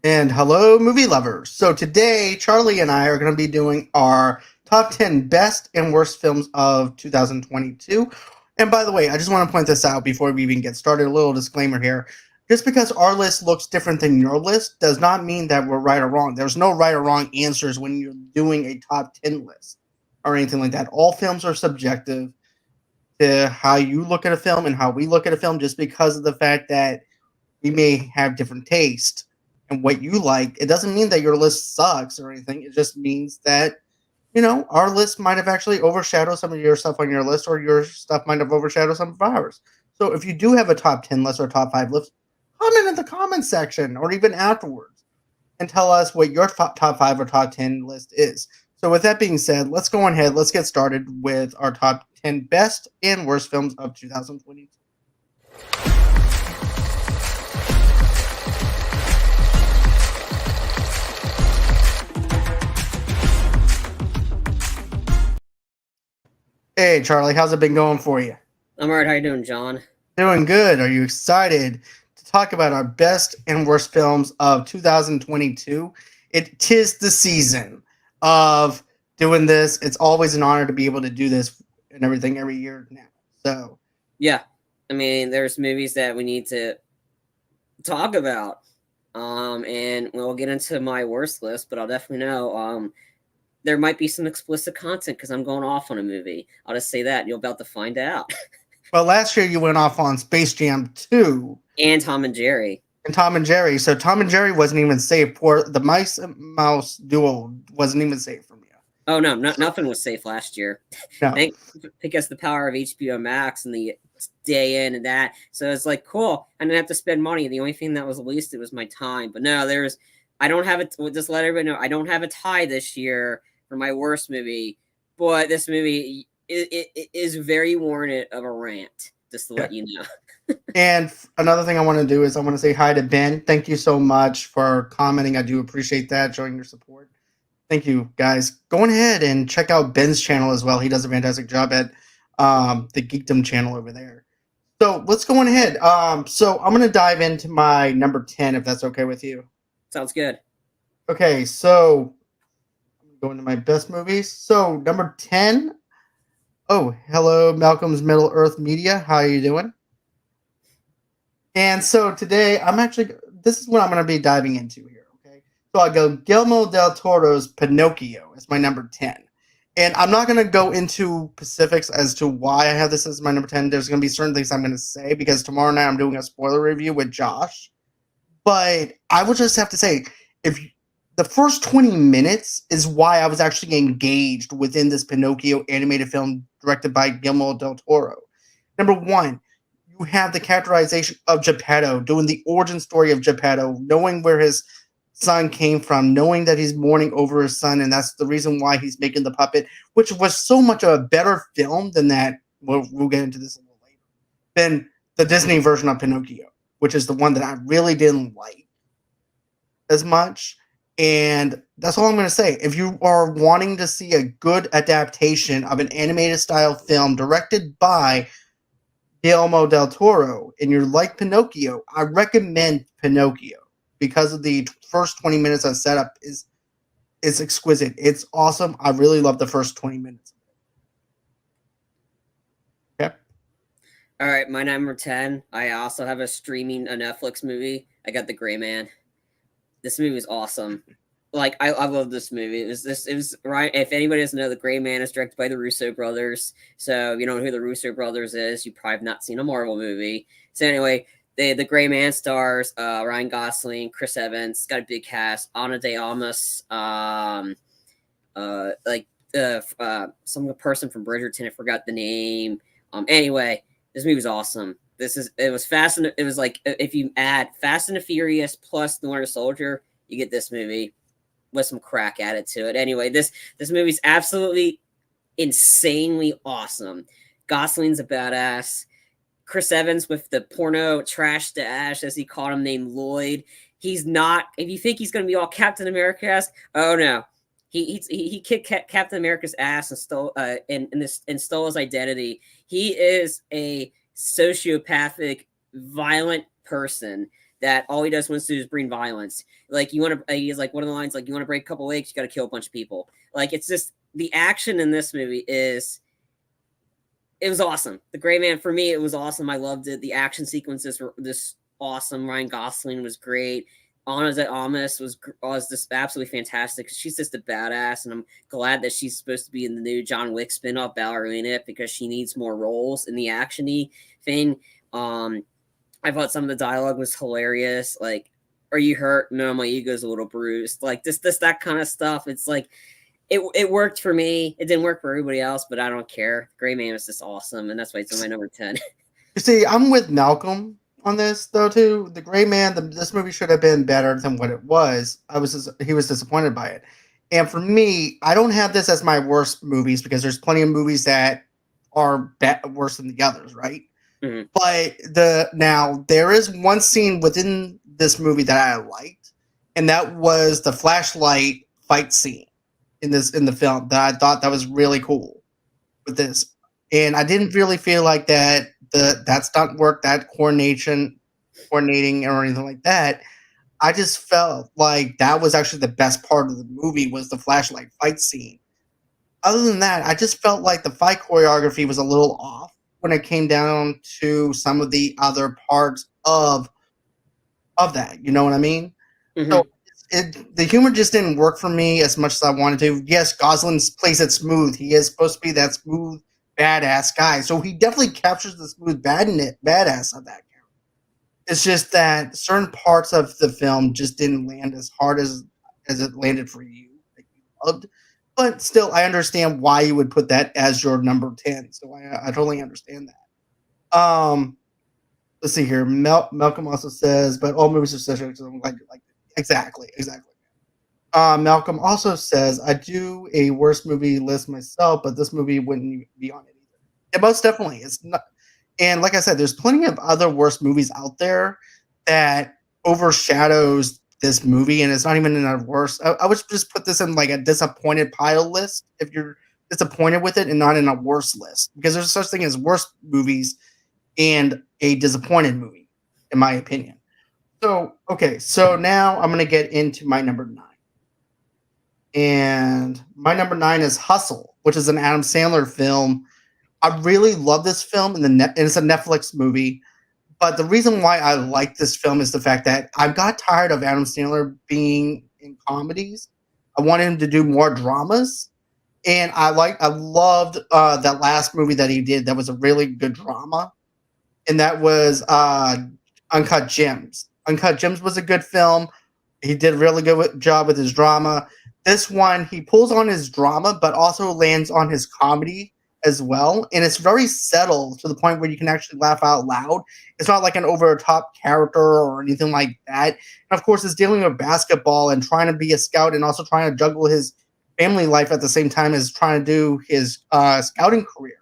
And hello, movie lovers. So today, Charlie and I are going to be doing our top 10 best and worst films of 2022. And by the way, I just want to point this out before we even get started. A little disclaimer here. Just because our list looks different than your list does not mean that we're right or wrong. There's no right or wrong answers when you're doing a top 10 list or anything like that. All films are subjective to how you look at a film and how we look at a film just because of the fact that we may have different taste and what you like. It doesn't mean that your list sucks or anything. It just means that, our list might have actually overshadowed some of your stuff on your list, or your stuff might have overshadowed some of ours. So if you do have a top 10 list or top 5 list, comment in the comments section or even afterwards and tell us what your top 5 or top 10 list is. So with that being said, let's go on ahead. Let's get started with our top 10 best and worst films of 2022. Hey, Charlie, how's it been going for you? I'm alright. How you doing, John? Doing good. Are you excited to talk about our best and worst films of 2022? It tis the season of doing this. It's always an honor to be able to do this and everything every year now. So, Yeah, I mean, there's movies that we need to talk about, and we'll get into my worst list. But I'll definitely know there might be some explicit content because I'm going off on a movie. I'll just say that you're about to find out. well, last year you went off on Space Jam 2 And Tom and Jerry. and Tom and Jerry. So Tom and Jerry wasn't even safe. Poor the mice and mouse duo wasn't even safe from you. Oh no, nothing was safe last year. No. Thank because the power of HBO Max and the day in and that. So it's like cool. I didn't have to spend money. The only thing that was wasted was my time. But no, there's. I don't have it. Just let everybody know. I don't have a tie this year for my worst movie. But this movie it is very warranted of a rant. Just to Yeah. let you know. And another thing I want to do is I want to say hi to Ben. Thank you so much for commenting. I do appreciate that, showing your support. Thank you, guys. Go ahead and check out Ben's channel as well. He does a fantastic job at the Geekdom channel over there. So let's go on ahead. So I'm going to dive into my number 10, if that's okay with you. Sounds good. Okay, so I'm going to go into my best movies. So number 10. Oh, hello, Malcolm's Middle Earth Media. How are you doing? And so today, this is what I'm going to be diving into here, okay? So I go Guillermo del Toro's Pinocchio as my number 10. And I'm not going to go into specifics as to why I have this as my number 10. There's going to be certain things I'm going to say because tomorrow night I'm doing a spoiler review with Josh. But I would just have to say, if the first 20 minutes is why I was actually engaged within this Pinocchio animated film directed by Guillermo del Toro. Number one, you have the characterization of Geppetto, doing the origin story of Geppetto, knowing where his son came from, knowing that he's mourning over his son, and that's the reason why he's making the puppet, which was so much of a better film than that. We'll get into this a little later. Than the Disney version of Pinocchio, which is the one that I really didn't like as much. And that's all I'm going to say. If you are wanting to see a good adaptation of an animated style film directed by Guillermo del Toro and you like Pinocchio, I recommend Pinocchio because of the first 20 minutes of setup is exquisite. It's awesome. I really love the first 20 minutes. Okay. All right, my number 10. I also have a streaming a Netflix movie. I got The Gray Man. This movie is awesome. Like I love this movie. It was right. If anybody doesn't know, The Gray Man is directed by the Russo brothers. So if you don't know who the Russo brothers is, you probably have not seen a Marvel movie. So anyway, the Gray Man stars Ryan Gosling, Chris Evans. Got a big cast. Ana de Armas, like some person from Bridgerton. I forgot the name. Anyway, this movie was awesome. It was fast and it was like if you add Fast and the Furious plus The Winter Soldier, you get this movie with some crack added to it. Anyway, this movie's absolutely insanely awesome. Gosling's a badass. Chris Evans with the porno trash dash, as he called him, named Lloyd. He's not. If you think he's going to be all Captain America-esque, oh no, he kicked Captain America's ass and stole and stole his identity. He is a sociopathic, violent person that all he does wants to do is bring violence. Like you want to, he's like one of the lines like you want to break a couple legs, you got to kill a bunch of people. Like it's just the action in this movie it was awesome. The Gray Man, for me, it was awesome. I loved it. The action sequences were just awesome. Ryan Gosling was great. Anna de Armas was just absolutely fantastic. She's just a badass, and I'm glad that she's supposed to be in the new John Wick spinoff, Ballerina, because she needs more roles in the action-y thing. I thought some of the dialogue was hilarious. Like, are you hurt? No, my ego's a little bruised. Like this, that kind of stuff. It's like it worked for me. It didn't work for everybody else, but I don't care. Gray Man is just awesome, and that's why it's on my number 10. You see, I'm with Malcolm on this though too. The Gray Man, this movie should have been better than what it was. He was disappointed by it, and for me, I don't have this as my worst movies because there's plenty of movies that are worse than the others, right? Mm-hmm. But now there is one scene within this movie that I liked, and that was the flashlight fight scene in the film that I thought that was really cool with this. And I didn't really feel like that stunt work, that coordinating or anything like that. I just felt like that was actually the best part of the movie was the flashlight fight scene. Other than that, I just felt like the fight choreography was a little off when it came down to some of the other parts of that. You know what I mean? Mm-hmm. So the humor just didn't work for me as much as I wanted to. Yes, Gosling plays it smooth. He is supposed to be that smooth, badass guy. So he definitely captures the smooth badass of that character. It's just that certain parts of the film just didn't land as hard as it landed for you, that you loved. But still, I understand why you would put that as your number 10. So I totally understand that. Let's see here. Malcolm also says, but all movies are subject to like exactly. Malcolm also says, I do a worst movie list myself, but this movie wouldn't be on it either. Yeah, most definitely. It's not. And like I said, there's plenty of other worst movies out there that overshadows this movie, and it's not even in a worst. I would just put this in like a disappointed pile list if you're disappointed with it, and not in a worst list, because there's such thing as worst movies and a disappointed movie, in my opinion. So, okay, so now I'm going to get into my number 9. And my number 9 is Hustle, which is an Adam Sandler film. I really love this film, and it's a Netflix movie. But the reason why I like this film is the fact that I got tired of Adam Sandler being in comedies. I wanted him to do more dramas. And I loved that last movie that he did that was a really good drama. And that was Uncut Gems. Uncut Gems was a good film. He did a really good job with his drama. This one, he pulls on his drama, but also lands on his comedy as well. And it's very settled to the point where you can actually laugh out loud. It's not like an over-the-top character or anything like that. And of course, it's dealing with basketball and trying to be a scout and also trying to juggle his family life at the same time as trying to do his scouting career.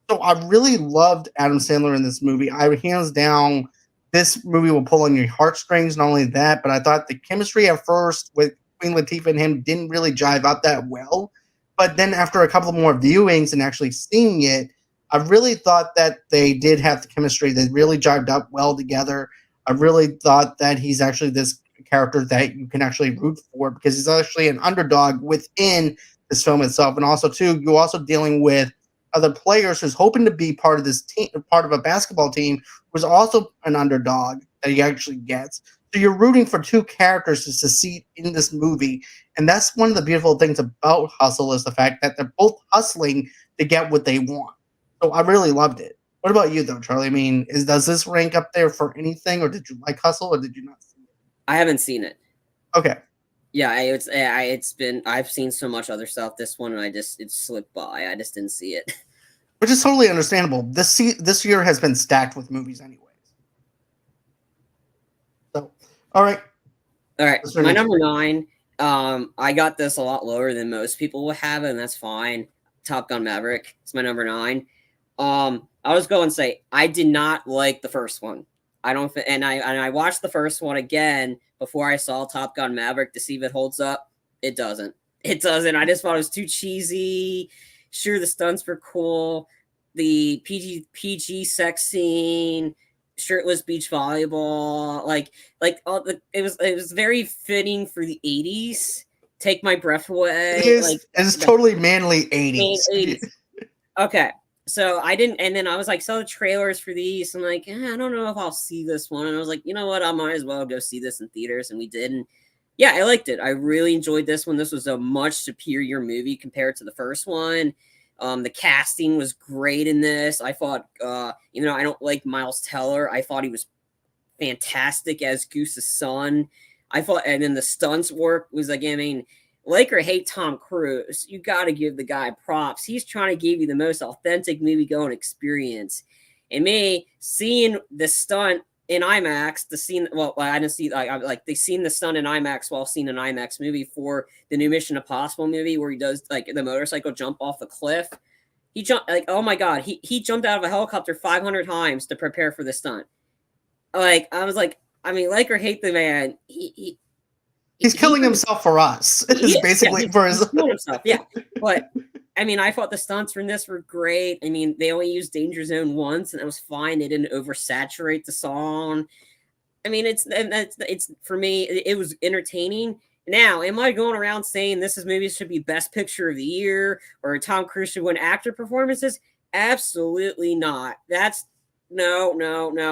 So I really loved Adam Sandler in this movie. Hands down, this movie will pull on your heartstrings. Not only that, but I thought the chemistry at first with Queen Latifah and him didn't really jive out that well. But then after a couple more viewings and actually seeing it, I really thought that they did have the chemistry. They really jived up well together. I really thought that he's actually this character that you can actually root for because he's actually an underdog within this film itself. And also, too, you're also dealing with other players who's hoping to be part of this team, part of a basketball team, who's also an underdog that he actually gets. So you're rooting for two characters to succeed in this movie. And that's one of the beautiful things about Hustle is the fact that they're both hustling to get what they want. So I really loved it. What about you, though, Charlie? I mean, does this rank up there for anything, or did you like Hustle, or did you not see it? I haven't seen it. Okay. Yeah, I've seen so much other stuff. This one, it slipped by. I just didn't see it. Which is totally understandable. This year has been stacked with movies, anyways. So, all right. My number 9. I got this a lot lower than most people will have it, and that's fine. Top Gun Maverick. It's my number 9. I was going to say I did not like the first one. I watched the first one again before I saw Top Gun Maverick to see if it holds up. It doesn't. I just thought it was too cheesy. Sure, the stunts were cool. The PG sex scene. shirtless beach volleyball, like all the it was very fitting for the 80s. Take my breath away. Like it's totally manly main 80s. 80s. Okay. So I didn't, and then I was like, saw the trailers for these. I'm like, I don't know if I'll see this one. And I was like, you know what? I might as well go see this in theaters. And we did. And yeah, I liked it. I really enjoyed this one. This was a much superior movie compared to the first one. The casting was great in this. I thought, even though I don't like Miles Teller, I thought he was fantastic as Goose's son. I thought, and then the stunts work was like, I mean, like or hate Tom Cruise, you got to give the guy props. He's trying to give you the most authentic movie going experience. And me seeing the stunt in IMAX, the scene, well, I didn't see, like they seen the stunt in IMAX while seeing an IMAX movie for the new Mission Impossible movie where he does like the motorcycle jump off the cliff. He jumped, like, oh my God, he jumped out of a helicopter 500 times to prepare for the stunt. Like, I was like, I mean, like or hate the man, he's killing himself for us. It's basically for his killing himself. Yeah, but I mean, I thought the stunts from this were great. I mean, they only used Danger Zone once, and it was fine. They didn't oversaturate the song. I mean, it's for me, it was entertaining. Now, am I going around saying this movie should be Best Picture of the Year or Tom Cruise should win actor performances? Absolutely not. That's no.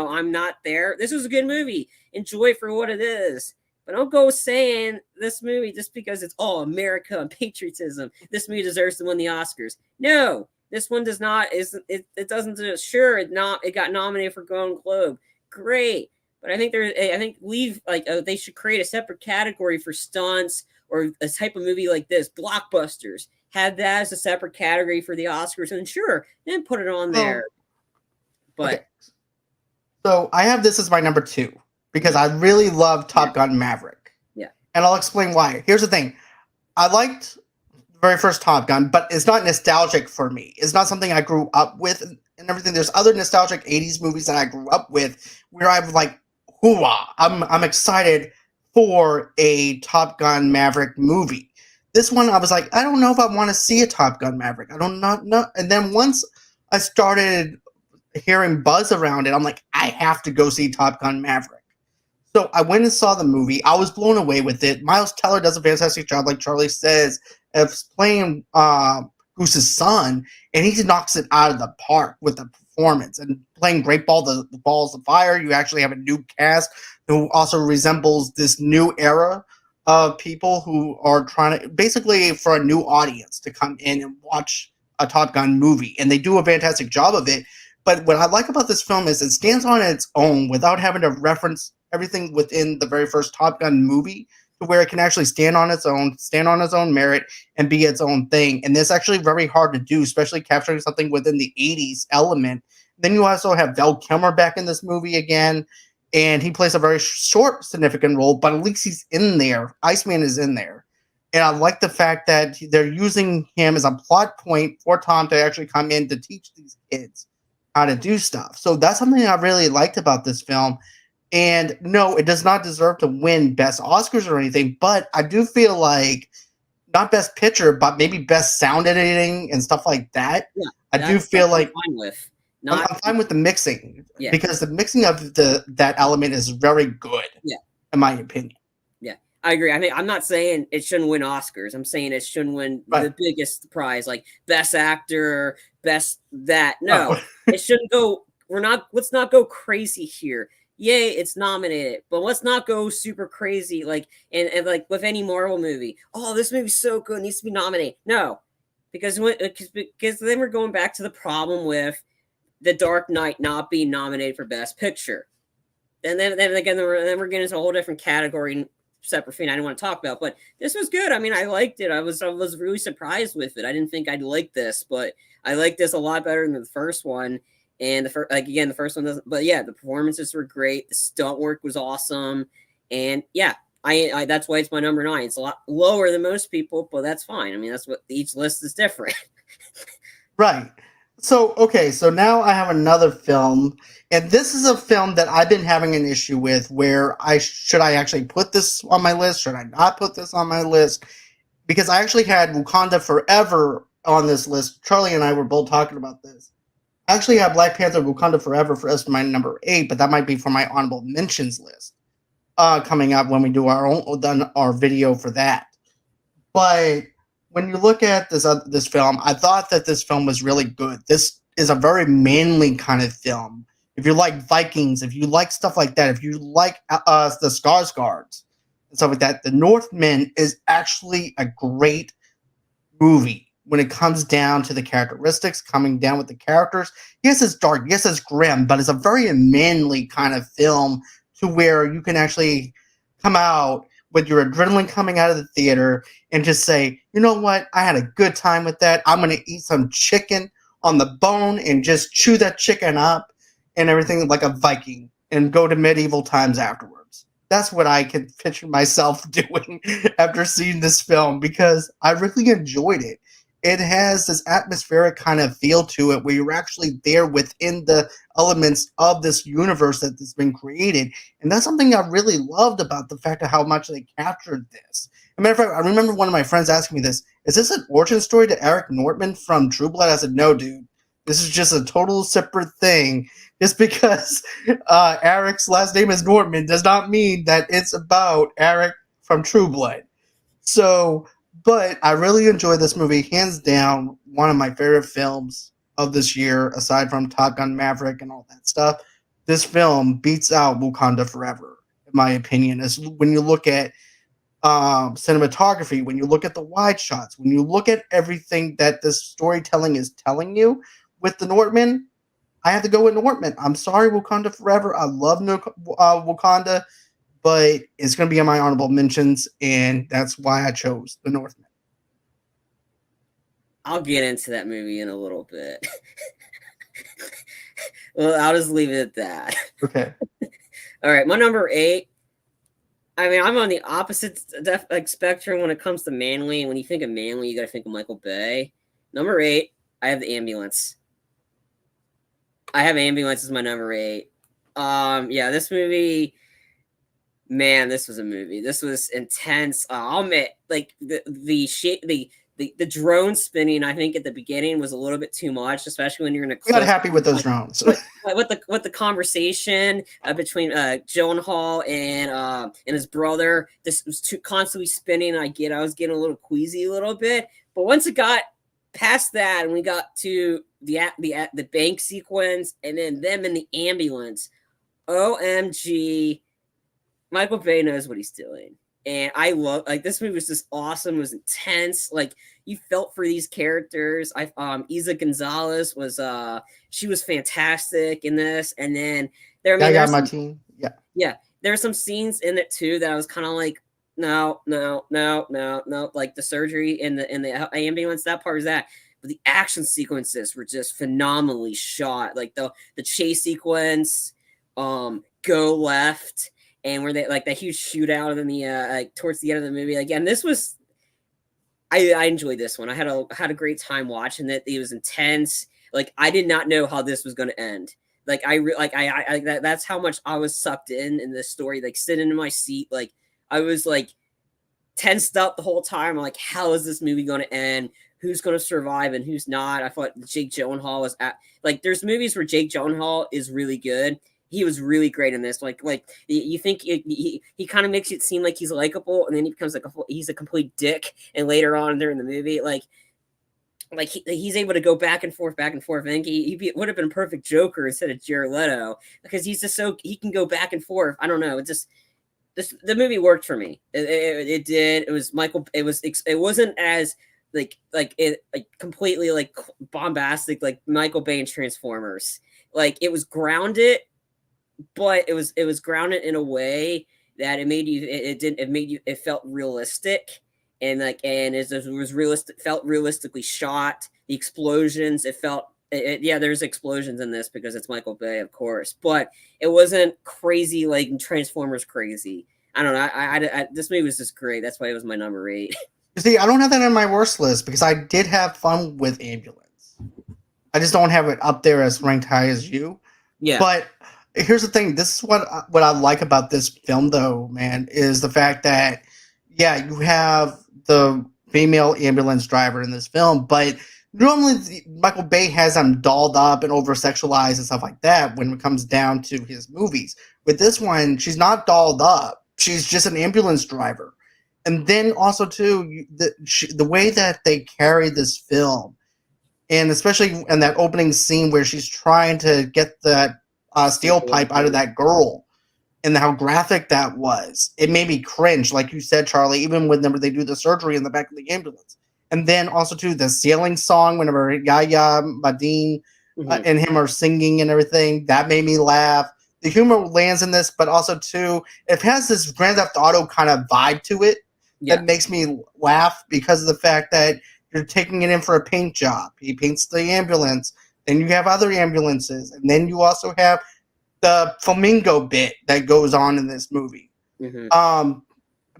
I'm not there. This was a good movie. Enjoy it for what it is. But don't go saying this movie just because it's all America and patriotism. This movie deserves to win the Oscars. No, this one does not. It doesn't. Sure, it got nominated for Golden Globe. Great, but I think they should create a separate category for stunts or a type of movie like this, blockbusters. Have that as a separate category for the Oscars, and sure, then put it on there. But okay. So I have this as my number 2. Because I really love Top Gun Maverick. Yeah. And I'll explain why. Here's the thing. I liked the very first Top Gun, but it's not nostalgic for me. It's not something I grew up with and everything. There's other nostalgic 80s movies that I grew up with where I'm like, hooah, I'm excited for a Top Gun Maverick movie. This one, I was like, I don't know if I want to see a Top Gun Maverick. I don't know. And then once I started hearing buzz around it, I'm like, I have to go see Top Gun Maverick. So I went and saw the movie. I was blown away with it. Miles Teller does a fantastic job, like Charlie says, of playing Goose's son, and he knocks it out of the park with the performance and playing Great Balls of Fire. You actually have a new cast who also resembles this new era of people who are trying to, basically for a new audience to come in and watch a Top Gun movie, and they do a fantastic job of it. But what I like about this film is it stands on its own without having to reference everything within the very first Top Gun movie to where it can actually stand on its own merit, and be its own thing. And it's actually very hard to do, especially capturing something within the 80s element. Then you also have Val Kilmer back in this movie again, and he plays a very short, significant role, but at least he's in there. Iceman is in there. And I like the fact that they're using him as a plot point for Tom to actually come in to teach these kids how to do stuff. So that's something I really liked about this film. And no, it does not deserve to win Best Oscars or anything, but I do feel like not Best Picture, but maybe Best Sound Editing and stuff like that. Yeah, I do feel like I'm fine with. I'm fine with the mixing, because the mixing of that element is very good. Yeah, in my opinion. Yeah, I agree. I mean, I'm not saying it shouldn't win Oscars. I'm saying it shouldn't win the biggest prize, like Best Actor, Best that. No, it shouldn't go. Let's not go crazy here. Yay, it's nominated, but let's not go super crazy like and like with any Marvel movie. Oh, this movie's so good, it needs to be nominated. No, because then we're going back to the problem with The Dark Knight not being nominated for Best Picture. And then again, we're getting into a whole different category, separate thing I didn't want to talk about. But this was good. I mean, I liked it. I was really surprised with it. I didn't think I'd like this, but I liked this a lot better than the first one. And the first one doesn't. But yeah, the performances were great. The stunt work was awesome. And yeah, I that's why it's my number 9. It's a lot lower than most people, but that's fine. I mean, that's what each list is different. Right. So, okay, so now I have another film, and this is a film that I've been having an issue with where should I actually put this on my list? Should I not put this on my list? Because I actually had Wakanda Forever on this list. Charlie and I were both talking about this. I actually have Black Panther: Wakanda Forever for as my number 8, but that might be for my honorable mentions list. Coming up when we do our video for that. But when you look at this film, I thought that this film was really good. This is a very manly kind of film. If you like Vikings, if you like stuff like that, if you like the Skarsgårds and stuff like that, The Northman is actually a great movie when it comes down to the characteristics, coming down with the characters. Yes, it's dark. Yes, it's grim, but it's a very manly kind of film to where you can actually come out with your adrenaline coming out of the theater and just say, you know what? I had a good time with that. I'm going to eat some chicken on the bone and just chew that chicken up and everything like a Viking and go to medieval times afterwards. That's what I could picture myself doing after seeing this film because I really enjoyed it. It has this atmospheric kind of feel to it where you're actually there within the elements of this universe that has been created. And that's something I really loved about the fact of how much they captured this. As a matter of fact, I remember one of my friends asking me this, is this an origin story to Eric Nortman from True Blood? I said, no, dude. This is just a total separate thing. Just because Eric's last name is Nortman does not mean that it's about Eric from True Blood. So, but I really enjoyed this movie. Hands down, one of my favorite films of this year, aside from Top Gun Maverick and all that stuff. This film beats out Wakanda Forever, in my opinion. As when you look at cinematography, when you look at the wide shots, when you look at everything that this storytelling is telling you with the Northman, I have to go with Northman. I'm sorry, Wakanda Forever. I love Wakanda, but it's going to be in my honorable mentions, and that's why I chose the Northman. I'll get into that movie in a little bit. Well, I'll just leave it at that. Okay. All right, my number 8. I mean, I'm on the opposite spectrum when it comes to manly. When you think of manly, you got to think of Michael Bay. Number 8, I have The Ambulance. I have Ambulance as my number 8. Yeah, this movie, man, this was a movie. This was intense. I'll admit, like the drone spinning, I think at the beginning was a little bit too much, especially when you're in a. I got happy with those drones. With the conversation between Gyllenhaal and his brother, this was too constantly spinning. I was getting a little queasy a little bit, but once it got past that and we got to the bank sequence and then them in the ambulance, OMG, Michael Bay knows what he's doing. And I love, like, this movie was just awesome. It was intense. Like, you felt for these characters. Isa Gonzalez was she was fantastic in this. And then there were some scenes in it too that I was kind of like, no, like the surgery in the ambulance, that part was that. But the action sequences were just phenomenally shot. Like the chase sequence, Go Left, and where they like that huge shootout in the like towards the end of the movie. Again, this was I enjoyed this one. I had a great time watching it. It was intense. Like I did not know how this was going to end. Like that's how much I was sucked in this story. Like sitting in my seat, like I was like tensed up the whole time. I'm like, how is this movie going to end? Who's going to survive and who's not? I thought Jake Gyllenhaal was like, there's movies where Jake Gyllenhaal is really good. He was really great in this. Like you think he kind of makes it seem like he's likable, and then he becomes he's a complete dick. And later on during the movie, like he's able to go back and forth. I think he would have been a perfect Joker instead of Jared Leto, because he's just he can go back and forth. I don't know. It just the movie worked for me. It did. It was Michael. It wasn't as completely like bombastic like Michael Bay and Transformers. Like it was grounded, but it was grounded in a way that it felt realistic, and it was realistic, felt realistically shot. The explosions, there's explosions in this because it's Michael Bay, of course, but it wasn't crazy like Transformers crazy. I don't know. This movie was just great. That's why it was my number 8. See, I don't have that on my worst list because I did have fun with Ambulance. I just don't have it up there as ranked high as you. Yeah. But here's the thing. This is what I like about this film, though, man, is the fact that, yeah, you have the female ambulance driver in this film, but normally Michael Bay has them dolled up and over sexualized and stuff like that when it comes down to his movies. With this one, she's not dolled up. She's just an ambulance driver. And then also too, the way that they carry this film, and especially in that opening scene where she's trying to get that steel pipe out of that girl, and how graphic that was. It made me cringe, like you said, Charlie, even whenever they do the surgery in the back of the ambulance. And then also, too, the sailing song, whenever Yaya, Madine, and him are singing and everything, that made me laugh. The humor lands in this, but also, too, it has this Grand Theft Auto kind of vibe to it that makes me laugh because of the fact that you're taking it in for a paint job. He paints the ambulance, then you have other ambulances, and then you also have the flamingo bit that goes on in this movie. Matter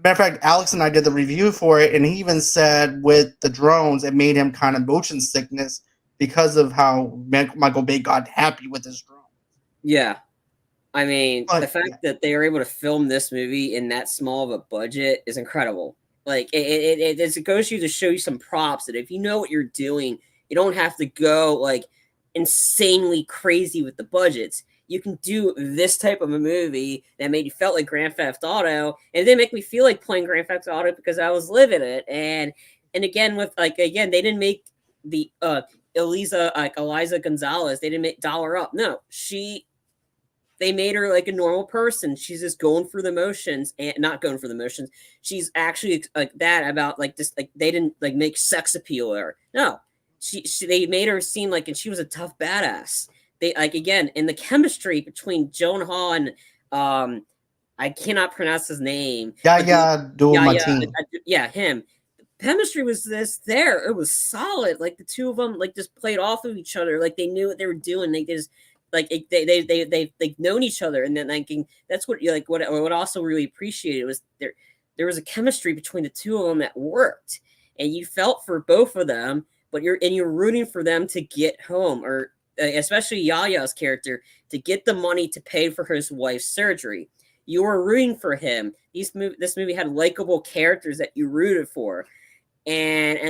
of fact, Alex and I did the review for it, and he even said with the drones, it made him kind of motion sickness because of how Michael Bay got happy with his drone. Yeah. I mean, the fact that they were able to film this movie in that small of a budget is incredible. Like, it goes to show you some props that if you know what you're doing, you don't have to go, like, insanely crazy with the budgets. You can do this type of a movie that made you felt like Grand Theft Auto, and it didn't make me feel like playing Grand Theft Auto because I was living it. And again, with they didn't make the Eliza Gonzalez, they didn't make dollar up. No, they made her like a normal person. She's just going through the motions and not going through the motions. She's actually like that about like this, like they didn't like make sex appeal her. No, they made her seem like, and she was a tough badass. They like again in the chemistry between Gyllenhaal and I cannot pronounce his name. Yaya Abdul-Mateen. Yeah, him. The chemistry was there. It was solid. Like the two of them like just played off of each other. Like they knew what they were doing. They just like they've known each other, and then like that's what you like. What I also really appreciated was there was a chemistry between the two of them that worked, and you felt for both of them, but you're rooting for them to get home, or especially Yaya's character to get the money to pay for his wife's surgery. You were rooting for him. This movie had likable characters that you rooted for. And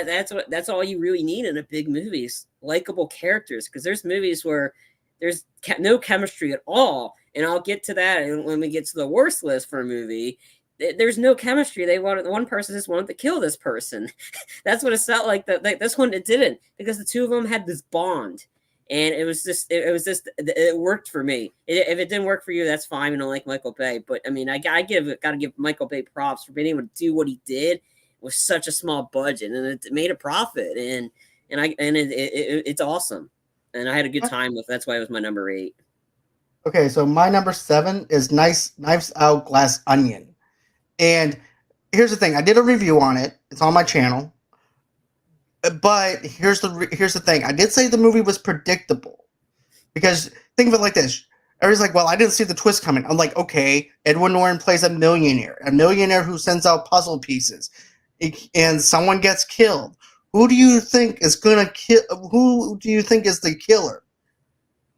that's all you really need in a big movies, likable characters, because there's movies where there's no chemistry at all, and I'll get to that when we get to the worst list for a movie. There's no chemistry. One person just wanted to kill this person. That's what it felt like. This one it didn't, because the two of them had this bond, and it worked for me. If it didn't work for you, that's fine. I don't like Michael Bay, but I mean, I gotta give Michael Bay props for being able to do what he did with such a small budget, and it made a profit, and it's awesome. And I had a good time with. That's why it was my number 8. Okay, so my number 7 is Knives Out Glass Onion. And here's the thing, I did a review on it. It's on my channel. But here's the thing. I did say the movie was predictable. Because think of it like this. Everybody's like, well, I didn't see the twist coming. I'm like, okay, Edward Norton plays a millionaire who sends out puzzle pieces. And someone gets killed. Who do you think is gonna kill? Who do you think is the killer?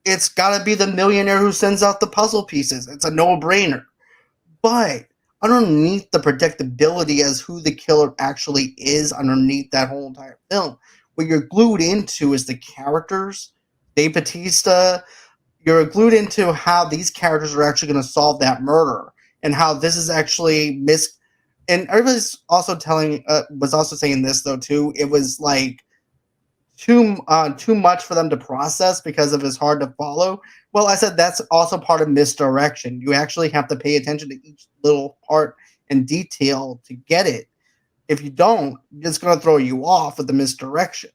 It's gotta be the millionaire who sends out the puzzle pieces. It's a no-brainer. But underneath the predictability as who the killer actually is, underneath that whole entire film, what you're glued into is the characters. Dave Bautista. You're glued into how these characters are actually going to solve that murder, and how this is actually And everybody's also was also saying this though too. It was like too much for them to process because it was hard to follow. Well, I said that's also part of misdirection. You actually have to pay attention to each little part and detail to get it. If you don't, it's going to throw you off with the misdirection.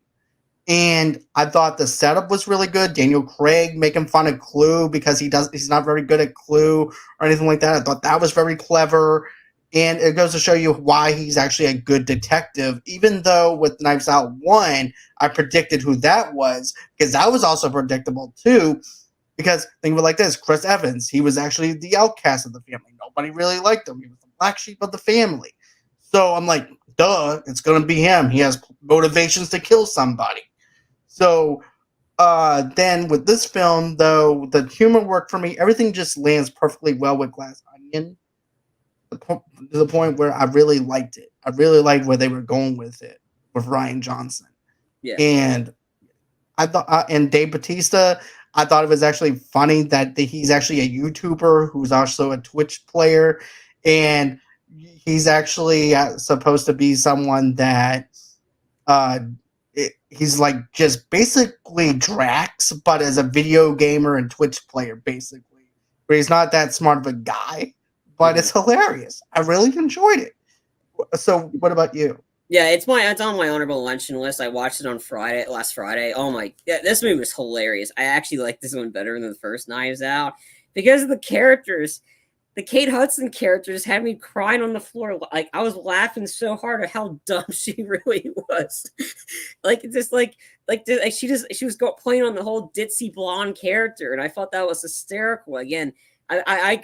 And I thought the setup was really good. Daniel Craig making fun of Clue because he's not very good at Clue or anything like that. I thought that was very clever. And it goes to show you why he's actually a good detective, even though with Knives Out 1, I predicted who that was, because that was also predictable too. Because think of it like this, Chris Evans, he was actually the outcast of the family. Nobody really liked him. He was the black sheep of the family. So I'm like, duh, it's going to be him. He has motivations to kill somebody. So then with this film, though, the humor worked for me. Everything just lands perfectly well with Glass Onion. To the point where I really liked it. I really liked where they were going with it with Rian Johnson. Yeah. And I thought, and Dave Batista, I thought it was actually funny that he's actually a YouTuber who's also a Twitch player, and he's actually supposed to be someone that uh, he's like just basically Drax, but as a video gamer and Twitch player, basically. But he's not that smart of a guy, but Mhm. it's hilarious. I really enjoyed it. So, what about you? Yeah, it's on my honorable mention list. I watched it on last Friday. Oh my, yeah, this movie was hilarious. I actually like this one better than the first Knives Out because of the characters. The Kate Hudson characters had me crying on the floor. Like I was laughing so hard at how dumb she really was. Like just like she was playing on the whole ditzy blonde character, and I thought that was hysterical. Again, I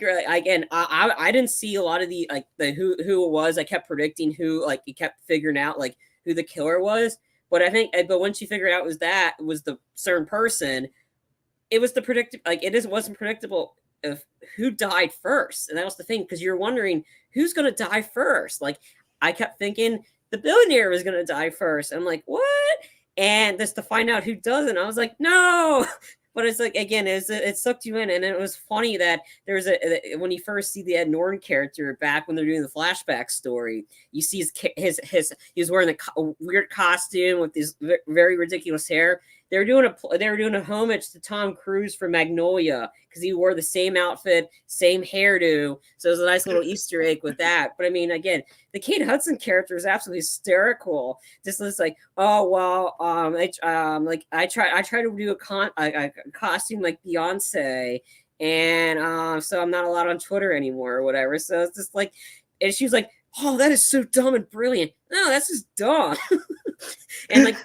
didn't see a lot of the like the who it was. I kept predicting who, like you kept figuring out like who the killer was. But I think, but once you figured out it was the certain person, it was the predictive, like it just wasn't predictable of who died first, and that was the thing because you're wondering who's going to die first. Like I kept thinking the billionaire was going to die first. I'm like, what? And just to find out who doesn't, I was like, no. But it's like again, it sucked you in, and it was funny that there's when you first see the Ed Norton character back when they're doing the flashback story, you see his he was wearing a weird costume with this very ridiculous hair. They were doing a homage to Tom Cruise for Magnolia because he wore the same outfit, same hairdo. So it was a nice little Easter egg with that. But I mean, again, the Kate Hudson character is absolutely hysterical. Just looks like, oh well, I try to do a costume like Beyonce, and so I'm not allowed on Twitter anymore or whatever. So it's just like, and she was like, oh, that is so dumb and brilliant. No, that's just dumb. And like,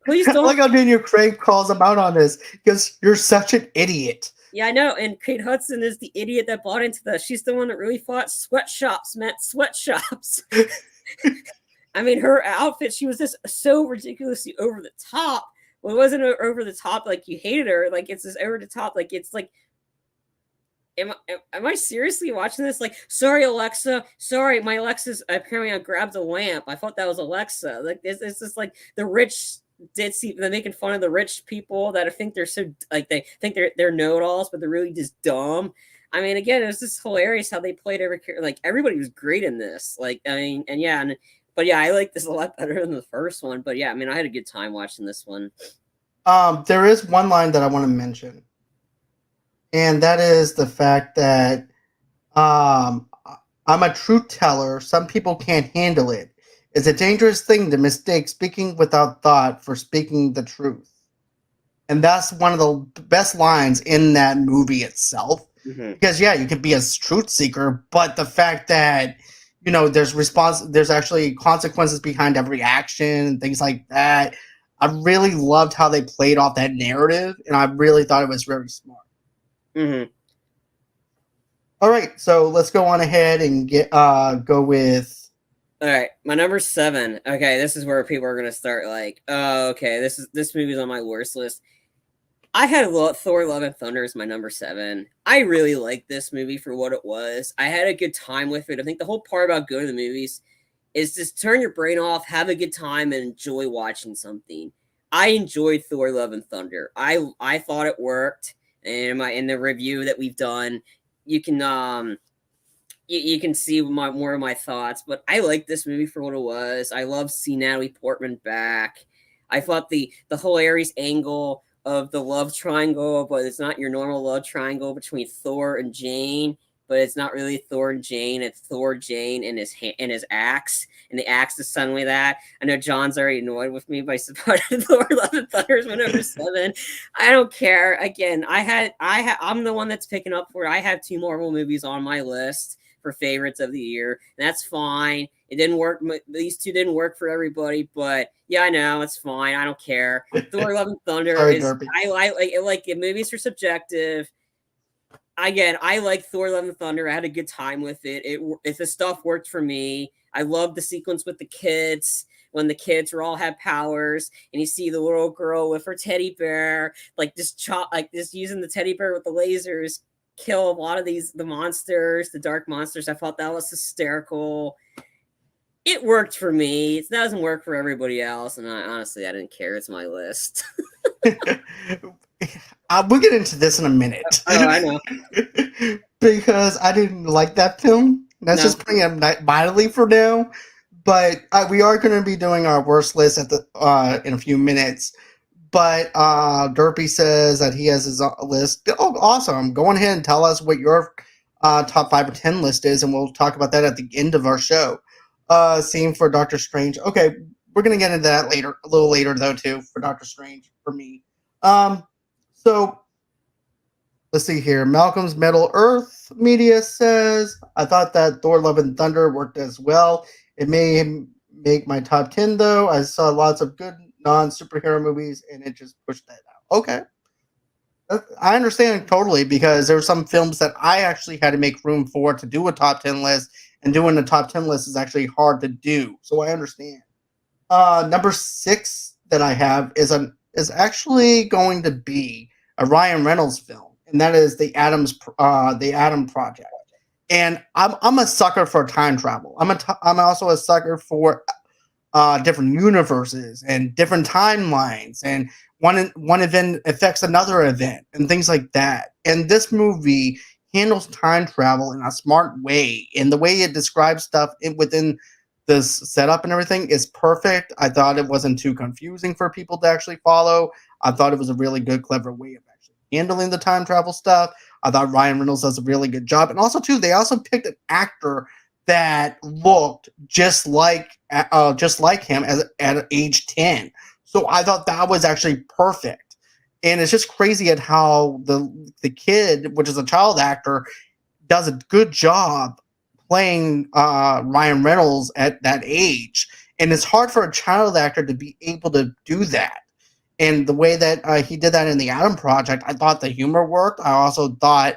please I don't. like how Daniel Craig calls him out on this because you're such an idiot. Yeah, I know. And Kate Hudson is the idiot that bought into that. She's the one that really thought sweatshops meant sweatshops. I mean, her outfit, she was just so ridiculously over the top. Well, it wasn't over the top like you hated her. Like it's just over the top. Like it's like, am I seriously watching this? Like, sorry, Alexa. Sorry, my Alexa's apparently I grabbed a lamp. I thought that was Alexa. Like, it's just like the rich they're making fun of the rich people that I think they're so like they think they're know-it-alls, but they're really just dumb. I mean, again, it was just hilarious how they played every character. Like everybody was great in this. Like, I mean, and yeah, but yeah, I like this a lot better than the first one. But yeah, I mean, I had a good time watching this one. There is one line that I want to mention, and that is the fact that um, I'm a truth teller. Some people can't handle it. It's a dangerous thing to mistake speaking without thought for speaking the truth. And that's one of the best lines in that movie itself. Mm-hmm. Because yeah, you could be a truth seeker, but the fact that there's actually consequences behind every action and things like that. I really loved how they played off that narrative, and I really thought it was very smart. Mm-hmm. All right, so let's go on ahead and go with. All right, my number 7. Okay, this is where people are gonna start like, oh, okay, this movie's on my worst list. I had Thor: Love and Thunder as my number 7. I really liked this movie for what it was. I had a good time with it. I think the whole part about going to the movies is just turn your brain off, have a good time, and enjoy watching something. I enjoyed Thor: Love and Thunder. I thought it worked, and in the review that we've done, you can you can see more of my thoughts. But I like this movie for what it was. I love seeing Natalie Portman back. I thought the hilarious angle of the love triangle, but it's not your normal love triangle between Thor and Jane. But it's not really Thor and Jane. It's Thor, Jane, and his axe, and the axe is suddenly that. I know John's already annoyed with me by supporting Thor: Love and Thunder is my number 7. I don't care. Again, I'm the one that's picking up for it. I have 2 Marvel movies on my list for favorites of the year. And that's fine. It didn't work. These 2 didn't work for everybody, but yeah, I know it's fine. I don't care. Thor: Love and Thunder Sorry, is Derpy. I like movies are subjective. Again, I like Thor: Love and Thunder. I had a good time with it. If the stuff worked for me. I love the sequence with the kids when the kids all have powers, and you see the little girl with her teddy bear, like just using the teddy bear with the lasers, kill a lot of the monsters, the dark monsters. I thought that was hysterical. it worked for me. It doesn't work for everybody else, and honestly, I didn't care. It's my list. We'll get into this in a minute. Oh, I know. Because I didn't like that film. That's No. just putting it mildly for now. But we are going to be doing our worst list at the in a few minutes. But Derpy says that he has his list. Oh, awesome. Go ahead and tell us what your top 5 or 10 list is, and we'll talk about that at the end of our show. Same for Doctor Strange. Okay, we're going to get into that later, a little later, though, too, for Doctor Strange, for me. So, let's see here. Malcolm's Middle Earth Media says, I thought that Thor Love and Thunder worked as well. It may make my top 10, though. I saw lots of good non-superhero movies, and it just pushed that out. Okay. I understand totally, because there were some films that I actually had to make room for to do a top 10 list, and doing a top 10 list is actually hard to do. So I understand. Number 6 that I have is actually going to be a Ryan Reynolds film, and that is the Adam Project. And I'm a sucker for time travel. I'm also a sucker for different universes and different timelines, and one event affects another event and things like that. And this movie handles time travel in a smart way, and the way it describes stuff within this setup and everything is perfect. I thought it wasn't too confusing for people to actually follow. I thought it was a really good, clever way of actually handling the time travel stuff. I thought Ryan Reynolds does a really good job. And also, too, they also picked an actor that looked just like him at age 10. So I thought that was actually perfect. And it's just crazy at how the kid, which is a child actor, does a good job playing Ryan Reynolds at that age. And it's hard for a child actor to be able to do that. And the way that he did that in the Adam Project, I thought the humor worked. I also thought,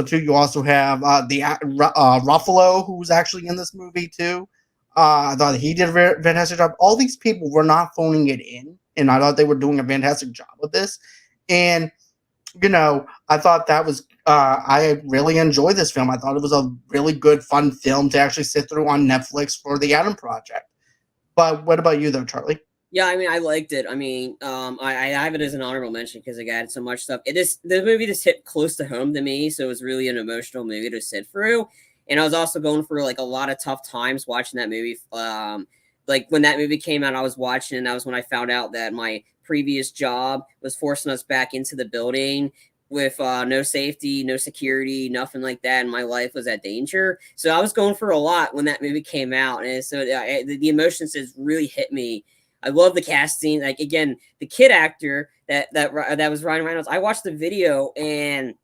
too, you also have Ruffalo, who's actually in this movie too. I thought he did a fantastic job. All these people were not phoning it in, and I thought they were doing a fantastic job with this. And I thought that was. I really enjoyed this film. I thought it was a really good, fun film to actually sit through on Netflix for the Adam Project. But what about you, though, Charlie? Yeah, I mean, I liked it. I mean, I have it as an honorable mention because I got so much stuff. The movie just hit close to home to me, so it was really an emotional movie to sit through. And I was also going through like a lot of tough times watching that movie. Like when that movie came out, I was watching, and that was when I found out that my previous job was forcing us back into the building with no safety, no security, nothing like that, and my life was at danger. So I was going through a lot when that movie came out, and so the emotions just really hit me. I love the casting. Like again, the kid actor that was Ryan Reynolds. I watched the video, and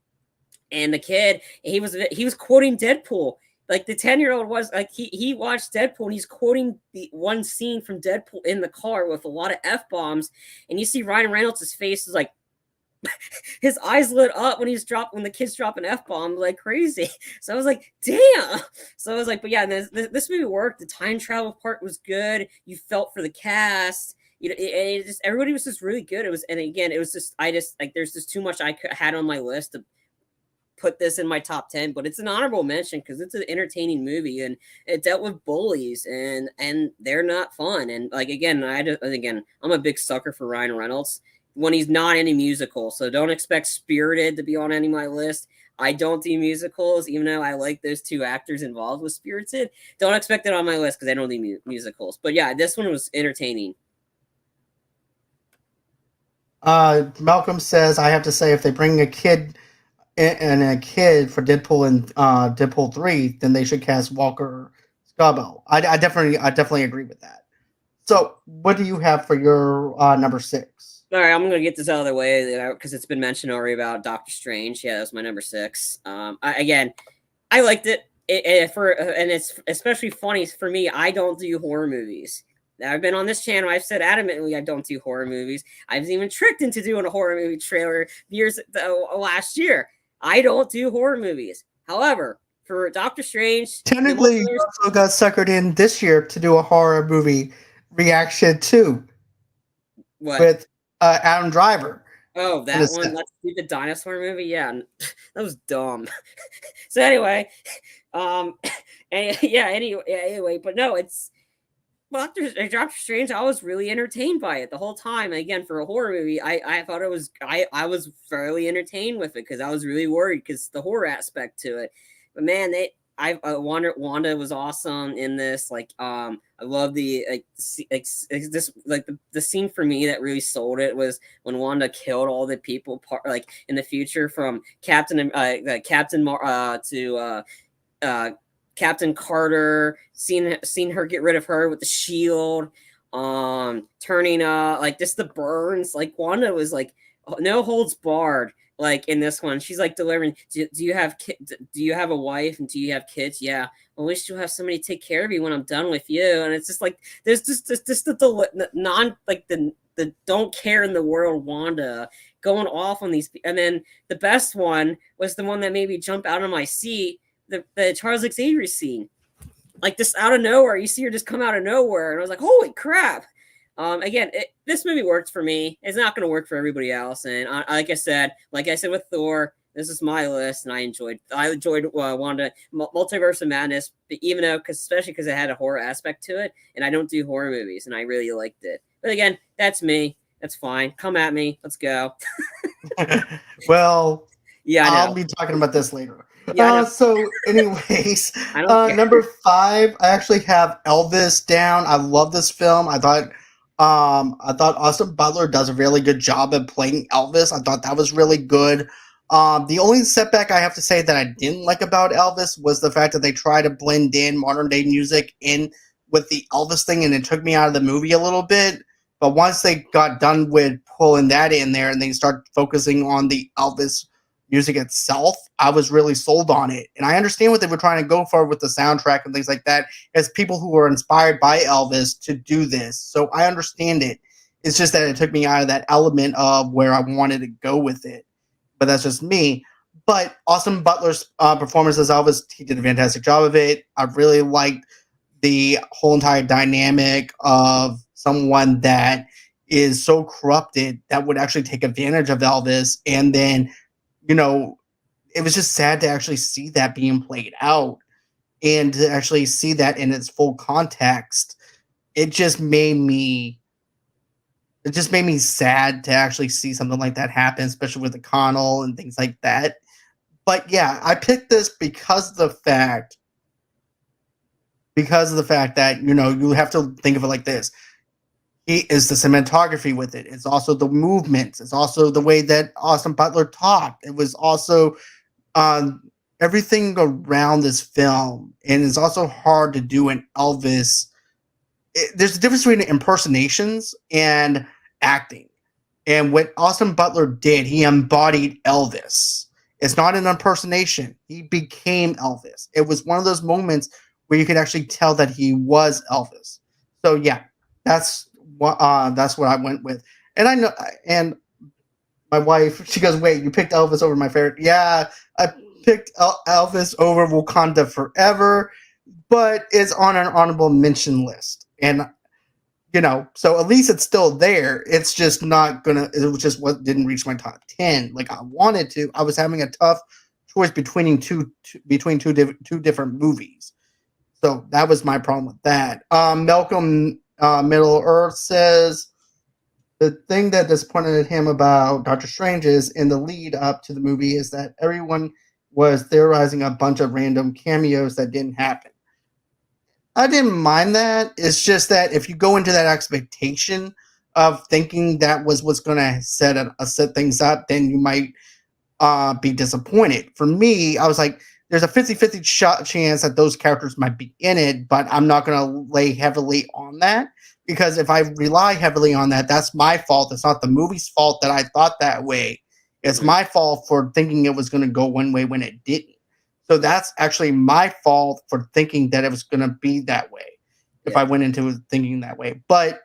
the kid, he was quoting Deadpool. Like the 10-year-old was like he watched Deadpool, and he's quoting the one scene from Deadpool in the car with a lot of F-bombs, and you see Ryan Reynolds' face is like his eyes lit up when when the kids drop an F-bomb like crazy. So I was like, damn. So I was like, but yeah, this movie worked. The time travel part was good. You felt for the cast. It just, everybody was just really good. It was, and again, it was just, there's just too much I had on my list to put this in my top 10, but it's an honorable mention because it's an entertaining movie, and it dealt with bullies, and they're not fun. And like, again, I'm a big sucker for Ryan Reynolds when he's not in a musical. So don't expect Spirited to be on any of my list. I don't do musicals, even though I like those two actors involved with Spirited. Don't expect it on my list because I don't do musicals. But yeah, this one was entertaining. Malcolm says, I have to say, if they bring a kid for Deadpool and Deadpool 3, then they should cast Walker Scobell. I definitely agree with that. So what do you have for your number 6? All right, I'm going to get this out of the way because it's been mentioned already about Doctor Strange. Yeah, that's my number 6. I liked it. And it's especially funny for me. I don't do horror movies. I've been on this channel. I've said adamantly I don't do horror movies. I was even tricked into doing a horror movie trailer last year. I don't do horror movies. However, for Doctor Strange, technically, you also got suckered in this year to do a horror movie reaction too. What? With Adam Driver. Oh, that one. Let's do the dinosaur movie. Yeah, that was dumb. So anyway, anyway, but no, it's Doctor Strange, I was really entertained by it the whole time. Again, for a horror movie, I thought it was I was fairly entertained with it because I was really worried because the horror aspect to it. But man, Wanda was awesome in this. Like, I love the this like the scene for me that really sold it was when Wanda killed all the people like in the future from to Captain Carter, seen her get rid of her with the shield, turning like just the burns. Like Wanda was like no holds barred. Like in this one, she's like delivering. Do you have do you have a wife and do you have kids? Yeah. I wish you'll have somebody take care of you when I'm done with you. And it's just like there's just the non like the don't care in the world Wanda going off on these. And then the best one was the one that made me jump out of my seat, the Charles Xavier scene. Like just out of nowhere, you see her just come out of nowhere, and I was like, "Holy crap!" Again, this movie works for me. It's not going to work for everybody else, and like I said with Thor, this is my list, and I enjoyed Wanda Multiverse of Madness, even though especially because it had a horror aspect to it, and I don't do horror movies, and I really liked it. But again, that's me. That's fine. Come at me. Let's go. Well, yeah, I'll be talking about this later. Yeah, so anyways, I don't care. number 5, I actually have Elvis down. I love this film. I thought Austin Butler does a really good job at playing Elvis. I thought that was really good. The only setback I have to say that I didn't like about Elvis was the fact that they try to blend in modern day music in with the Elvis thing, and it took me out of the movie a little bit. But once they got done with pulling that in there and they start focusing on the Elvis music itself, I was really sold on it. And I understand what they were trying to go for with the soundtrack and things like that, as people who were inspired by Elvis to do this. So I understand it. It's just that it took me out of that element of where I wanted to go with it. But that's just me. But Austin Butler's performance as Elvis, he did a fantastic job of it. I really liked the whole entire dynamic of someone that is so corrupted that would actually take advantage of Elvis, and then it was just sad to actually see that being played out and to actually see that in its full context. It just made me sad to actually see something like that happen, especially with the Connell and things like that. But yeah, I picked this because of the fact that, you have to think of it like this. It is the cinematography with it. It's also the movements. It's also the way that Austin Butler talked. It was also everything around this film. And it's also hard to do an Elvis. There's a difference between impersonations and acting. And what Austin Butler did, he embodied Elvis. It's not an impersonation. He became Elvis. It was one of those moments where you could actually tell that he was Elvis. So yeah, that's what I went with. And I know, and my wife, she goes, "Wait, you picked Elvis over my favorite?" Yeah, I picked Elvis over Wakanda Forever, but it's on an honorable mention list. And so at least it's still there. It's just not gonna. It was just what didn't reach my top 10 like I wanted to. I was having a tough choice between two different movies. So that was my problem with that. Malcolm Middle Earth says the thing that disappointed him about Doctor Strange is in the lead up to the movie is that everyone was theorizing a bunch of random cameos that didn't happen. I didn't mind that. It's just that if you go into that expectation of thinking that was what's going to set things up, then you might be disappointed. For me, I was like, there's a 50-50 chance that those characters might be in it, but I'm not going to lay heavily on that, because if I rely heavily on that, that's my fault. It's not the movie's fault that I thought that way. It's my fault for thinking it was going to go one way when it didn't. So that's actually my fault for thinking that it was going to be that way if I went into it thinking that way. But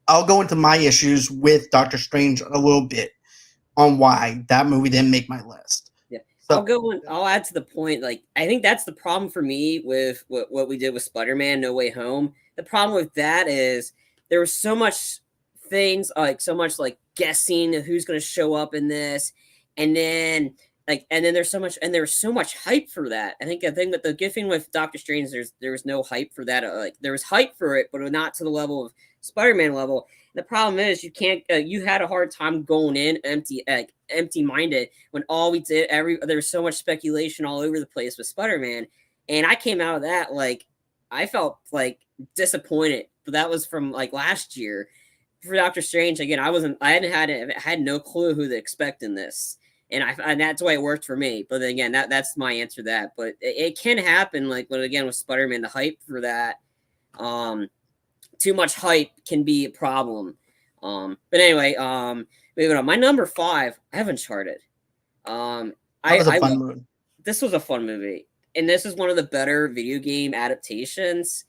I'll go into my issues with Doctor Strange a little bit on why that movie didn't make my list. So, I'll add to the point. Like, I think that's the problem for me with what we did with Spider-Man No Way Home. The problem with that is there was so much things, like so much like guessing of who's going to show up in this, and then like, and then there's so much hype for that. I think that the good thing with Doctor Strange, there was no hype for that. Like, there was hype for it, but not to the level of Spider-Man level. The problem is you can't. You had a hard time going in empty minded when all we did there was so much speculation all over the place with Spider-Man, and I came out of that like I felt like disappointed. But that was from like last year. For Doctor Strange, again, I had no clue who to expect in this, and that's why it worked for me. But again, that's my answer to that. But it can happen, like when again with Spider-Man, the hype for that, too much hype can be a problem. But anyway, moving on. My number 5, I have Uncharted. That was a fun movie. This was a fun movie, and this is one of the better video game adaptations.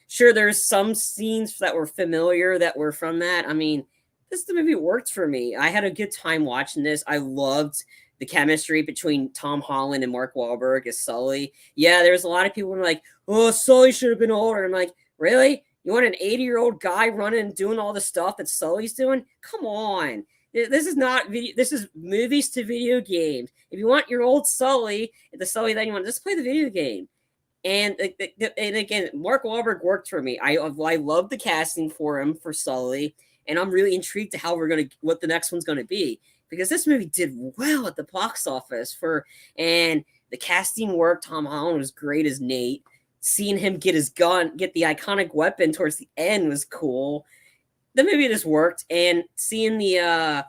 Sure, there's some scenes that were familiar that were from that. I mean, the movie worked for me. I had a good time watching this. I loved the chemistry between Tom Holland and Mark Wahlberg as Sully. Yeah, there's a lot of people who are like, "Oh, Sully should have been older." I'm like, really? You want an 80-year-old guy running and doing all the stuff that Sully's doing? Come on. This is not video. This is movies to video games. If you want your old Sully, the Sully that you want, just play the video game. And again, Mark Wahlberg worked for me. I love the casting for him for Sully, and I'm really intrigued to what the next one's gonna be, because this movie did well at the box office and the casting worked. Tom Holland was great as Nate. Seeing him get his gun, get the iconic weapon towards the end was cool. The movie just worked, and seeing the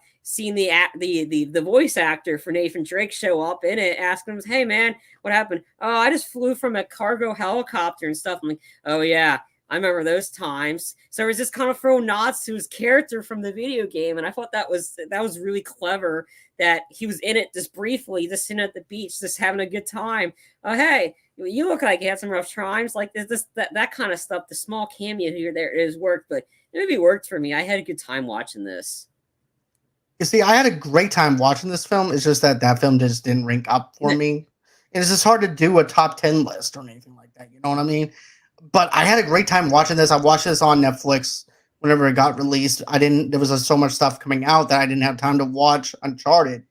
voice actor for Nathan Drake show up in it, asking him, "Hey man, what happened?" "Oh, I just flew from a cargo helicopter and stuff." I'm like, "Oh yeah, I remember those times." So it was just kind of throwing nods to his character from the video game, and I thought that was really clever that he was in it just briefly, just sitting at the beach, just having a good time. "Oh hey, you look like you had some rough times." Like that kind of stuff. The small cameo here there is worked, but the movie worked for me. I had a good time watching this. You see, I had a great time watching this film. It's just that film just didn't rank up for me. And it's just hard to do a top 10 list or anything like that. You know what I mean? But I had a great time watching this. I watched this on Netflix whenever it got released. There was so much stuff coming out that I didn't have time to watch Uncharted.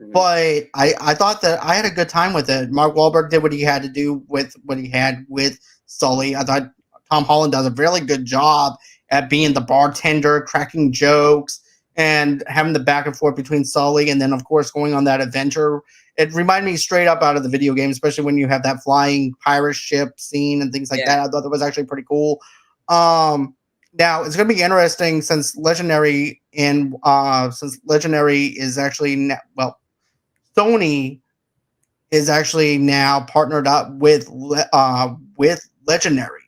Mm-hmm. But I thought that I had a good time with it. Mark Wahlberg did what he had to do with what he had with Sully. I thought Tom Holland does a really good job at being the bartender, cracking jokes, and having the back and forth between Sully and then, of course, going on that adventure. It reminded me straight up out of the video game, especially when you have that flying pirate ship scene and things like that. I thought that was actually pretty cool. Now, it's going to be interesting since Legendary is actually, Sony is actually now partnered up with Legendary.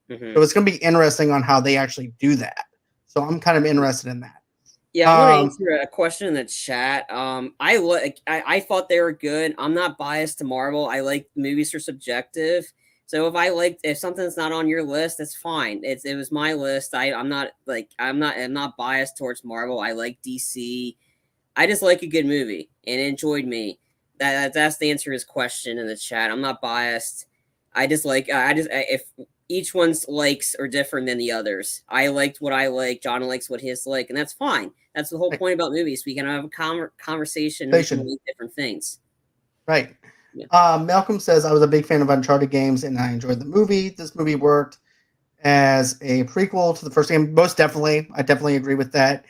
Mm-hmm. So it's going to be interesting on how they actually do that. So I'm kind of interested in that. Yeah, I want to answer a question in the chat. I thought they were good. I'm not biased to Marvel. I like movies are subjective. So if something's not on your list, that's fine. It was my list. I'm not biased towards Marvel. I like DC. I just like a good movie and it enjoyed me. That's the answer to his question in the chat. I'm not biased. If each one's likes are different than the others. I liked what I like. John likes what his like, and that's fine. That's the whole point about movies. We can have a conversation and like different things. Right. Yeah. Malcolm says, "I was a big fan of Uncharted games, and I enjoyed the movie. This movie worked as a prequel to the first game. Most definitely. I definitely agree with that."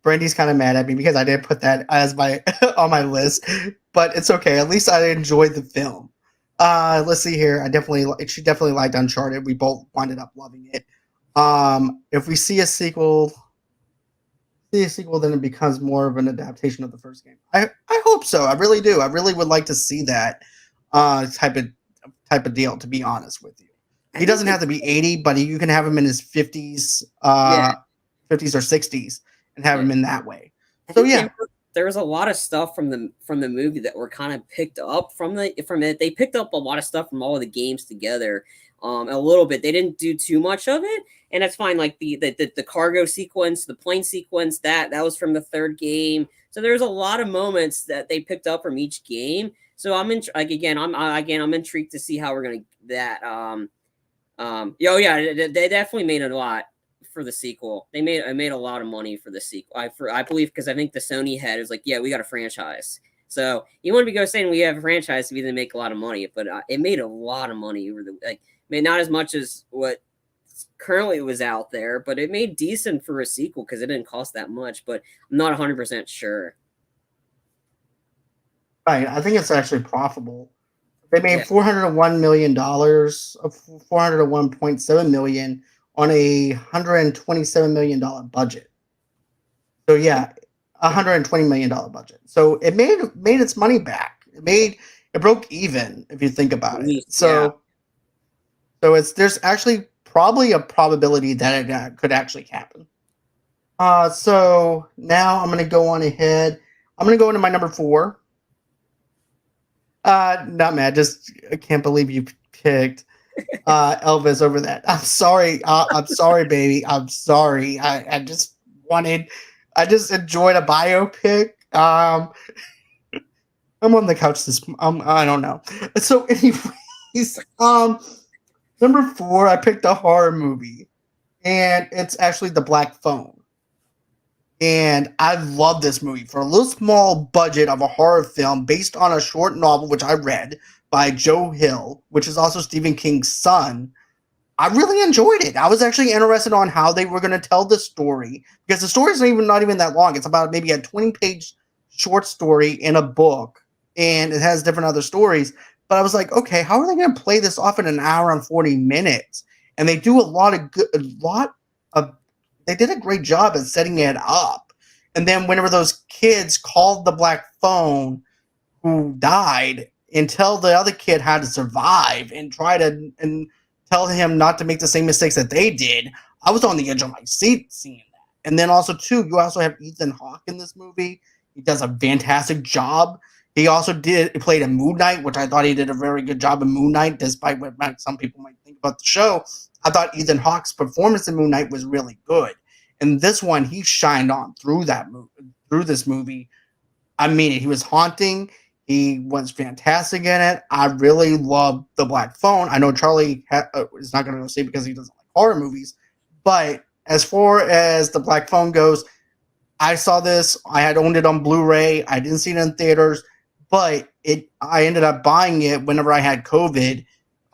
Brandy's kind of mad at me because I didn't put that as my on my list, but it's okay. At least I enjoyed the film. Let's see here. She definitely liked Uncharted. We both ended up loving it. If we see a sequel, then it becomes more of an adaptation of the first game. I hope so. I really do. I really would like to see that type of deal. To be honest with you, he doesn't have to be 80, but you can have him in his 50s, 50s or 60s, and have him in that way. So yeah. There was a lot of stuff from the movie that were kind of picked up from it. They picked up a lot of stuff from all of the games together, a little bit. They didn't do too much of it, and that's fine. Like the cargo sequence, the plane sequence, that was from the third game. So there's a lot of moments that they picked up from each game. So I'm intrigued to see how we're gonna that. They definitely made a lot for the sequel. They made a lot of money for the sequel. I believe, because I think the Sony head is like, yeah, we got a franchise. So you wouldn't be go saying we have a franchise to either make a lot of money, but it made a lot of money over the like. I mean, not as much as what currently was out there, but it made decent for a sequel because it didn't cost that much. But I'm not 100% sure. Right. I think it's actually profitable. They made Yeah. $401 million, 401.7 million on a $127 million budget. So yeah, $120 million budget. So it made its money back. It broke even if you think about At it. least, yeah. So there's actually probably a probability that it could actually happen. So now I'm gonna go on ahead. I'm gonna go into my number 4. Not mad. Just I can't believe you picked Elvis over that. I'm sorry. I'm sorry, baby. I'm sorry. I just enjoyed a biopic. I'm on the couch this. I don't know. So, anyways, number 4, I picked a horror movie, and it's actually The Black Phone. And I love this movie for a little small budget of a horror film based on a short novel which I read by Joe Hill, which is also Stephen King's son. I really enjoyed it. I was actually interested on how they were going to tell the story because the story is not even that long. It's about maybe a 20-page short story in a book, and it has different other stories. But I was like, okay, how are they going to play this off in an hour and 40 minutes? And they do they did a great job at setting it up. And then whenever those kids called the Black Phone who died and tell the other kid how to survive and try to and tell him not to make the same mistakes that they did, I was on the edge of my seat seeing that. And then also too, you also have Ethan Hawke in this movie. He does a fantastic job. He also played a Moon Knight, which I thought he did a very good job in Moon Knight, despite what some people might think about the show. I thought Ethan Hawke's performance in Moon Knight was really good. And this one, he shined on through this movie. I mean, he was haunting. He was fantastic in it. I really loved The Black Phone. I know Charlie is not going to go see because he doesn't like horror movies. But as far as The Black Phone goes, I saw this. I had owned it on Blu-ray. I didn't see it in theaters, but I ended up buying it whenever I had COVID.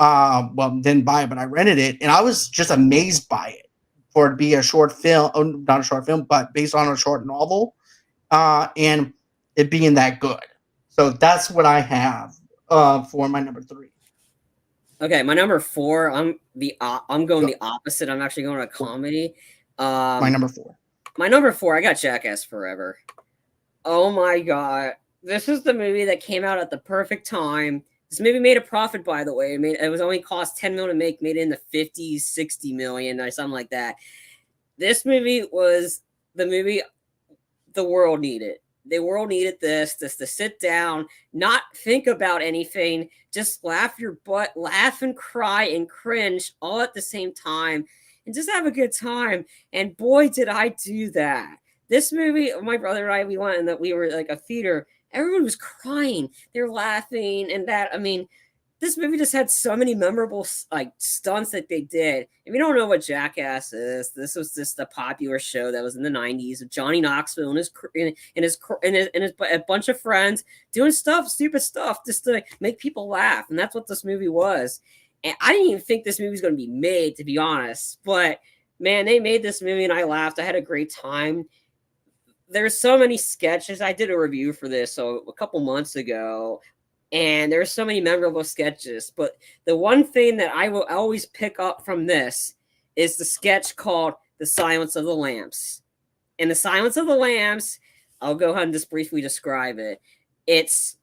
Well, didn't buy it, but I rented it, and I was just amazed by it for it to be a short film, not a short film, but based on a short novel, and it being that good. So that's what I have for my number 3. Okay, my number 4. I'm going the opposite. I'm actually going to a comedy. My number 4. My number 4. I got Jackass Forever. Oh my god, this is the movie that came out at the perfect time. This movie made a profit, by the way. It was only cost 10 million to make, made it in the 50, 60 million or something like that. This movie was the movie the world needed. The world needed this, just to sit down, not think about anything, just laugh your butt, laugh and cry and cringe all at the same time, and just have a good time. And boy, did I do that. This movie, my brother and I, we went and that we were like a theater. Everyone was crying. They're laughing and that. I mean, this movie just had so many memorable like stunts that they did. If you don't know what Jackass is, this was just a popular show that was in the 90s of Johnny Knoxville and a bunch of friends doing stupid stuff, just to make people laugh. And that's what this movie was. And I didn't even think this movie was going to be made, to be honest. But man, they made this movie and I laughed. I had a great time. There's so many sketches. I did a review for this a couple months ago. And there's so many memorable sketches, but the one thing that I will always pick up from this is the sketch called The Silence of the Lambs. In The Silence of the Lambs, I'll go ahead and just briefly describe it. It's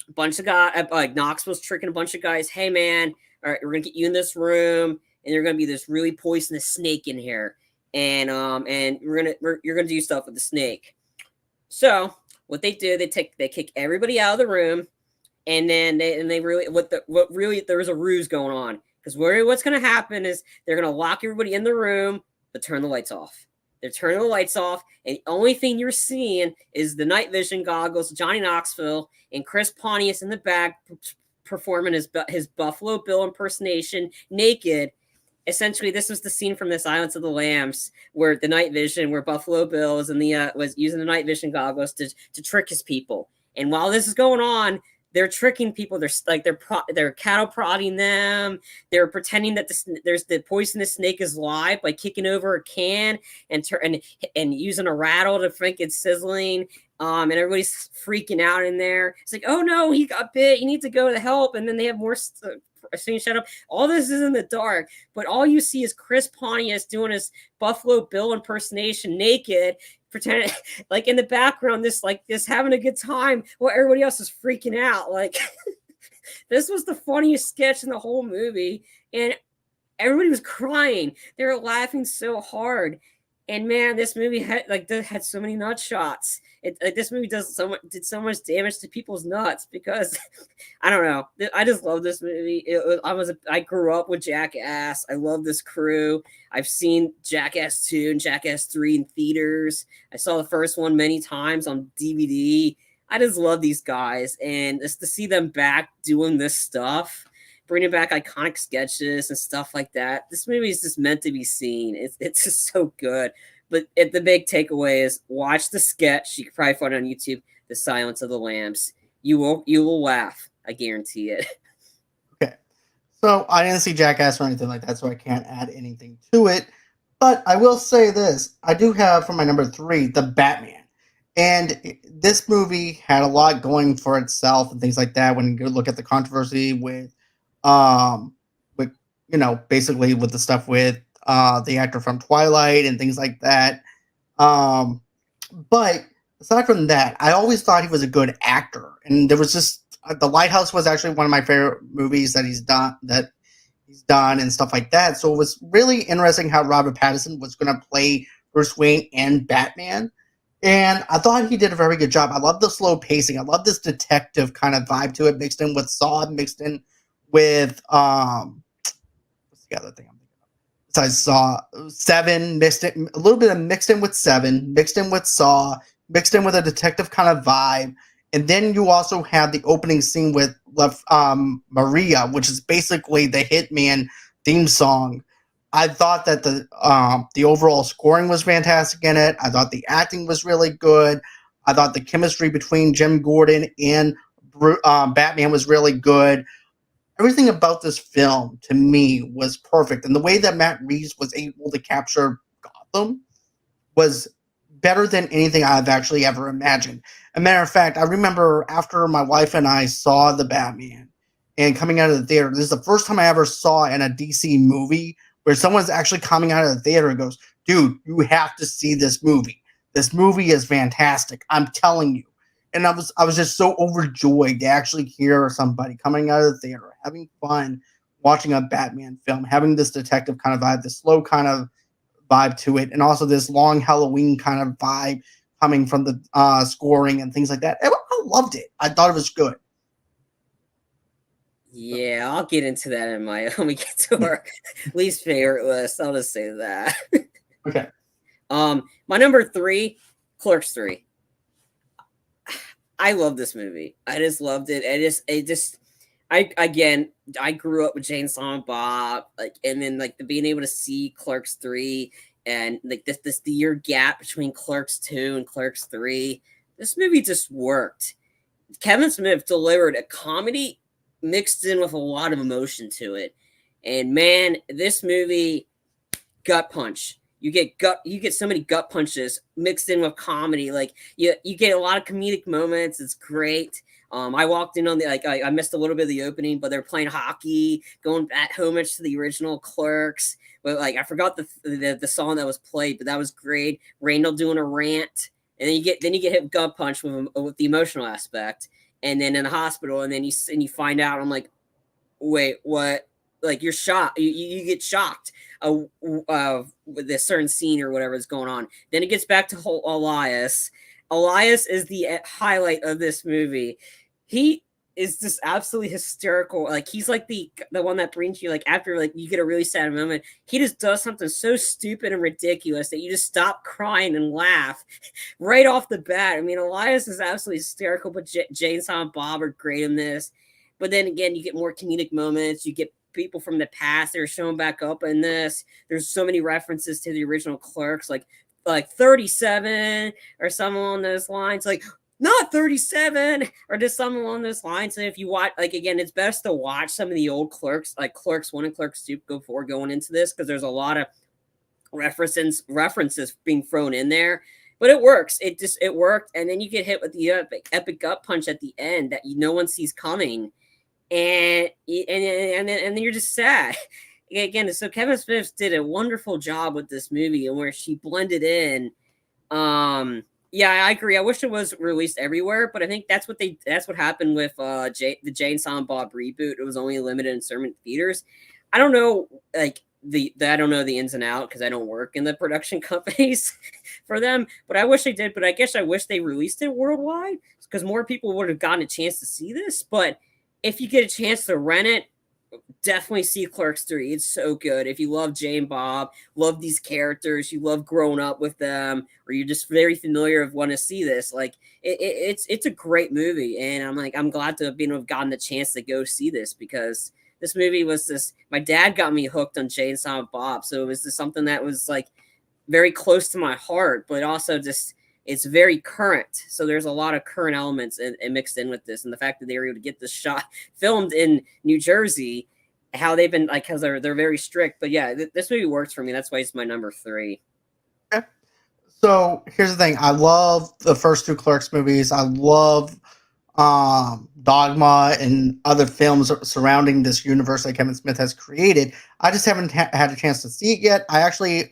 a bunch of guys, like Knoxville's tricking a bunch of guys. Hey man, all right, we're gonna get you in this room, and there's gonna be this really poisonous snake in here, and you're gonna do stuff with the snake. So what they do, they kick everybody out of the room. And then there was a ruse going on, because what's going to happen is they're going to lock everybody in the room but turn the lights off. They're turning the lights off, and the only thing you're seeing is the night vision goggles, Johnny Knoxville and Chris Pontius in the back performing his Buffalo Bill impersonation naked. Essentially, this was the scene from The Silence of the Lambs, where the night vision, where Buffalo Bill was using the night vision goggles to trick his people. And while this is going on, they're tricking people. They're cattle prodding them. They're pretending that there's the poisonous snake is live by kicking over a can and using a rattle to think it's sizzling. And everybody's freaking out in there. It's like, oh no, he got bit. You need to go to help. And then they have more saying shut up. All this is in the dark, but all you see is Chris Pontius doing his Buffalo Bill impersonation naked, pretending like in the background, this having a good time while everybody else is freaking out. Like this was the funniest sketch in the whole movie, and everybody was crying. They were laughing so hard. And man, this movie had so many nut shots. This movie did so much damage to people's nuts because I don't know. I just love this movie. I grew up with Jackass. I love this crew. I've seen Jackass 2 and Jackass 3 in theaters. I saw the first one many times on DVD. I just love these guys, and just to see them back doing this stuff, bringing back iconic sketches and stuff like that. This movie is just meant to be seen. It's just so good. But the big takeaway is watch the sketch. You can probably find it on YouTube, The Silence of the Lambs. You will laugh. I guarantee it. Okay. So I didn't see Jackass or anything like that, so I can't add anything to it. But I will say this. I do have for my number 3, The Batman. And this movie had a lot going for itself and things like that when you look at the controversy with basically with the stuff with the actor from Twilight and things like that. But aside from that, I always thought he was a good actor, and there was just The Lighthouse was actually one of my favorite movies that he's done and stuff like that. So it was really interesting how Robert Pattinson was going to play Bruce Wayne and Batman. And I thought he did a very good job. I love the slow pacing. I love this detective kind of vibe to it, mixed in with Saw, mixed in with what's the other thing I'm thinking of? Besides Saw, Seven, a little bit of mixed in with Seven, mixed in with Saw, mixed in with a detective kind of vibe. And then you also have the opening scene with Maria, which is basically the Hitman theme song. I thought that the overall scoring was fantastic in it. I thought the acting was really good. I thought the chemistry between Jim Gordon and Batman was really good. Everything about this film, to me, was perfect. And the way that Matt Reeves was able to capture Gotham was better than anything I've actually ever imagined. As a matter of fact, I remember after my wife and I saw The Batman and coming out of the theater, this is the first time I ever saw in a DC movie where someone's actually coming out of the theater and goes, dude, you have to see this movie. This movie is fantastic. I'm telling you. And I was just so overjoyed to actually hear somebody coming out of the theater, having fun, watching a Batman film, having this detective kind of vibe, this slow kind of vibe to it, and also this long Halloween kind of vibe coming from the scoring and things like that. I loved it. I thought it was good. Yeah, I'll get into that in my when we get to our least favorite list. I'll just say that. Okay. My number 3, Clerks 3. I love this movie. I just loved it. I grew up with Jane Silent Bob, and then being able to see Clerks 3 and the year gap between Clerks 2 and Clerks 3. This movie just worked. Kevin Smith delivered a comedy mixed in with a lot of emotion to it. And man, this movie, gut punch. You get so many gut punches mixed in with comedy. You get a lot of comedic moments. It's great. I walked in on I missed a little bit of the opening, but they're playing hockey, going at homage to the original Clerks. But I forgot the song that was played, but that was great. Randall doing a rant, and then you get hit gut punch with the emotional aspect. And then in the hospital, and then you find out. I'm like, wait, what? You're shocked. You get shocked with a certain scene or whatever is going on. Then it gets back to whole Elias. Elias is the highlight of this movie. He is just absolutely hysterical. He's the one that brings you after you get a really sad moment. He just does something so stupid and ridiculous that you just stop crying and laugh right off the bat. I mean, Elias is absolutely hysterical, but Jane Silent Bob are great in this. But then again, you get more comedic moments. You get people from the past that are showing back up in this. There's so many references to the original Clerks, like 37 or something along those lines. not 37 or just something along those lines. And if you watch, like, again, it's best to watch some of the old Clerks, like Clerks 1 and Clerks 2 before going into this, because there's a lot of references being thrown in there. But it works. It worked, and then you get hit with the epic gut punch at the end that no one sees coming, and then you're just sad. Again, so Kevin Smith did a wonderful job with this movie, and where she blended in. Yeah, I agree. I wish it was released everywhere, but I think that's what happened with the Jay and Silent Bob reboot. It was only limited in certain theaters. I don't know, like I don't know the ins and out because I don't work in the production companies for them. But I wish they did. But I guess I wish they released it worldwide because more people would have gotten a chance to see this. But if you get a chance to rent it, definitely see Clerks 3. It's so good. If you love Jay and Bob, love these characters, you love growing up with them, or you're just very familiar of want to see this, like it's a great movie. And I'm glad to have gotten the chance to go see this, because this movie was my dad got me hooked on Jay and Silent Bob. So it was just something that was like very close to my heart, but also just it's very current. So there's a lot of current elements mixed in with this. And the fact that they were able to get this shot filmed in New Jersey, how they've been like, because they're very strict. But yeah, this movie works for me. That's why it's my number 3. Okay. So here's the thing. I love the first 2 Clerks movies. I love Dogma and other films surrounding this universe that Kevin Smith has created. I just haven't had a chance to see it yet. I actually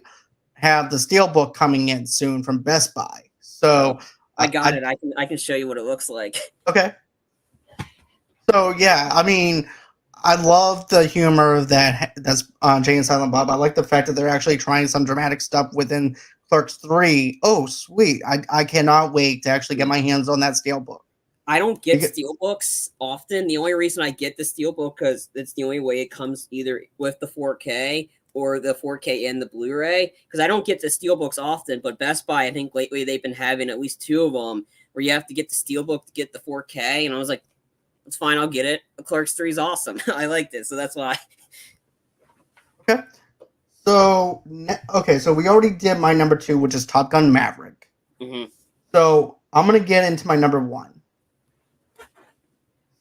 have the Steelbook coming in soon from Best Buy. So I got it. I can show you what it looks like. Okay. So yeah, I mean, I love the humor that's Jay and Silent Bob. I like the fact that they're actually trying some dramatic stuff within Clerks 3. Oh, sweet! I cannot wait to actually get my hands on that Steelbook. I don't get Steelbooks often. The only reason I get the Steelbook because it's the only way it comes either with the 4K or the 4K and the Blu-ray, because I don't get the Steelbooks often. But Best Buy, I think lately they've been having at least 2 of them where you have to get the Steelbook to get the 4K, and I was like, it's fine, I'll get it. Clerks 3 is awesome. I liked it, so that's why. Okay. So we already did my number 2, which is Top Gun Maverick. Mm-hmm. So I'm gonna get into my number 1.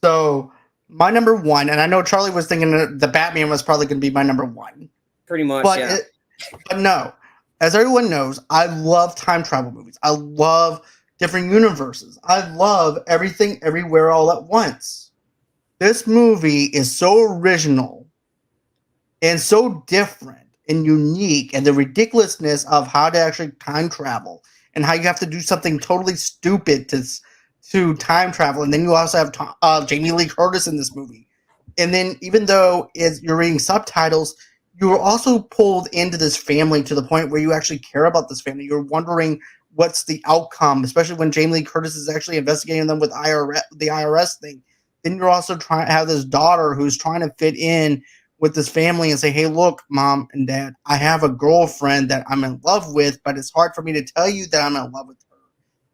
So my number 1, and I know Charlie was thinking the Batman was probably going to be my number 1. Pretty much, but yeah. But no, as everyone knows, I love time travel movies. I love different universes. I love everything, everywhere, all at once. This movie is so original and so different and unique, and the ridiculousness of how to actually time travel and how you have to do something totally stupid to time travel. And then you also have Jamie Lee Curtis in this movie. And then even though you're reading subtitles, you are also pulled into this family to the point where you actually care about this family. You're wondering what's the outcome, especially when Jamie Lee Curtis is actually investigating them with the IRS thing. Then you're also trying to have this daughter who's trying to fit in with this family and say, hey, look, Mom and Dad, I have a girlfriend that I'm in love with, but it's hard for me to tell you that I'm in love with her.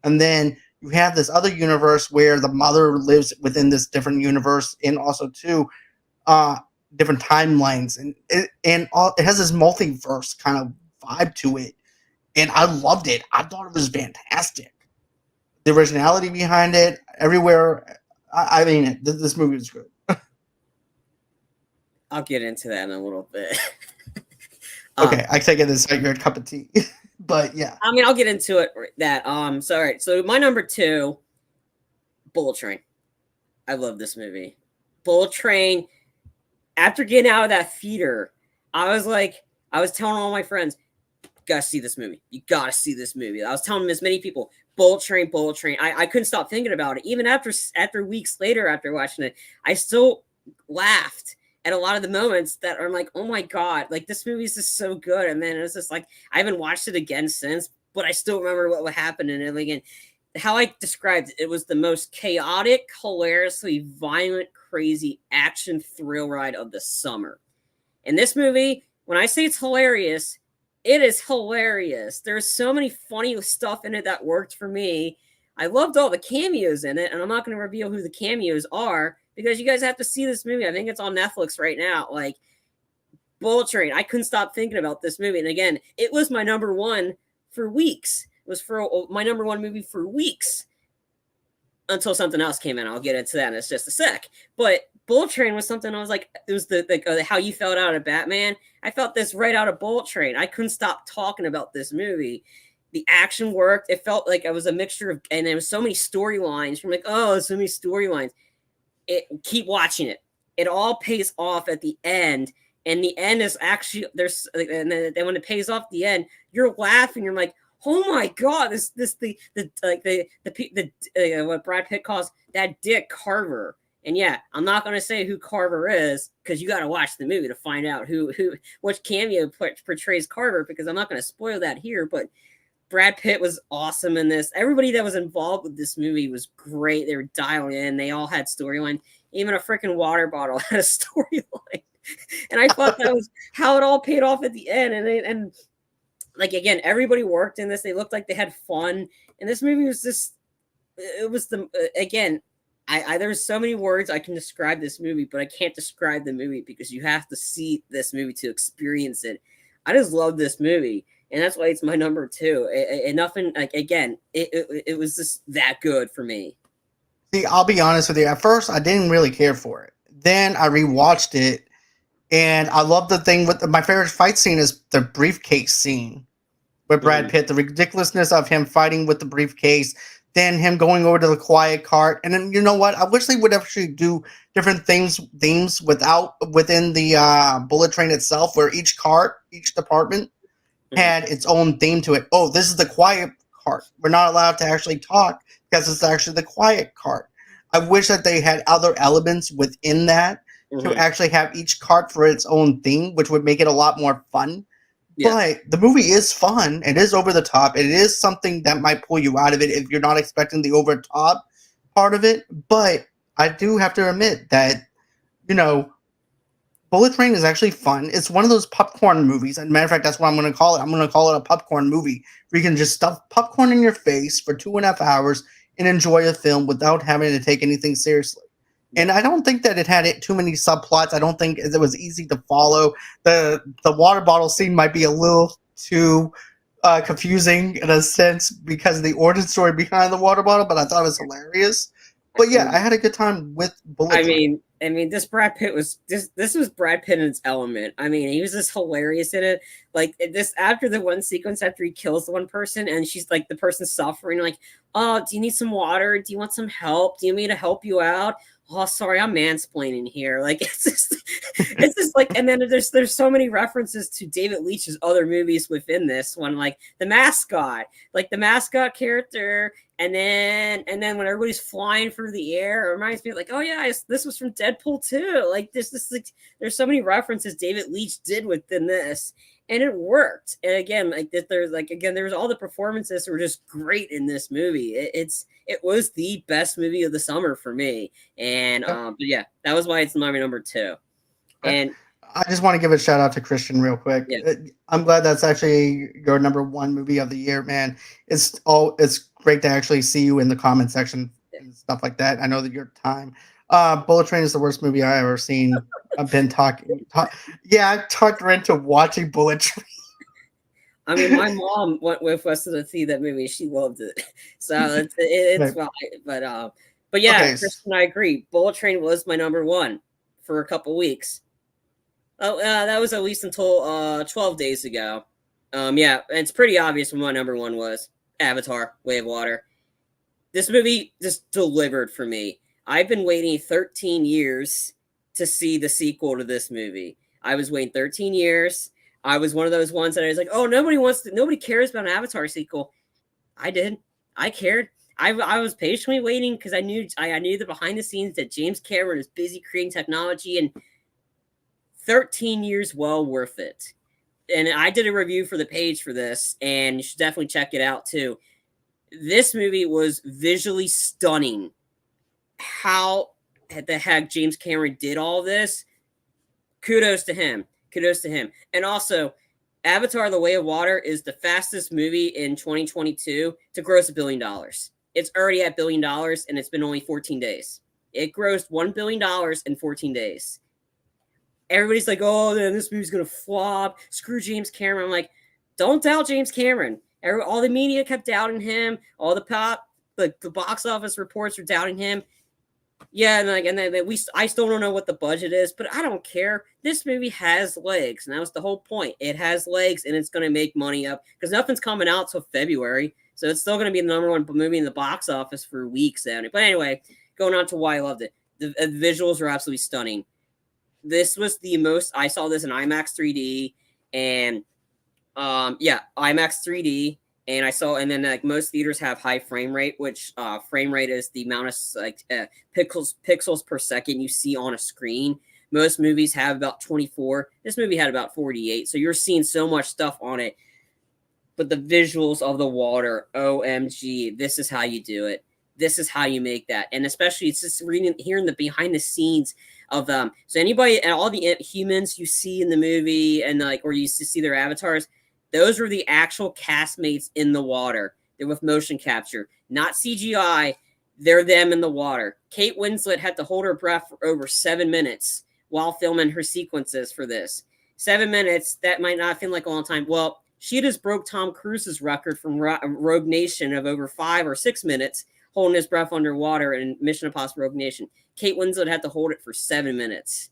And then you have this other universe where the mother lives within this different universe, and also too different timelines, and it has this multiverse kind of vibe to it, and I loved it. I thought it was fantastic. The originality behind it, everywhere. I mean, this movie was good. I'll get into that in a little bit. Okay, I take it as your cup of tea. But yeah, I mean, I'll get into it. So all right. So my number 2, Bullet Train. I love this movie. Bullet Train. After getting out of that theater, I was telling all my friends, you gotta see this movie. You gotta see this movie. I was telling as many people, Bullet Train, Bullet Train. I couldn't stop thinking about it. Even after weeks later, after watching it, I still laughed at a lot of the moments that are like, oh my God, like this movie is just so good. And then it was just like, I haven't watched it again since, but I still remember what happened in it. Again, how I described it, it was the most chaotic, hilariously violent, crazy action thrill ride of the summer. And this movie, when I say it's hilarious, it is hilarious. There's so many funny stuff in it that worked for me. I loved all the cameos in it, and I'm not going to reveal who the cameos are because you guys have to see this movie. I think it's on Netflix right now. Like, Bullet Train, I couldn't stop thinking about this movie. And again, it was my number 1 for weeks. It was for my number 1 movie for weeks. until something else came in. I'll get into that in just a sec. But Bullet Train was something I was like, it was how you felt out of Batman. I felt this right out of Bullet Train. I couldn't stop talking about this movie. The action worked. It felt like it was a mixture of, and there was so many storylines. From like, oh, so many storylines. Keep watching it. It all pays off at the end, and the end is actually there's, and then when it pays off at the end, you're laughing. You're like, oh my god, what Brad Pitt calls that Dick Carver. And yeah, I'm not going to say who Carver is because you got to watch the movie to find out which cameo portrays Carver, because I'm not going to spoil that here. But Brad Pitt was awesome in this. Everybody that was involved with this movie was great. They were dialed in. They all had storyline. Even a freaking water bottle had a storyline. And I thought that was how it all paid off at the end. And like, again, everybody worked in this. They looked like they had fun. And this movie was just, it was again, there's so many words I can describe this movie, but I can't describe the movie because you have to see this movie to experience it. I just love this movie, and that's why it's my number 2. And nothing, like, again, it was just that good for me. See, I'll be honest with you. At first, I didn't really care for it. Then I rewatched it, and I love the thing with my favorite fight scene is the briefcase scene with Brad Pitt. The ridiculousness of him fighting with the briefcase, then him going over to the quiet cart, and then you know what? I wish they would actually do different themes within the bullet train itself, where each department had its own theme to it. Oh, this is the quiet cart. We're not allowed to actually talk because it's actually the quiet cart. I wish that they had other elements within that to actually have each cart for its own theme, which would make it a lot more fun. Yeah. But the movie is fun. It is over the top. It is something that might pull you out of it if you're not expecting the over the top part of it. But I do have to admit that, Bullet Train is actually fun. It's one of those popcorn movies. As a matter of fact, that's what I'm going to call it. I'm going to call it a popcorn movie where you can just stuff popcorn in your face for 2.5 hours and enjoy a film without having to take anything seriously. And I don't think that it had too many subplots. I don't think it was easy to follow. The water bottle scene might be a little too confusing in a sense because of the origin story behind the water bottle, but I thought it was hilarious. But yeah, I had a good time with Bullet Train. I mean, this Brad Pitt was this was Brad Pitt in its element. I mean, he was just hilarious in it. Like this, after the one sequence after he kills the one person, and she's like, the person's suffering, like, oh, do you need some water? Do you want some help? Do you want me to help you out? Oh, sorry, I'm mansplaining here. Like, it's just like, and then there's so many references to David Leitch's other movies within this one, like the mascot character, and then when everybody's flying through the air, it reminds me of like, oh yeah, this was from Deadpool 2. Like like, there's so many references David Leitch did within this, and it worked. And again, there was all the performances were just great in this movie. It was the best movie of the summer for me. And but yeah, that was why it's my number 2. And I just want to give a shout out to Christian real quick. Yeah. I'm glad that's actually your number 1 movie of the year, man. It's great to actually see you in the comment section and stuff like that. I know that your time. Bullet Train is the worst movie I've ever seen. I've been I talked her into watching Bullet Train. I mean, my mom went with us to see that movie. She loved it, so it's fine. But yeah, okay. Kristen, I agree. Bullet Train was my number 1 for a couple weeks. Oh, that was at least until 12 days ago. Yeah, it's pretty obvious what my number 1 was. Avatar: Way of Water. This movie just delivered for me. I've been waiting 13 years to see the sequel to this movie. I was waiting 13 years. I was one of those ones that I was like, oh, nobody cares about an Avatar sequel. I did. I cared. I was patiently waiting because I knew the behind the scenes that James Cameron is busy creating technology, and 13 years well worth it. And I did a review for the page for this, and you should definitely check it out too. This movie was visually stunning. How the heck James Cameron did all this, kudos to him. And also, Avatar: The Way of Water is the fastest movie in 2022 to gross $1 billion. It's already at $1 billion, and it's been only 14 days. It grossed $1 billion in 14 days. Everybody's like, oh, then this movie's going to flop. Screw James Cameron. I'm like, don't doubt James Cameron. All the media kept doubting him. All the the box office reports are doubting him. Yeah, I still don't know what the budget is, but I don't care. This movie has legs, and that was the whole point. It has legs, and it's going to make money up because nothing's coming out till February, so it's still going to be the number one movie in the box office for weeks. But anyway, going on to why I loved it. The visuals are absolutely stunning. This was the most I saw this in IMAX 3D, and IMAX 3D. And and then like most theaters have high frame rate, which frame rate is the amount of pixels per second you see on a screen. Most movies have about 24. This movie had about 48, so you're seeing so much stuff on it. But the visuals of the water, OMG, this is how you do it. This is how you make that, and especially it's just hearing the behind the scenes of them. So anybody and all the humans you see in the movie, and or you see their avatars. Those were the actual castmates in the water. They're with motion capture, not CGI. They're them in the water. Kate Winslet had to hold her breath for over 7 minutes while filming her sequences for this. 7 minutes, that might not feel like a long time. Well, she just broke Tom Cruise's record from Rogue Nation of over 5 or 6 minutes holding his breath underwater in Mission Impossible Rogue Nation. Kate Winslet had to hold it for 7 minutes.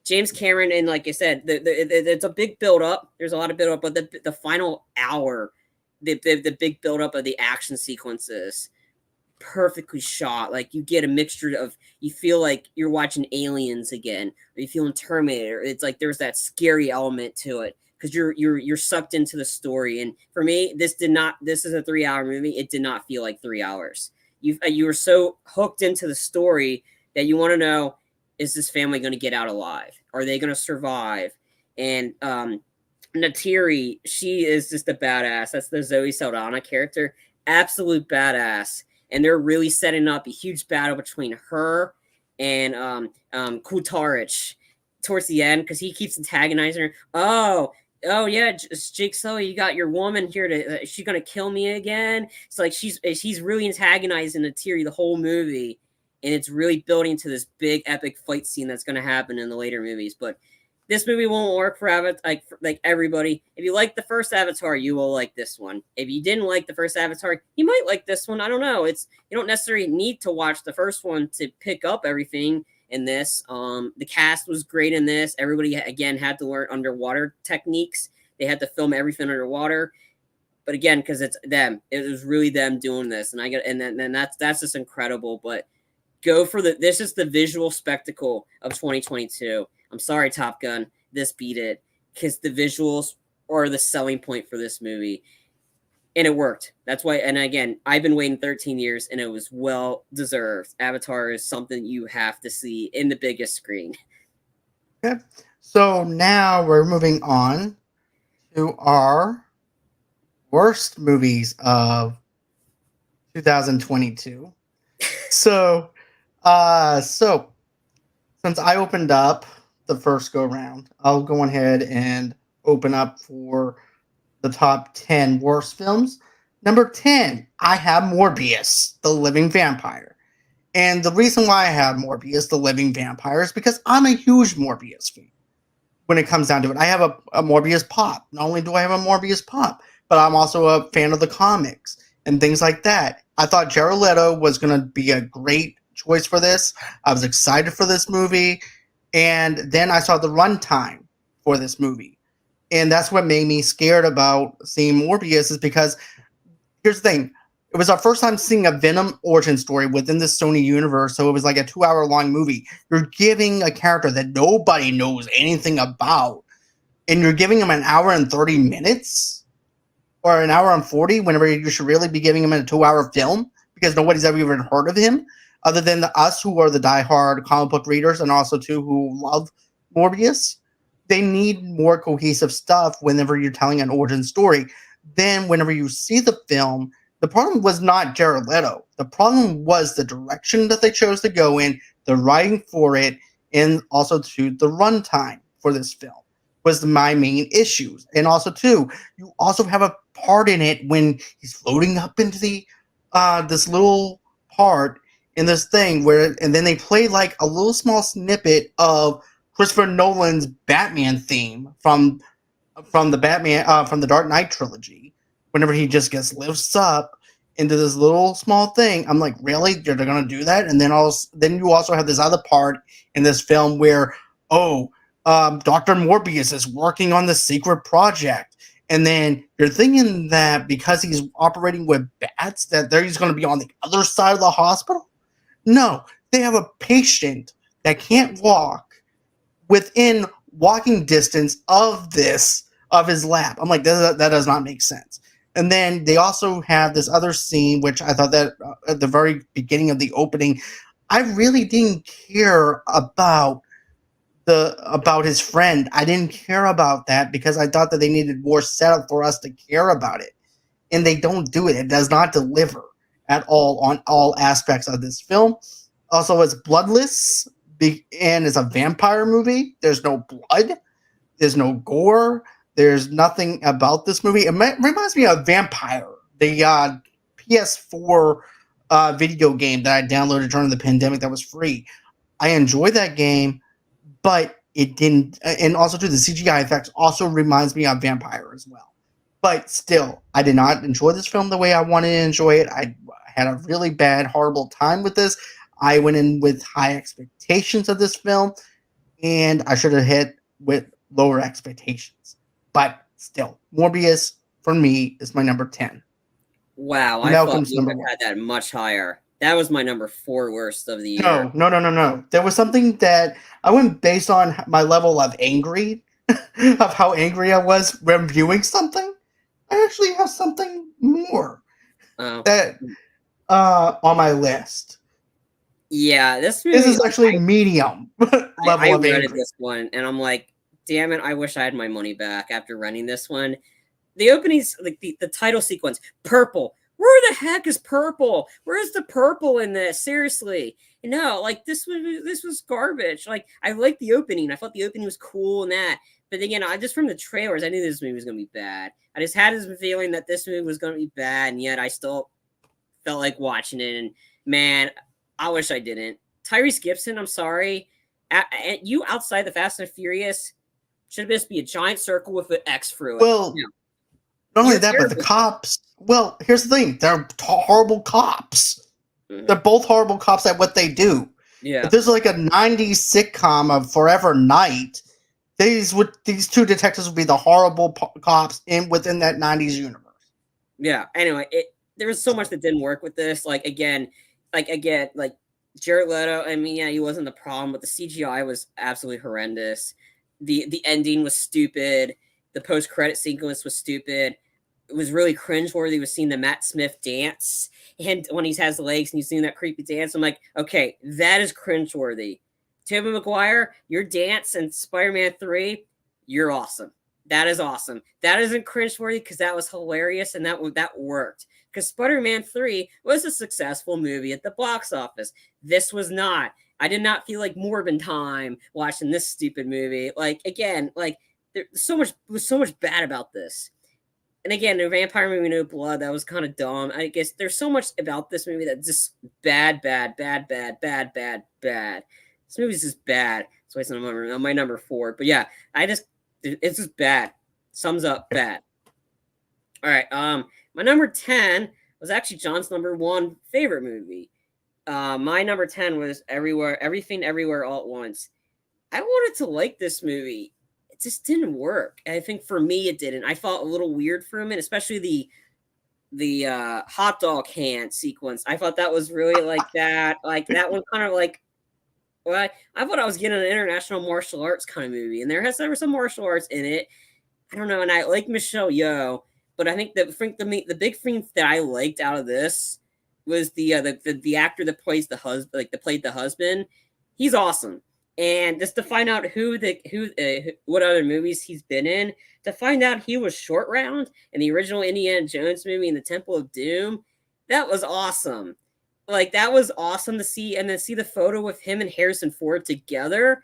James Cameron, and like I said, it's a big build-up. There's a lot of build-up, but the final hour, the big build-up of the action sequences, perfectly shot. Like you get a mixture of, you feel like you're watching Aliens again, or you feel in Terminator. It's like there's that scary element to it because you're sucked into the story. And for me, this is a 3-hour movie. It did not feel like 3 hours. You were so hooked into the story that you want to know, is this family going to get out alive? Are they going to survive? And Natiri, she is just a badass. That's the Zoe Saldana character. Absolute badass. And they're really setting up a huge battle between her and Kutarich towards the end because he keeps antagonizing her. Oh yeah, Jake Sully, you got your woman here is she going to kill me again? It's like she's really antagonizing Natiri the whole movie. And it's really building to this big epic fight scene that's going to happen in the later movies. But this movie won't work for like everybody. If you like the first Avatar, you will like this one. If you didn't like the first Avatar, you might like this one. I don't know. You don't necessarily need to watch the first one to pick up everything in this. The cast was great in this. Everybody again had to learn underwater techniques. They had to film everything underwater. But again, because it's them, it was really them doing this, and that's just incredible. But this is the visual spectacle of 2022. I'm sorry, Top Gun. This beat it because the visuals are the selling point for this movie. And it worked. That's why, and again, I've been waiting 13 years and it was well deserved. Avatar is something you have to see in the biggest screen. Okay. So now we're moving on to our worst movies of 2022. So since I opened up the first go round, I'll go ahead and open up for the top 10 worst films. Number 10, I have Morbius, the Living Vampire. And the reason why I have Morbius, the Living Vampire, is because I'm a huge Morbius fan. When it comes down to it, I have a Morbius pop. Not only do I have a Morbius pop, but I'm also a fan of the comics and things like that. I thought Jared Leto was going to be a great choice for this. I was excited for this movie. And then I saw the runtime for this movie. And that's what made me scared about seeing Morbius, is because here's the thing. It was our first time seeing a Venom origin story within the Sony universe, so it was like a 2-hour-long movie. You're giving a character that nobody knows anything about, and you're giving him an hour and 30 minutes? Or an hour and 40, whenever you should really be giving him a 2-hour film, because nobody's ever even heard of him, other than us who are the diehard comic book readers and also too who love Morbius. They need more cohesive stuff whenever you're telling an origin story. Then whenever you see the film, the problem was not Jared Leto. The problem was the direction that they chose to go in, the writing for it, and also to the runtime for this film was my main issues. And also too, you also have a part in it when he's floating up into the this little part in this thing and then they play like a little small snippet of Christopher Nolan's Batman theme from the Dark Knight trilogy. Whenever he just gets lifts up into this little small thing. I'm like, really? They're gonna do that? And then you also have this other part in this film where, oh, Dr. Morbius is working on the secret project. And then you're thinking that because he's operating with bats, that he's going to be on the other side of the hospital. No, they have a patient that can't walk within walking distance of his lab. I'm like, that does not make sense. And then they also have this other scene, which I thought that at the very beginning of the opening, I really didn't care about his friend. I didn't care about that because I thought that they needed more setup for us to care about it. And they don't do it. It does not deliver at all on all aspects of this film. Also, it's bloodless and it's a vampire movie. There's no blood. There's no gore. There's nothing about this movie. It reminds me of Vampire, the PS4 video game that I downloaded during the pandemic that was free. I enjoyed that game, but it didn't. And also, too, the CGI effects also reminds me of Vampire as well. But still, I did not enjoy this film the way I wanted to enjoy it. I had a really bad, horrible time with this. I went in with high expectations of this film, and I should have hit with lower expectations. But still, Morbius, for me, is my number 10. Wow, I thought you had that much higher. That was my number 4 worst of the year. No. There was something that I went based on my level of angry, of how angry I was when viewing something. I actually have something more that on my list. Yeah, this movie. This is actually medium level I of rented angry. this one, and I'm like, damn it! I wish I had my money back after renting this one. The openings, like the title sequence, purple. Where the heck is purple? Where's the purple in this? Seriously, no, like this was garbage. Like I liked the opening. I thought the opening was cool and that. But again, I just from the trailers, I knew this movie was gonna be bad. I just had this feeling that this movie was gonna be bad, and yet I still felt like watching it. And man, I wish I didn't. Tyrese Gibson, I'm sorry. You outside the Fast and Furious should just be a giant circle with an X through it. Well, not only that, but the cops. Well, here's the thing: they're horrible cops. Mm-hmm. They're both horrible cops at what they do. Yeah. If there's like a '90s sitcom of Forever Knight, these two detectives would be the horrible cops within that '90s universe. Yeah. Anyway, there was so much that didn't work with this. Like Jared Leto. I mean, yeah, he wasn't the problem, but the CGI was absolutely horrendous. The ending was stupid. The post-credit sequence was stupid. It was really cringeworthy. Was seeing the Matt Smith dance, and when he has legs and he's doing that creepy dance, I'm like, okay, that is cringeworthy. Tobey Maguire, your dance in Spider-Man 3, you're awesome. That is awesome. That isn't cringeworthy because that was hilarious and that worked. Because Spider-Man 3 was a successful movie at the box office. This was not. I did not feel like Morbin time watching this stupid movie. Like again, like there's so much bad about this. And again, the vampire movie, No Blood, that was kind of dumb. I guess there's so much about this movie that's just bad. This movie's just bad. So it's on my number 4. But yeah, it's just bad. Sums up bad. All right. My number 10 was actually John's number 1 favorite movie. My number 10 was Everything Everywhere All at Once. I wanted to like this movie. It just didn't work. I think for me it didn't. I felt a little weird for a minute, especially the hot dog hand sequence. I thought that was really like that. Like that one kind of like well, I thought I was getting an international martial arts kind of movie, and there were some martial arts in it. I don't know, and I like Michelle Yeoh, but I think the big thing that I liked out of this was the actor that plays the husband, that played the husband. He's awesome. And just to find out what other movies he's been in, to find out he was Short Round in the original Indiana Jones movie in the Temple of Doom, that was awesome. Like that was awesome to see, and then see the photo with him and Harrison Ford together.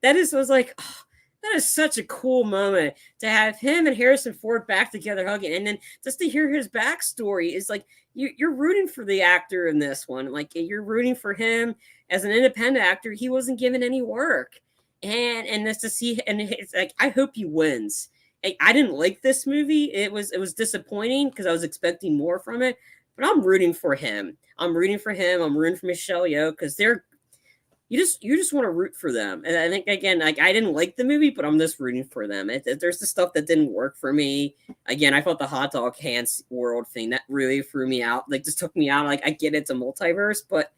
That was like, oh, that is such a cool moment to have him and Harrison Ford back together hugging, and then just to hear his backstory is like you're rooting for the actor in this one. Like you're rooting for him as an independent actor. He wasn't given any work, and this to see, and it's like I hope he wins. I didn't like this movie. It was disappointing because I was expecting more from it. but I'm rooting for him. I'm rooting for him. I'm rooting for Michelle Yeoh because you just want to root for them. And I think again, like I didn't like the movie, but I'm just rooting for them. There's the stuff that didn't work for me. Again, I thought the hot dog hands world thing that really threw me out. Like just took me out. Like I get it's a multiverse, but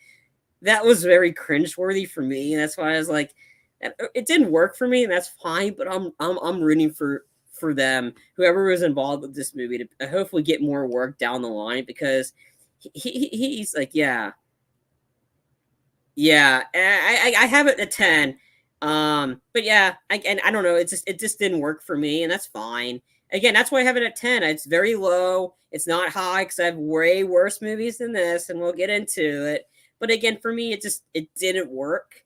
that was very cringeworthy for me. And that's why I was like, it didn't work for me, and that's fine. But I'm rooting for them, whoever was involved with this movie, to hopefully get more work down the line because he's like, yeah. Yeah, I have it at 10. But yeah, I don't know. It just didn't work for me, and that's fine. Again, that's why I have it at 10. It's very low. It's not high because I have way worse movies than this, and we'll get into it. But again, for me, it didn't work.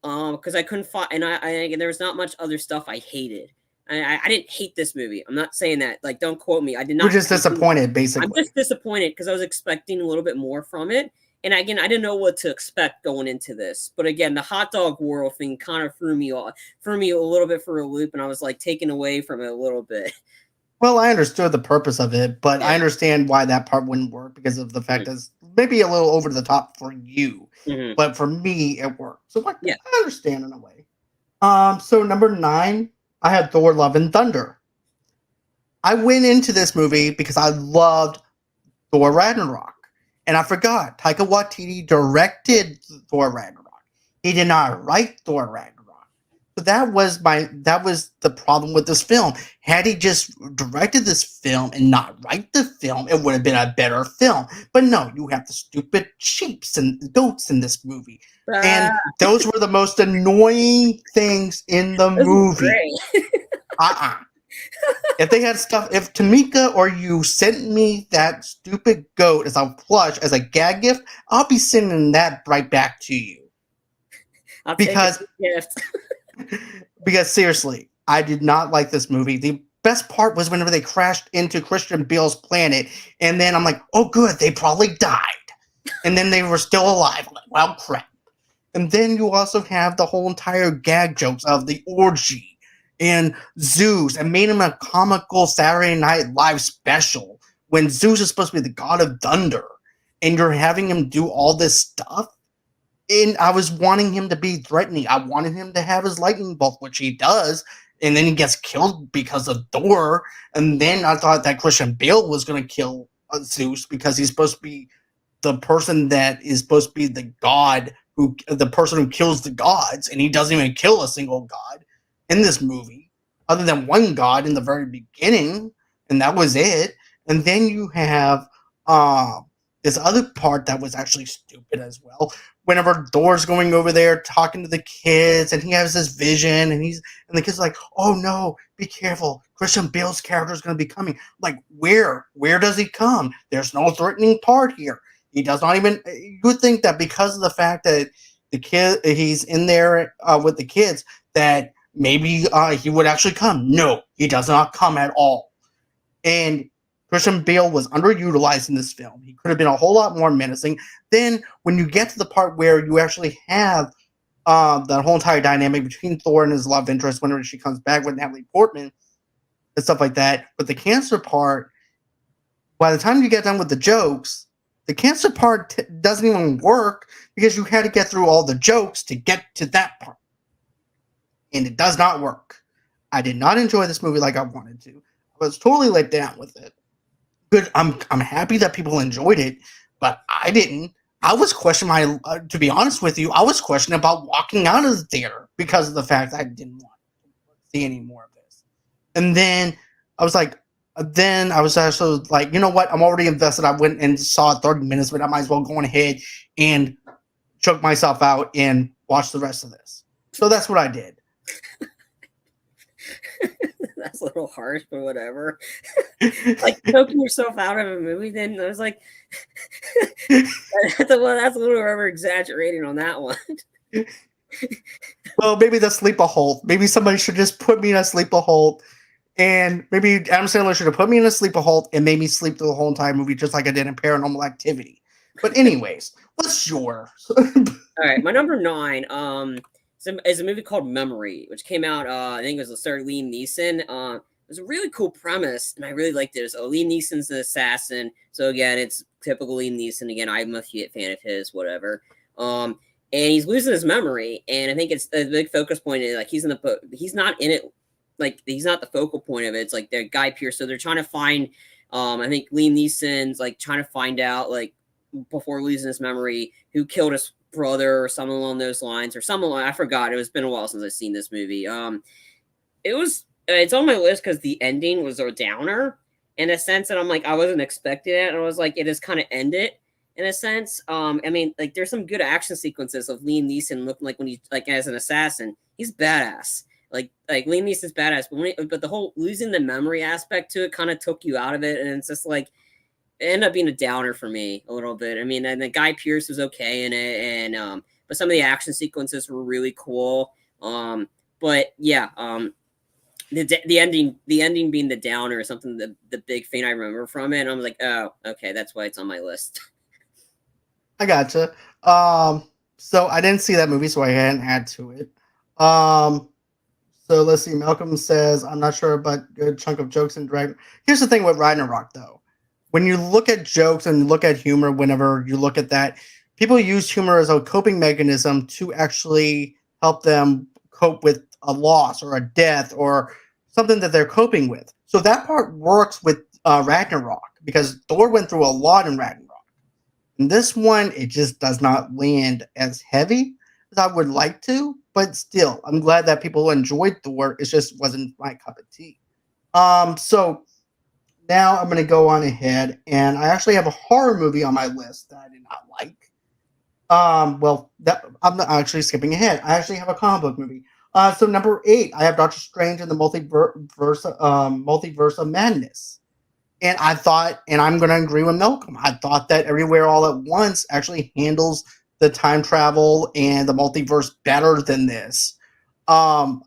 Because I couldn't find, and there was not much other stuff I hated. I didn't hate this movie. I'm not saying that. Like, don't quote me. I did not. You're just disappointed, basically. I'm just disappointed because I was expecting a little bit more from it. And again, I didn't know what to expect going into this. But again, the hot dog world thing kind of threw me a little bit for a loop, and I was like taken away from it a little bit. Well, I understood the purpose of it, but Yeah. I understand why that part wouldn't work because of the fact that it's maybe a little over the top for you. But for me, it worked. So I understand in a way. So number 9, I had Thor: Love and Thunder. I went into this movie because I loved Thor Ragnarok. And I forgot, Taika Waititi directed Thor Ragnarok. He did not write Thor Ragnarok. So that was the problem with this film. Had he just directed this film and not write the film, it would have been a better film. But no, you have the stupid sheeps and goats in this movie. And those were the most annoying things in the movie. If they had stuff, if Tamika or you sent me that stupid goat as a plush, as a gag gift, I'll be sending that right back to you. Because seriously, I did not like this movie. The best part was whenever they crashed into Christian Bale's planet, and then I'm like, oh good, they probably died. And then they were still alive. I'm like, well, crap. And then you also have the whole entire gag jokes of the orgy and Zeus, and made him a comical Saturday Night Live special when Zeus is supposed to be the god of thunder, and you're having him do all this stuff. And I was wanting him to be threatening. I wanted him to have his lightning bolt, which he does, and then he gets killed because of Thor. And then I thought that Christian Bale was going to kill Zeus because he's supposed to be the person that is supposed to be the god, the person who kills the gods, and he doesn't even kill a single god in this movie, other than one god in the very beginning, and that was it. And then you have this other part that was actually stupid as well. Whenever Thor's going over there talking to the kids, and he has this vision, and the kids are like, "Oh no, be careful! Christian Bale's character is going to be coming." Like, where does he come? There's no threatening part here. He does not even. You would think that because of the fact that he's in there with the kids, that maybe he would actually come. No, he does not come at all. And Christian Bale was underutilized in this film. He could have been a whole lot more menacing. Then, when you get to the part where you actually have the whole entire dynamic between Thor and his love interest whenever she comes back with Natalie Portman and stuff like that, but the cancer part, by the time you get done with the jokes, the cancer part doesn't even work because you had to get through all the jokes to get to that part. And it does not work. I did not enjoy this movie like I wanted to. I was totally let down with it. Good. I'm happy that people enjoyed it, but I didn't. I was questioning to be honest with you, I was questioning about walking out of the theater because of the fact that I didn't want to see any more of this. And then I was also like, you know what? I'm already invested. I went and saw 30 minutes, but I might as well go on ahead and choke myself out and watch the rest of this. So that's what I did. That's a little harsh, but whatever. Like choking yourself out of a movie, then I was like, that's a little over exaggerating on that one. Well, maybe the sleeper hold. Maybe somebody should just put me in a sleeper hold, and maybe Adam Sandler should have put me in a sleeper hold and made me sleep through the whole entire movie, just like I did in Paranormal Activity. But anyways, what's yours? All right, my number 9. Is a movie called Memory, which came out. I think it was starred Liam Neeson. was a really cool premise, and I really liked it. It was, Liam Neeson's an assassin, so again, it's typical Liam Neeson. Again, I'm a fan of his, whatever. And he's losing his memory, and I think it's a big focus point. Is like he's not in it, like he's not the focal point of it. It's like the Guy Pearce, so they're trying to find. I think Liam Neeson's like trying to find out, like before losing his memory, who killed his brother or something along those lines, or something. I forgot. It was been a while since I've seen this movie. It was it's on my list because the ending was a downer in a sense that I'm like I wasn't expecting it, and I was like it just kind of ended in a sense. I mean, like there's some good action sequences of Liam Neeson looking like when he's like as an assassin, he's badass. Like Liam Neeson's badass, but the whole losing the memory aspect to it kind of took you out of it, and it's just like it ended up being a downer for me a little bit. I mean, and the Guy Pearce was okay in it, and but some of the action sequences were really cool. But yeah, the ending being the downer is something the big thing I remember from it. And I was like, oh, okay, that's why it's on my list. I gotcha. So I didn't see that movie, so I hadn't add to it. So let's see. Malcolm says, I'm not sure, but good chunk of jokes and drag. Here's the thing with Ragnarok, though. When you look at jokes and look at humor, whenever you look at that, people use humor as a coping mechanism to actually help them cope with a loss or a death or something that they're coping with. So that part works with Ragnarok because Thor went through a lot in Ragnarok. In this one, it just does not land as heavy as I would like to, but still, I'm glad that people enjoyed Thor. It just wasn't my cup of tea. So now I'm going to go on ahead, and I actually have a horror movie on my list that I did not like. Well, that I'm not actually skipping ahead. I actually have a comic book movie. So number 8, I have Doctor Strange and the Multiverse of Madness. And I thought, and I'm going to agree with Malcolm, I thought that Everywhere All at Once actually handles the time travel and the multiverse better than this. Um,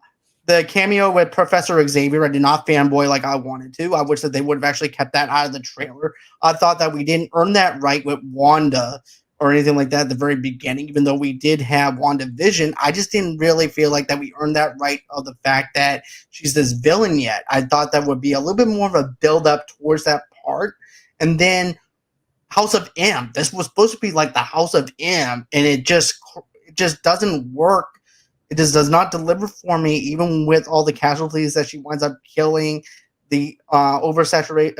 the cameo with Professor Xavier, I did not fanboy like I wanted to. I wish that they would have actually kept that out of the trailer. I thought that we didn't earn that right with Wanda or anything like that at the very beginning, even though we did have WandaVision. I just didn't really feel like that we earned that right of the fact that she's this villain yet. I thought that would be a little bit more of a build up towards that part. And then House of M. This was supposed to be like the House of M, and it just doesn't work. It just does not deliver for me, even with all the casualties that she winds up killing, the oversaturate.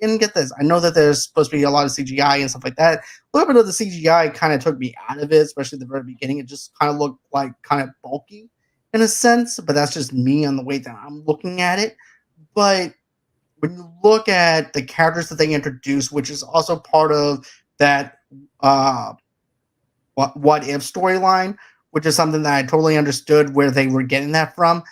And get this, I know that there's supposed to be a lot of CGI and stuff like that. A little bit of the CGI kind of took me out of it, especially at the very beginning. It just kind of looked like kind of bulky in a sense, but that's just me on the way that I'm looking at it. But when you look at the characters that they introduced, which is also part of that what if storyline, which is something that I totally understood where they were getting that from.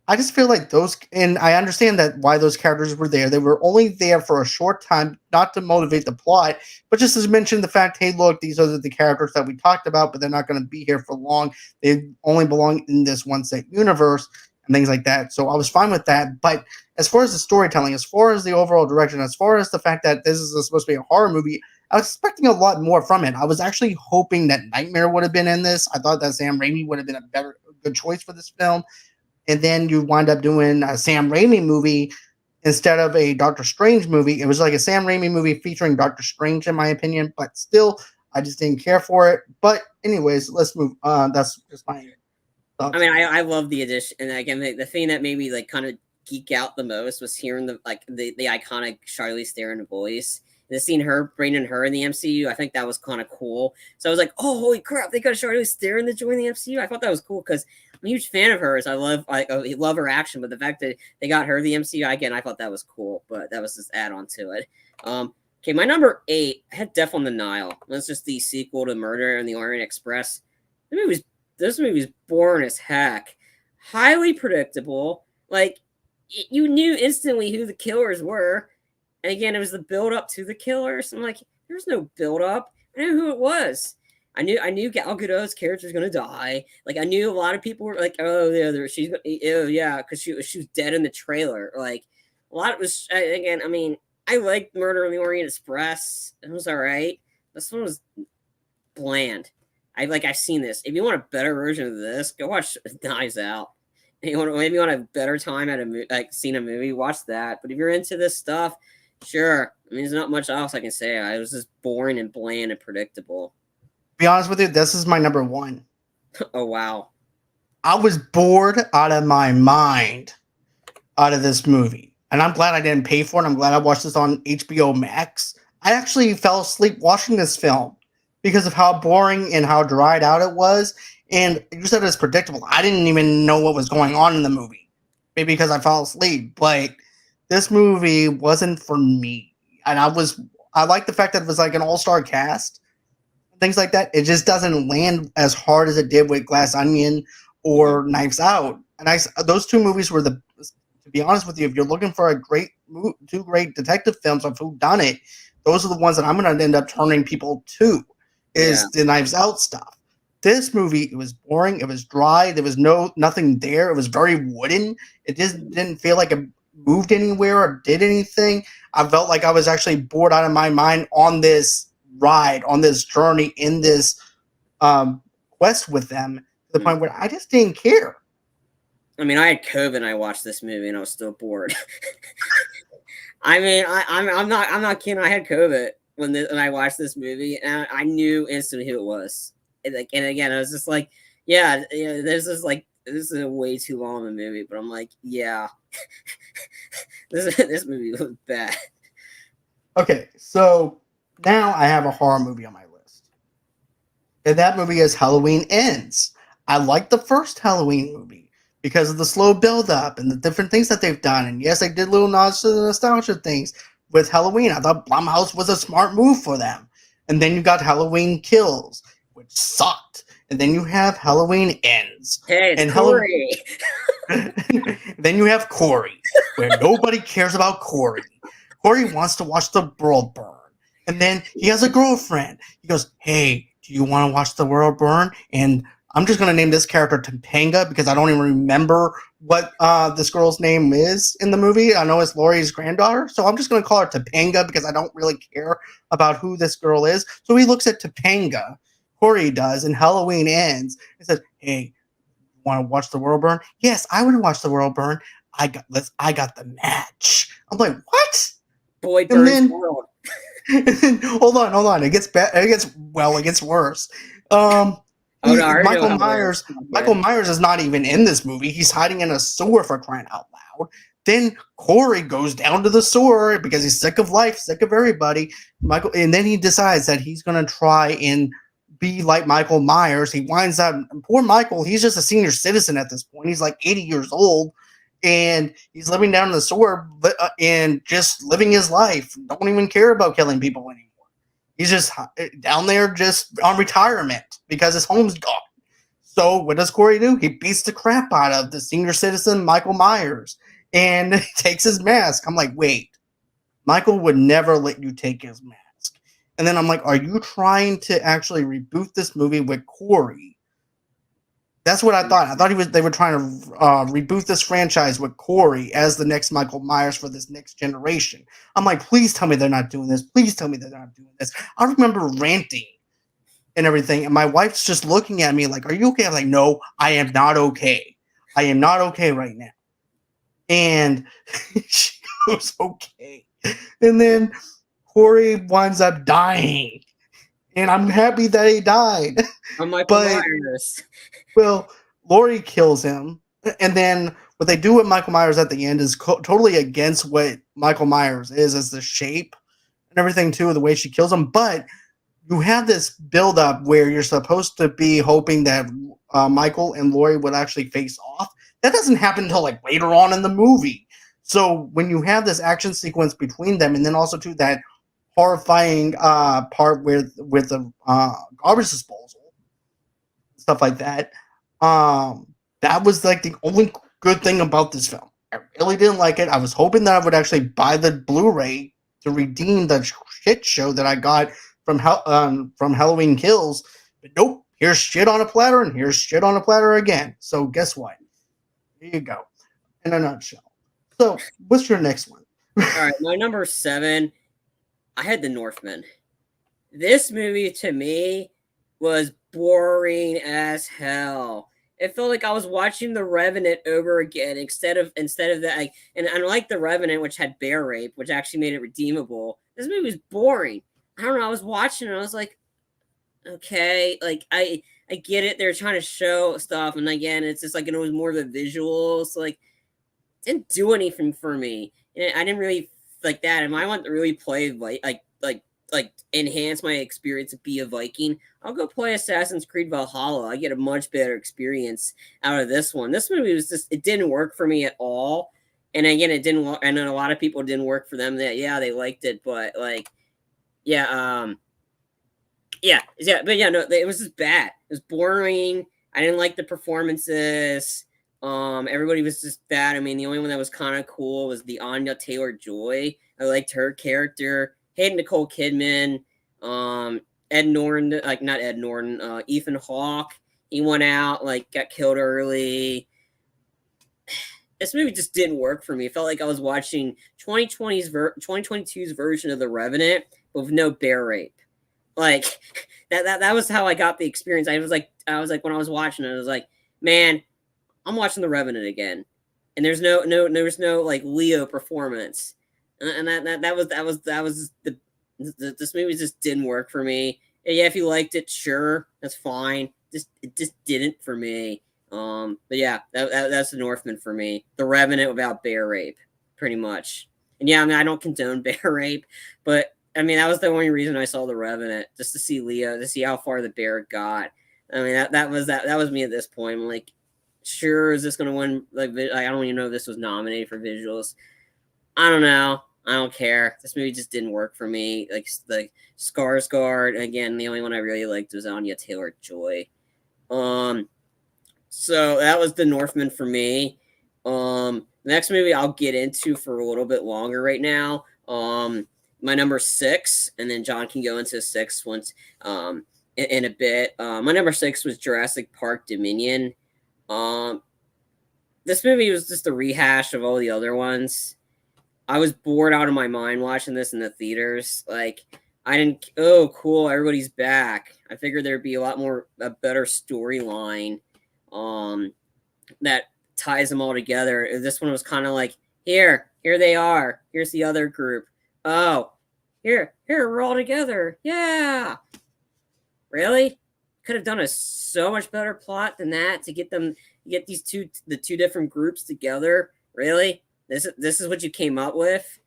I just feel like those, and I understand that why those characters were there. They were only there for a short time, not to motivate the plot, but just to mention the fact, hey, look, these are the characters that we talked about, but they're not going to be here for long. They only belong in this one set universe and things like that. So I was fine with that. But as far as the storytelling, as far as the overall direction, as far as the fact that this is supposed to be a horror movie, I was expecting a lot more from it. I was actually hoping that Nightmare would have been in this. I thought that Sam Raimi would have been a good choice for this film. And then you wind up doing a Sam Raimi movie instead of a Doctor Strange movie. It was like a Sam Raimi movie featuring Doctor Strange, in my opinion, but still, I just didn't care for it. But anyways, let's move on. That's just my thoughts. I mean, I love the addition, and again, the thing that made me like kind of geek out the most was hearing the iconic Charlize Theron voice. And seeing her bringing her in the MCU, I think that was kind of cool. So I was like, "Oh, holy crap! They got Charlize Theron to join the MCU." I thought that was cool because I'm a huge fan of hers. I love her action, but the fact that they got her the MCU again, I thought that was cool. But that was just add on to it. Okay, my number 8, I had Death on the Nile. That's just the sequel to Murder on the Orient Express. This movie's boring as heck, highly predictable. Like you knew instantly who the killers were. And again, it was the build up to the killers. I'm like, there's no build up. I knew who it was. I knew Gal Gadot's character was gonna die. Like I knew a lot of people were like, oh yeah, because she was dead in the trailer. Like a lot of it was again. I mean, I liked Murder on the Orient Express. It was all right. This one was bland. I've seen this. If you want a better version of this, go watch Knives Out. maybe on a better time at seeing a movie, watch that. But if you're into this stuff, sure. I mean, there's not much else I can say. I was just boring and bland and predictable. To be honest with you, this is my number one. Oh wow. I was bored out of my mind out of this movie. And I'm glad I didn't pay for it. I'm glad I watched this on HBO Max. I actually fell asleep watching this film because of how boring and how dried out it was. And you said it's predictable. I didn't even know what was going on in the movie. Maybe because I fell asleep. But this movie wasn't for me. And I like the fact that it was like an all-star cast. Things like that. It just doesn't land as hard as it did with Glass Onion or Knives Out. And those two movies were to be honest with you, if you're looking for two great detective films of who done it, those are the ones that I'm going to end up turning people to. Is the Knives Out stuff. This movie, it was boring. It was dry. There was nothing there. It was very wooden. It just didn't feel like it moved anywhere or did anything. I felt like I was actually bored out of my mind on this ride, on this journey, in this quest with them, to the point where I just didn't care. I mean, I had COVID and I watched this movie and I was still bored. I mean, I'm not kidding. I had COVID when I watched this movie and I knew instantly who it was. And again, I was just like, yeah, this is a way too long of a movie. But I'm like, yeah, this movie was bad. Okay, so now I have a horror movie on my list. And that movie is Halloween Ends. I like the first Halloween movie because of the slow build-up and the different things that they've done. And yes, they did little nods to the nostalgia things with Halloween. I thought Blumhouse was a smart move for them. And then you got Halloween Kills, which sucked. And then you have Halloween Ends. Hey, it's and Corey. Then you have Corey, where nobody cares about Corey. Corey wants to watch the world burn. And then he has a girlfriend. He goes, hey, do you want to watch the world burn? And I'm just going to name this character Topanga because I don't even remember what this girl's name is in the movie. I know it's Laurie's granddaughter. So I'm just going to call her Topanga because I don't really care about who this girl is. So he looks at Topanga. Corey does. And Halloween Ends. He says, hey, want to watch the world burn? Yes, I want to watch the world burn. I got the match. I'm like, what? Boy burns world. Hold on. It gets bad. It gets worse. Michael Myers is not even in this movie. He's hiding in a sewer for crying out loud. Then Corey goes down to the sewer because he's sick of life, sick of everybody. And then he decides that he's gonna try and be like Michael Myers. He winds up, poor Michael, he's just a senior citizen at this point. He's like 80 years old. And he's living down in the sewer and just living his life. Don't even care about killing people anymore. He's just down there just on retirement because his home's gone. So what does Corey do? He beats the crap out of the senior citizen Michael Myers and takes his mask. I'm like, wait, Michael would never let you take his mask. And then I'm like, are you trying to actually reboot this movie with Corey? That's what I thought. I thought they were trying to reboot this franchise with Corey as the next Michael Myers for this next generation. I'm like, please tell me they're not doing this. Please tell me they're not doing this. I remember ranting and everything, and my wife's just looking at me like, are you okay? I'm like, no, I am not okay. I am not okay right now. And she goes, okay. And then Corey winds up dying. And I'm happy that he died. I'm Michael Myers. Well, Laurie kills him, and then what they do with Michael Myers at the end is totally against what Michael Myers is as the shape and everything too, the way she kills him. But you have this build up where you're supposed to be hoping that Michael and Laurie would actually face off. That doesn't happen until like later on in the movie. So when you have this action sequence between them, and then also too that horrifying part with the garbage disposal, stuff like that. That was like the only good thing about this film. I really didn't like it. I was hoping that I would actually buy the Blu-ray to redeem the shit show that I got from Halloween Kills. But nope, here's shit on a platter, and here's shit on a platter again. So guess what? Here you go, in a nutshell. So what's your next one? All right, my number 7. I had The Northman. This movie to me was boring as hell. It felt like I was watching The Revenant over again instead of that. Like, and unlike The Revenant, which had bear rape, which actually made it redeemable, this movie was boring. I don't know. I was watching it. I was like, okay, like I get it. They're trying to show stuff, and again, it's just like it was more of the visuals. So, like, didn't do anything for me. And I didn't really like that. And I want to really play like enhance my experience to be a Viking, I'll go play Assassin's Creed Valhalla. I get a much better experience out of this one. This movie was just, it didn't work for me at all. And again, it didn't. And then a lot of people didn't work for them. That yeah, they liked it, but like yeah, but yeah, no, it was just bad. It was boring. I didn't like the performances. Everybody was just bad. I mean, the only one that was kind of cool was the Anya Taylor-Joy. I liked her character. Hated Nicole Kidman. Ed Norton, like not Ed Norton, Ethan Hawke. He went out, like got killed early. This movie just didn't work for me. It felt like I was watching 2022's version of The Revenant, but with no bear rape. Like that was how I got the experience. I was like when I was watching it, I was like, man, I'm watching The Revenant again, and there's no like Leo performance, and that was the this movie just didn't work for me. And yeah, if you liked it, sure, that's fine. It just didn't for me. But yeah, that's the Northman for me. The Revenant without bear rape, pretty much. And yeah, I mean, I don't condone bear rape, but I mean, that was the only reason I saw The Revenant, just to see Leo, to see how far the bear got. I mean, that was me at this point. I'm like, sure, is this going to win? Like, I don't even know if this was nominated for visuals. I don't know. I don't care. This movie just didn't work for me. Like Skarsgård, again, the only one I really liked was Anya Taylor-Joy. So that was The Northman for me. Next movie I'll get into for a little bit longer right now. My number 6, and then John can go into 6 once in a bit. My number 6 was Jurassic Park Dominion. This movie was just a rehash of all the other ones. I was bored out of my mind watching this in the theaters. Like, I didn't. Oh, cool! Everybody's back. I figured there'd be a better storyline, that ties them all together. This one was kind of like, here they are. Here's the other group. Oh, here, we're all together. Yeah. Really? Could have done a so much better plot than that to get the two different groups together. Really? This is what you came up with?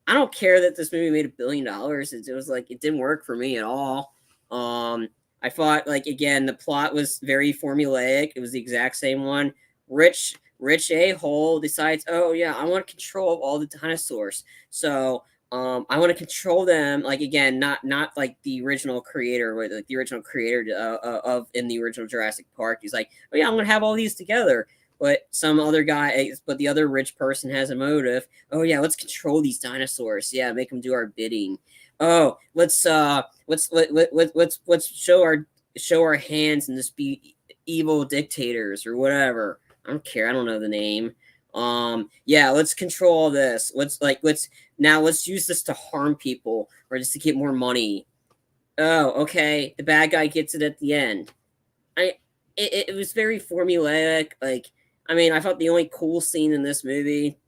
I don't care that this movie made $1 billion. It was like, it didn't work for me at all. I thought, like, again, the plot was very formulaic. It was the exact same one. Rich a-hole decides, oh yeah, I want control of all the dinosaurs. So I want to control them, like, again, not like the original creator, like the original creator of in the original Jurassic Park. He's like, oh yeah, I'm gonna have all these together. But the other rich person has a motive. Oh yeah, let's control these dinosaurs. Yeah, make them do our bidding. Oh, let's show our hands and just be evil dictators or whatever. I don't care. I don't know the name. Yeah, let's control all this. Let's use this to harm people or just to get more money. Oh, okay. The bad guy gets it at the end. It was very formulaic. Like, I mean, I thought the only cool scene in this movie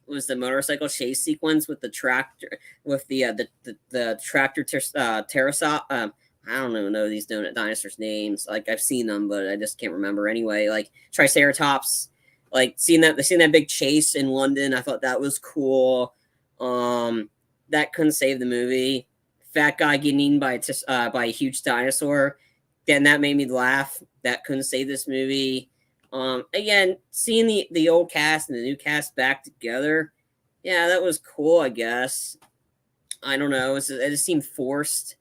was the motorcycle chase sequence with the tractor, with the tractor pterosaur. I don't even know these dinosaurs' names. Like, I've seen them, but I just can't remember. Anyway, like Triceratops. Like, seeing that big chase in London, I thought that was cool. That couldn't save the movie. Fat guy getting eaten by a huge dinosaur. Then that made me laugh. That couldn't save this movie. Again, seeing the old cast and the new cast back together, yeah, that was cool, I guess. I don't know. It just seemed forced.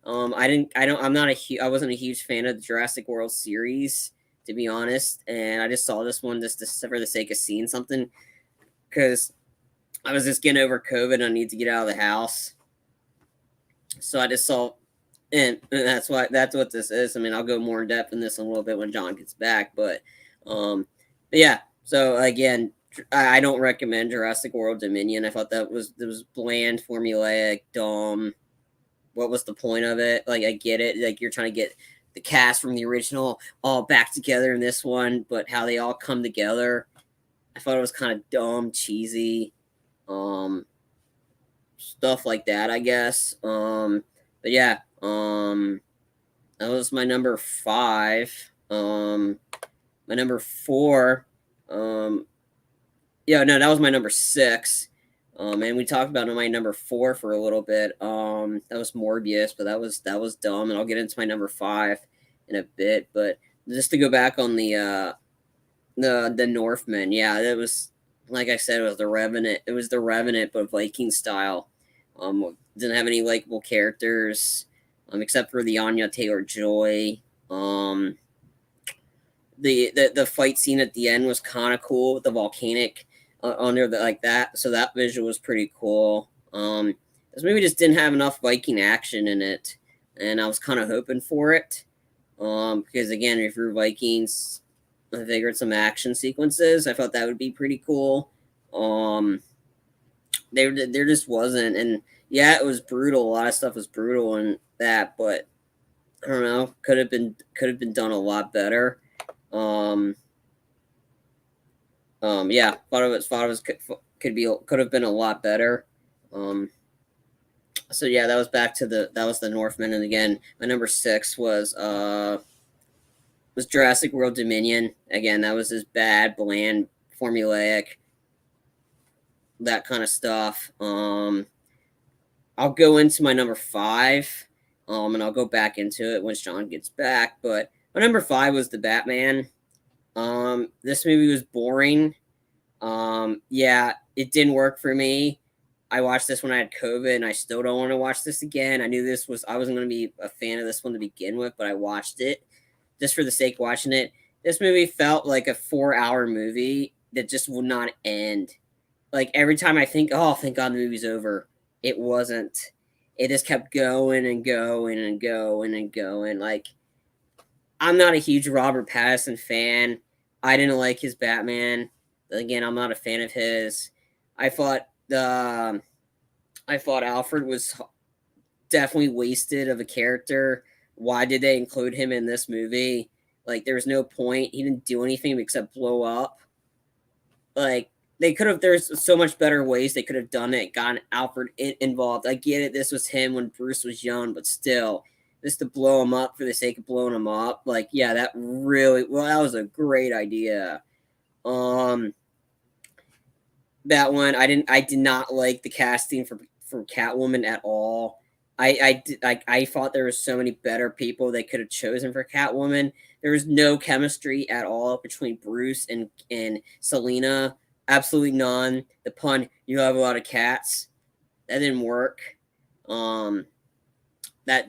I wasn't a huge fan of the Jurassic World series, to be honest. And I just saw this one just for the sake of seeing something, because I was just getting over COVID and I need to get out of the house. So I just saw, and that's what this is. I mean, I'll go more in depth in this in a little bit when John gets back, but yeah. So again, I don't recommend Jurassic World Dominion. I thought it was bland, formulaic, dumb. What was the point of it? Like, I get it. Like, you're trying to get the cast from the original all back together in this one, but how they all come together. I thought it was kind of dumb, cheesy, stuff like that, I guess. But yeah, that was my number 5. My number 4, yeah, no, that was my number 6. And we talked about my number 4 for a little bit. That was Morbius, but that was dumb, and I'll get into my number 5 in a bit. But just to go back on the Northman, yeah, it was, like I said, it was the Revenant. It was the Revenant, but Viking style. Didn't have any likable characters, except for the Anya Taylor-Joy. The fight scene at the end was kind of cool with the volcanic under the, like that. So that visual was pretty cool. This movie just didn't have enough Viking action in it, and I was kind of hoping for it. Because again, if you're Vikings, I figured some action sequences. I thought that would be pretty cool. There just wasn't, and yeah, it was brutal. A lot of stuff was brutal in that, but I don't know. Could have been done a lot better. Yeah, thought it was could have been a lot better. So yeah, that was the Northman, and again, my number 6 was Jurassic World Dominion. Again, that was just bad, bland, formulaic, that kind of stuff. I'll go into my number 5, and I'll go back into it once John gets back. But my number 5 was The Batman. This movie was boring. Yeah, it didn't work for me. I watched this when I had COVID, and I still don't want to watch this again. I knew I wasn't going to be a fan of this one to begin with, but I watched it just for the sake of watching it. This movie felt like a 4-hour movie that just would not end. Like every time I think, oh, thank God the movie's over, it wasn't. It just kept going and going and going and going. Like, I'm not a huge Robert Pattinson fan. I didn't like his Batman. Again, I'm not a fan of his. I thought Alfred was definitely wasted of a character. Why did they include him in this movie? Like, there was no point. He didn't do anything except blow up. Like, they could have. There's so much better ways they could have done it. Gotten Alfred involved. I get it. This was him when Bruce was young, but still, just to blow him up for the sake of blowing him up. Like, yeah, that was a great idea. That one, I did not like the casting for Catwoman at all. I thought there was so many better people they could have chosen for Catwoman. There was no chemistry at all between Bruce and Selena. Absolutely none. The pun, "you have a lot of cats," that didn't work. That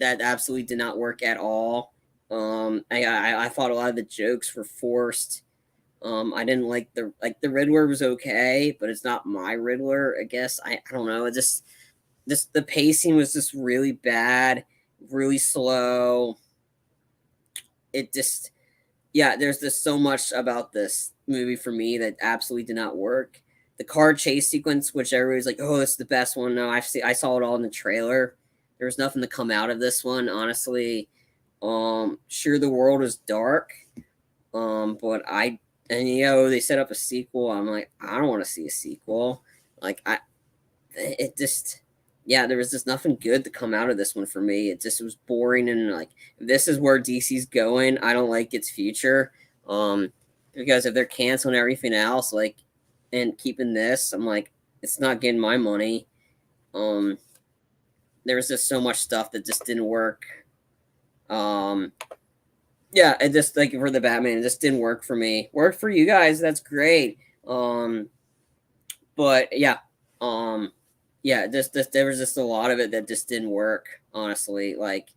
absolutely did not work at all. I thought a lot of the jokes were forced. I didn't like the Riddler was okay, but it's not my Riddler. I guess I don't know. It just the pacing was just really bad, really slow. It just, yeah, there's just so much about this movie for me that absolutely did not work. The car chase sequence, which everybody's like, "Oh, it's the best one." No, I saw it all in the trailer. There was nothing to come out of this one, honestly. Sure, the world is dark, but they set up a sequel. I'm like, I don't want to see a sequel. Like, it just, yeah, there was just nothing good to come out of this one for me. It just was boring, and like, if this is where DC's going, I don't like its future. Because if they're canceling everything else, like, and keeping this, I'm like, it's not getting my money. There was just so much stuff that just didn't work. Yeah, it just, like, for the Batman, it just didn't work for me. Worked for you guys, that's great. But yeah, there was just a lot of it that just didn't work, honestly. Like,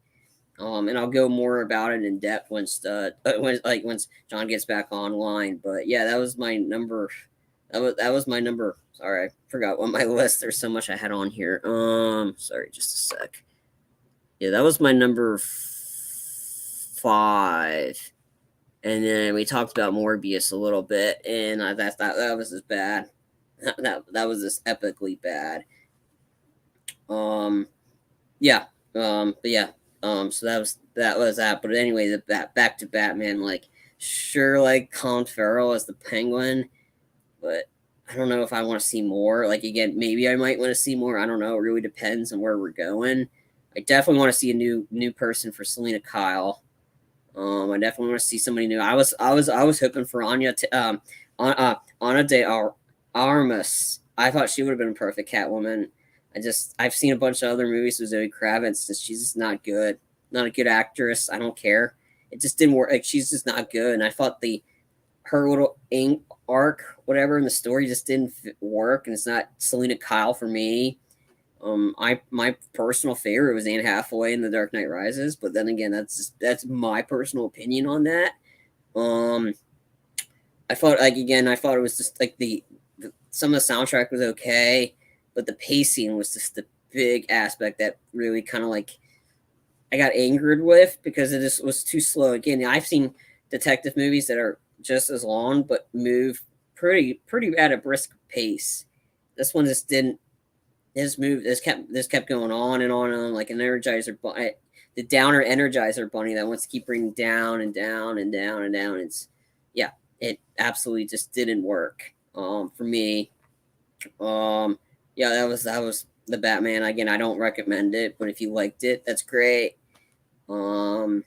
and I'll go more about it in depth once John gets back online. But yeah, that was my number. That was my number. Sorry, I forgot what my list. There's so much I had on here. Sorry, just a sec. Yeah, that was my number 5. And then we talked about Morbius a little bit, and that was just bad. That was just epically bad. Yeah. But yeah, So that was that. But anyway, back to Batman. Like, sure, like Colin Farrell as the Penguin, but I don't know if I want to see more. Like again, maybe I might want to see more. I don't know. It really depends on where we're going. I definitely want to see a new person for Selena Kyle. I definitely want to see somebody new. I was hoping for Ana de Armas. I thought she would have been a perfect Catwoman. I've seen a bunch of other movies with Zoe Kravitz, and she's just not good. Not a good actress. I don't care. It just didn't work. Like she's just not good. And I thought her little arc, whatever in the story, just didn't work. And it's not Selena Kyle for me. My personal favorite was Anne Hathaway in The Dark Knight Rises, but then again, that's my personal opinion on that. I thought it was just like some of the soundtrack was okay, but the pacing was just the big aspect that really kind of like I got angered with because it just was too slow. Again, I've seen detective movies that are just as long but move pretty at a brisk pace. This one just didn't. This kept going on and on and on like an Energizer bunny, the downer Energizer bunny that wants to keep bringing down and down and down and down. It absolutely just didn't work for me. That was the Batman. Again, I don't recommend it, but if you liked it, that's great. And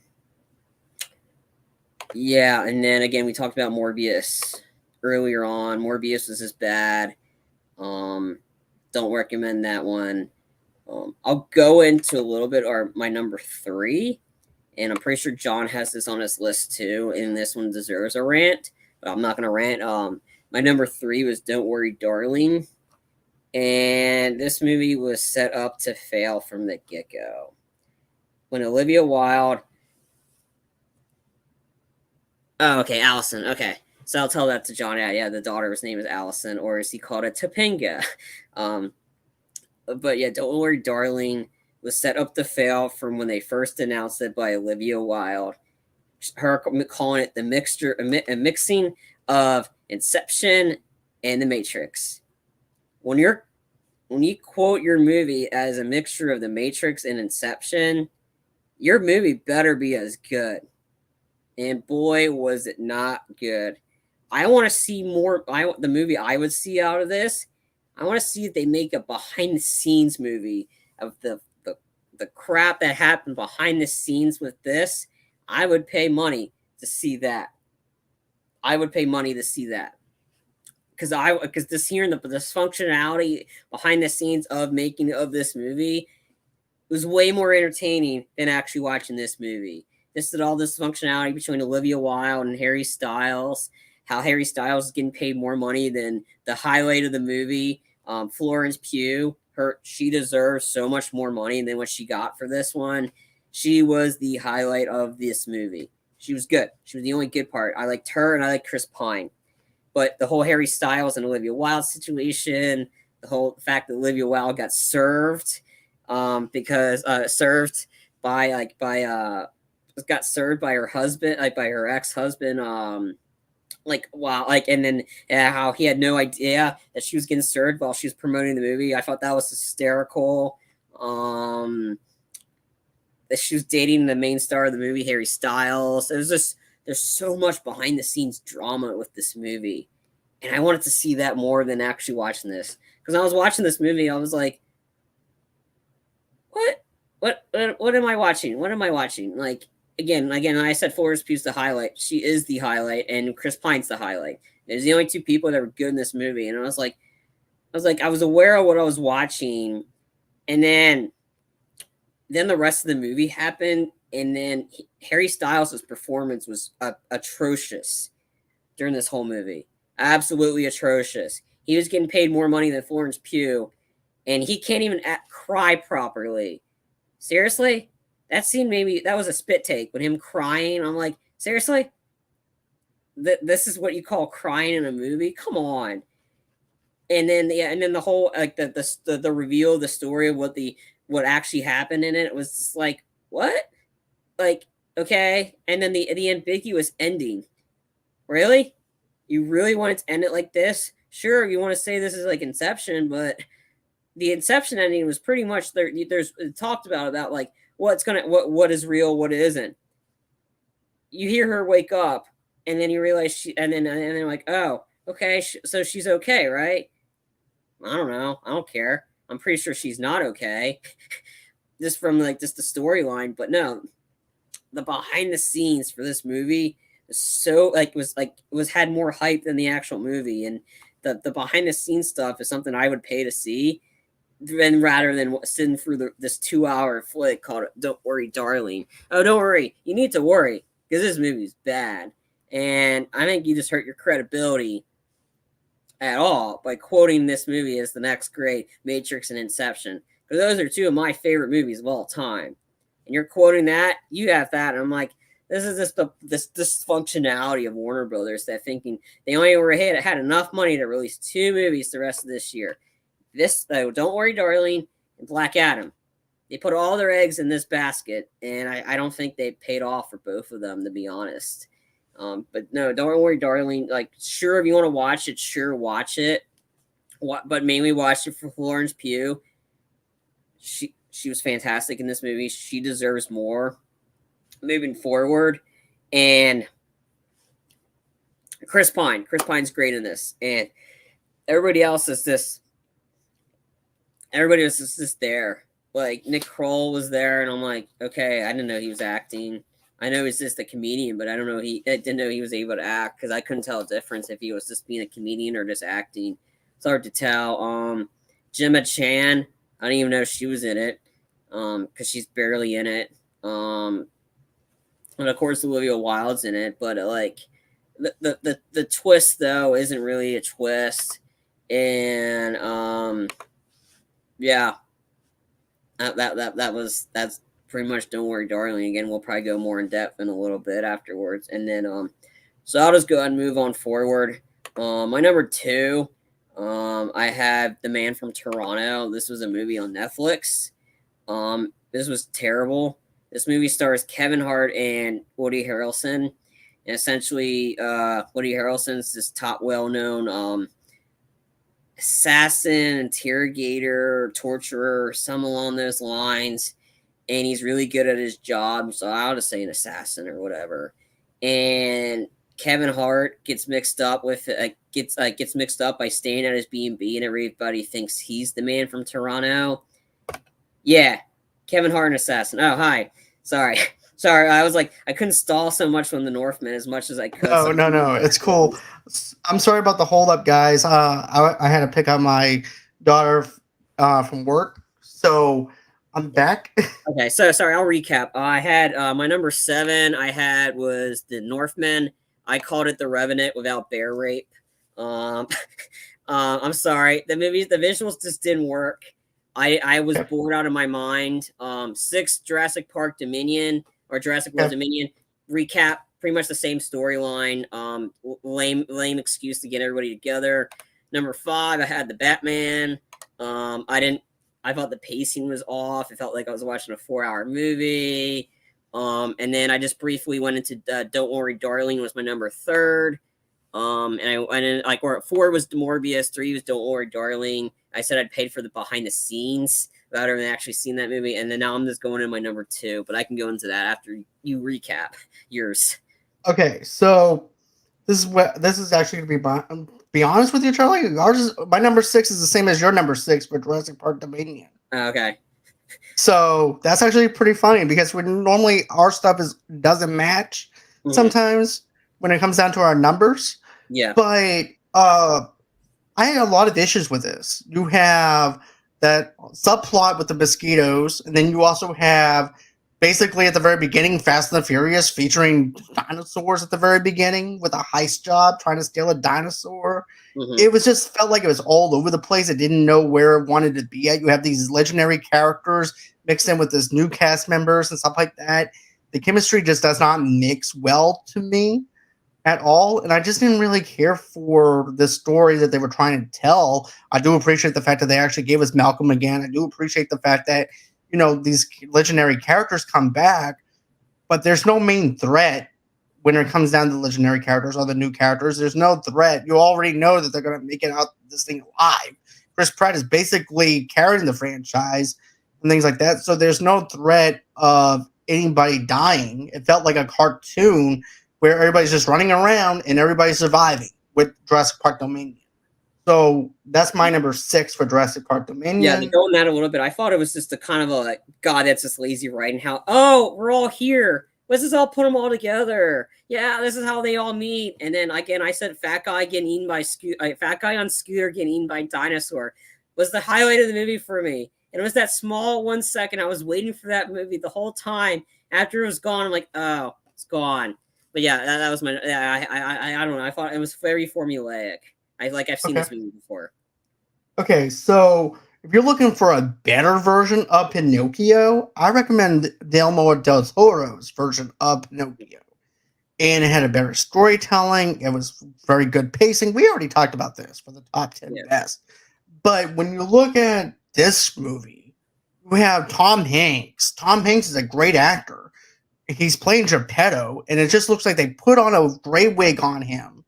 then again, we talked about Morbius earlier on. Morbius was just bad. Don't recommend that one. I'll go into a little bit or my number 3, and I'm pretty sure John has this on his list too, and this one deserves a rant, but I'm not gonna rant. My number 3 was Don't Worry, Darling, and this movie was set up to fail from the get-go. When Olivia Wilde, Allison, okay. So I'll tell that to John. Yeah, the daughter's name is Allison, or as he called it, Topanga. But yeah, Don't Worry, Darling was set up to fail from when they first announced it by Olivia Wilde. Her calling it a mixing of Inception and The Matrix. When you quote your movie as a mixture of The Matrix and Inception, your movie better be as good. And boy, was it not good. I want to see more. The movie I would see out of this, I want to see if they make a behind the scenes movie of the crap that happened behind the scenes with this. I would pay money to see that. I would pay money to see that. Because this hearing the dysfunctionality behind the scenes of making of this movie was way more entertaining than actually watching this movie. This is all this functionality between Olivia Wilde and Harry Styles. How Harry Styles is getting paid more money than the highlight of the movie, Florence Pugh. She deserves so much more money than what she got for this one. She was the highlight of this movie. She was good. She was the only good part. I liked her and I liked Chris Pine. But the whole Harry Styles and Olivia Wilde situation, the whole fact that Olivia Wilde got served got served by her husband, like by her ex-husband, and then how he had no idea that she was getting served while she was promoting the movie. I thought that was hysterical. That she was dating the main star of the movie, Harry Styles. It was just there's so much behind the scenes drama with this movie, and I wanted to see that more than actually watching this. Because I was watching this movie, I was like, what am I watching? What am I watching? Like, Again, I said Florence Pugh's the highlight. She is the highlight, and Chris Pine's the highlight. There's the only two people that were good in this movie, and I was aware of what I was watching, and then the rest of the movie happened, and then Harry Styles' performance was atrocious during this whole movie, absolutely atrocious. He was getting paid more money than Florence Pugh, and he can't even cry properly. Seriously? That scene that was a spit take with him crying. I'm like, seriously? This is what you call crying in a movie? Come on. And then the whole like the reveal of the story of what actually happened in it was just like, what? Like, okay. And then the ambiguous ending. Really? You really wanted to end it like this? Sure, you want to say this is like Inception, but the Inception ending was pretty much it talked about like what is real, what isn't. You hear her wake up, and then you realize and then like, oh, okay, so she's okay, right? I don't know. I don't care. I'm pretty sure she's not okay. Just from like just the storyline, but no, the behind the scenes for this movie was so was had more hype than the actual movie, and the behind the scenes stuff is something I would pay to see, than rather than sitting through this 2 hour flick called "Don't Worry, Darling." Oh, don't worry, you need to worry because this movie's bad, and I think you just hurt your credibility at all by quoting this movie as the next great Matrix and Inception, because those are two of my favorite movies of all time. And you're quoting that, you have that, and I'm like, this is just this dysfunctionality of Warner Brothers. That thinking they only had enough money to release 2 movies the rest of this year. This, though, Don't Worry, Darling, and Black Adam. They put all their eggs in this basket, and I don't think they paid off for both of them, to be honest. But no, Don't Worry, Darling. Like, sure, if you want to watch it, sure, watch it. But mainly watch it for Florence Pugh. She was fantastic in this movie. She deserves more moving forward. And Chris Pine. Chris Pine's great in this. And everybody else is just... Everybody was just there. Like, Nick Kroll was there, and I'm like, okay, I didn't know he was acting. I know he's just a comedian, but I didn't know he was able to act, because I couldn't tell the difference if he was just being a comedian or just acting. It's hard to tell. Gemma Chan, I don't even know if she was in it, because she's barely in it. And of course Olivia Wilde's in it, but like the twist though isn't really a twist, and yeah, that's pretty much Don't Worry, Darling. Again, we'll probably go more in depth in a little bit afterwards, and then so I'll just go ahead and move on forward. My number 2, I have The Man from Toronto. This was a movie on Netflix. This was terrible. This movie stars Kevin Hart and Woody Harrelson. And essentially, Woody Harrelson's this top well-known assassin, interrogator, torturer, some along those lines. And he's really good at his job, so I'll just say an assassin or whatever. And Kevin Hart gets mixed up with gets mixed up by staying at his B&B, and everybody thinks he's the Man from Toronto. Yeah, Kevin Hart, an assassin. Oh, hi. Sorry. I was like, I couldn't stall so much from The Northman as much as I could. No, it's cool. I'm sorry about the hold up, guys. I had to pick up my daughter from work, so I'm back. Okay, so sorry, I'll recap. I had my number 7. I had was The Northman. I called it The Revenant without bear rape. I'm sorry, the visuals just didn't work. I was bored out of my mind. 6, Jurassic Park Dominion, or Jurassic World Dominion. Recap, pretty much the same storyline. Lame excuse to get everybody together. Number 5, I had The Batman. I thought the pacing was off. It felt like I was watching a 4-hour movie. And then I just briefly went into Don't Worry, Darling was my number 3. And I went in, like, where 4 was Morbius, 3 was Don't Worry, Darling. I said I'd paid for the behind the scenes without having actually seen that movie. And then now I'm just going in my number 2, but I can go into that after you recap yours. Okay, so this is actually going to be honest with you, Charlie. My number 6 is the same as your number 6 for Jurassic Park Dominion. Okay. So that's actually pretty funny, because normally our stuff doesn't match sometimes when it comes down to our numbers. Yeah. But I had a lot of issues with this. You have that subplot with the mosquitoes, and then you also have basically at the very beginning Fast and the Furious featuring dinosaurs at the very beginning with a heist job trying to steal a dinosaur. It was just felt like it was all over the place. It didn't know where it wanted to be at. You have these legendary characters mixed in with this new cast members and stuff like that. The chemistry just does not mix well to me at all, and I just didn't really care for the story that they were trying to tell. I do appreciate the fact that they actually gave us Malcolm again. I do appreciate the fact that, you know, these legendary characters come back, but there's no main threat when it comes down to the legendary characters or the new characters. There's no threat. You already know that they're going to make it out this thing alive. Chris Pratt is basically carrying the franchise, and things like that. So there's no threat of anybody dying. It felt like a cartoon where everybody's just running around and everybody's surviving with Jurassic Park Dominion. So that's my number 6 for Jurassic Park Dominion. Yeah, to go on that a little bit, I thought it was just a kind of a like, God, that's just lazy writing. How we're all here. Let's just all put them all together. Yeah, this is how they all meet. And then again, I said fat guy getting eaten by fat guy on scooter getting eaten by dinosaur was the highlight of the movie for me. And it was that small 1 second. I was waiting for that movie the whole time. After it was gone, I'm like, oh, it's gone. But yeah, that was my. Yeah, I don't know. I thought it was very formulaic. I've seen this movie before. Okay, so if you're looking for a better version of Pinocchio, I recommend Guillermo del Toro's version of Pinocchio. And it had a better storytelling. It was very good pacing. We already talked about this for the top 10 best. But when you look at this movie, we have Tom Hanks. Tom Hanks is a great actor. He's playing Geppetto, and it just looks like they put on a gray wig on him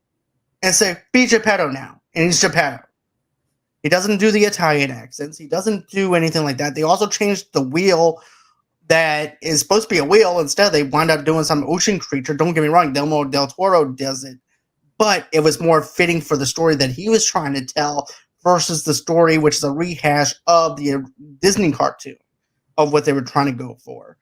and say, be Geppetto now. And he's Geppetto. He doesn't do the Italian accents. He doesn't do anything like that. They also changed the wheel that is supposed to be a wheel. Instead, they wound up doing some ocean creature. Don't get me wrong, Guillermo del Toro does it. But it was more fitting for the story that he was trying to tell versus the story, which is a rehash of the Disney cartoon of what they were trying to go for.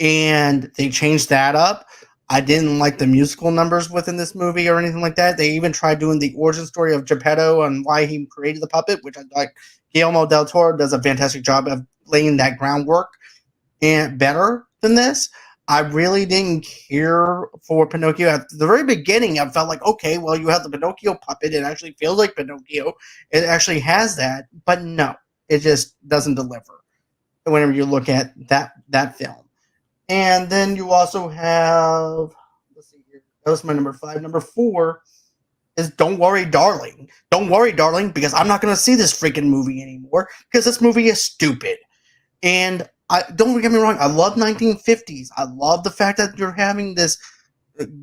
And they changed that up. I didn't like the musical numbers within this movie or anything like that. They even tried doing the origin story of Geppetto and why he created the puppet, which I like. Guillermo del Toro does a fantastic job of laying that groundwork and better than this. I really didn't care for Pinocchio. At the very beginning, I felt like, okay, well, you have the Pinocchio puppet. It actually feels like Pinocchio. It actually has that. But no, it just doesn't deliver whenever you look at that film. And then you also have, let's see here, that was my number 5. Number 4 is Don't Worry, Darling. Don't worry, darling, because I'm not going to see this freaking movie anymore because this movie is stupid. And don't get me wrong, I love 1950s. I love the fact that you're having this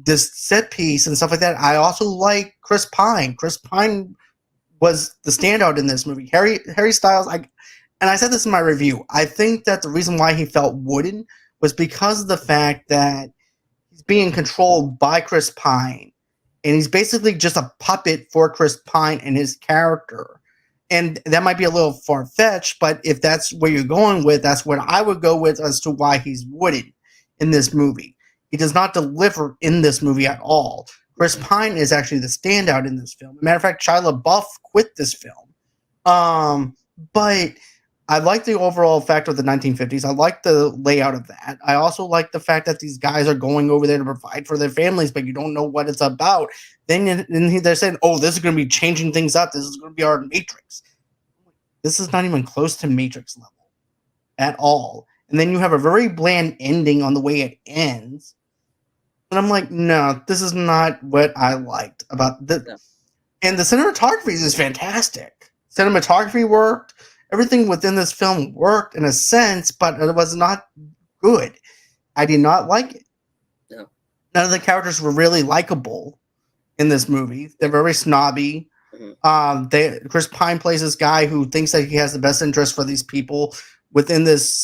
set piece and stuff like that. I also like Chris Pine. Chris Pine was the standout in this movie. Harry Styles, and I said this in my review, I think that the reason why he felt wooden was because of the fact that he's being controlled by Chris Pine. And he's basically just a puppet for Chris Pine and his character. And that might be a little far-fetched, but if that's where you're going with, that's what I would go with as to why he's wooden in this movie. He does not deliver in this movie at all. Chris Pine is actually the standout in this film. As a matter of fact, Shia LaBeouf quit this film. But I like the overall fact of the 1950s. I like the layout of that. I also like the fact that these guys are going over there to provide for their families, but you don't know what it's about. Then they're saying, oh, this is going to be changing things up. This is going to be our Matrix. This is not even close to Matrix level at all. And then you have a very bland ending on the way it ends. And I'm like, no, this is not what I liked about this. Yeah. And the cinematography is fantastic. Cinematography worked. Everything within this film worked in a sense, but it was not good. I did not like it. No. None of the characters were really likable in this movie. They're very snobby. Mm-hmm. Chris Pine plays this guy who thinks that he has the best interest for these people within this